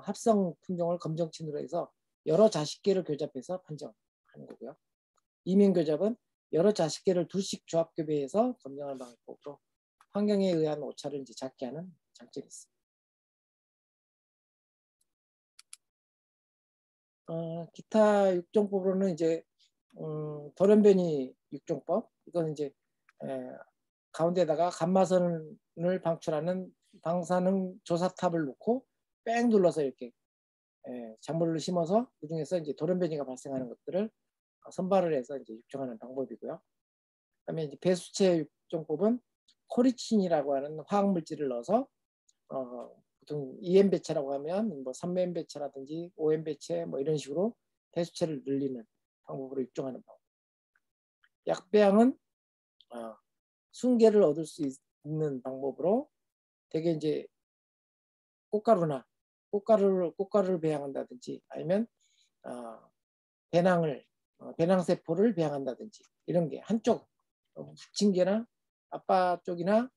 합성 품종을 검정친으로 해서 여러 자식계를 교잡해서 판정하는 거고요. 이면교잡은 여러 자식계를 둘씩 조합 교배해서 검증하는 방법으로 환경에 의한 오차를 이제 작게 하는 장점이 있습니다. 기타 육종법으로는 이제 돌연변이 육종법 이건 이제 가운데다가 감마선을 방출하는 방사능 조사탑을 놓고 뺑 눌러서 이렇게 작물을 심어서 그 중에서 이제 돌연변이가 발생하는 것들을 선발을 해서 이제 육종하는 방법이고요. 그다음에 이제 배수체 육종법은 코리친이라고 하는 화학 물질을 넣어서 보통 2M 배체라고 하면 뭐 3M 배체라든지 5M 배체 뭐 이런 식으로 배수체를 늘리는 방법으로 육종하는 방법. 약배양은 순계를 얻을 수 있는 방법으로 되게 이제 꽃가루를 배양한다든지 아니면 배낭세포를 배양한다든지 이런 게 한쪽 부친계나 아빠 쪽이나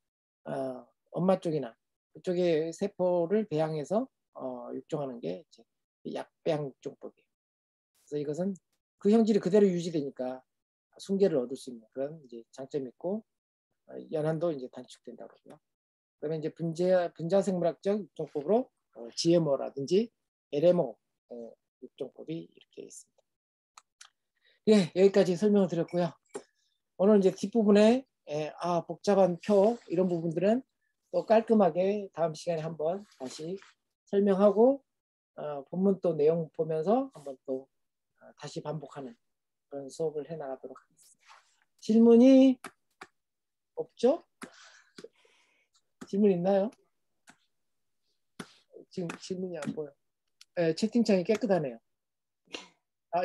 엄마 쪽이나 그쪽의 세포를 배양해서 육종하는 게 이제 약배양 육종법이에요. 그래서 이것은 그 형질이 그대로 유지되니까 순계를 얻을 수 있는 그런 이제 장점이 있고 연한도 이제 단축된다고 그러고요. 그다음에 이제 분자생물학적 육종법으로 GMO라든지 LMO 육종법이 이렇게 있습니다. 예, 여기까지 설명을 드렸고요. 오늘 이제 뒷부분에 예, 복잡한 표 이런 부분들은 또 깔끔하게 다음 시간에 한번 다시 설명하고 본문 또 내용 보면서 한번 또 다시 반복하는 그런 수업을 해나가도록 하겠습니다. 질문이 없죠? 질문 있나요? 지금 질문이 안 보여. 예, 채팅창이 깨끗하네요.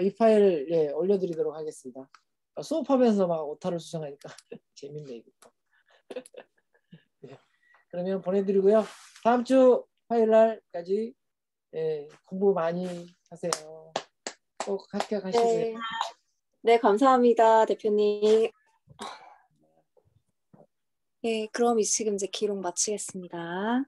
이 파일 올려드리도록 하겠습니다. 수업하면서 막 오타를 수정하니까 재밌네 이거. 네. 그러면 보내드리고요. 다음 주 화요일 날까지 공부 많이 하세요. 꼭 합격하시고요. 네. 네, 감사합니다, 대표님. 네, 그럼 지금 이제 기록 마치겠습니다.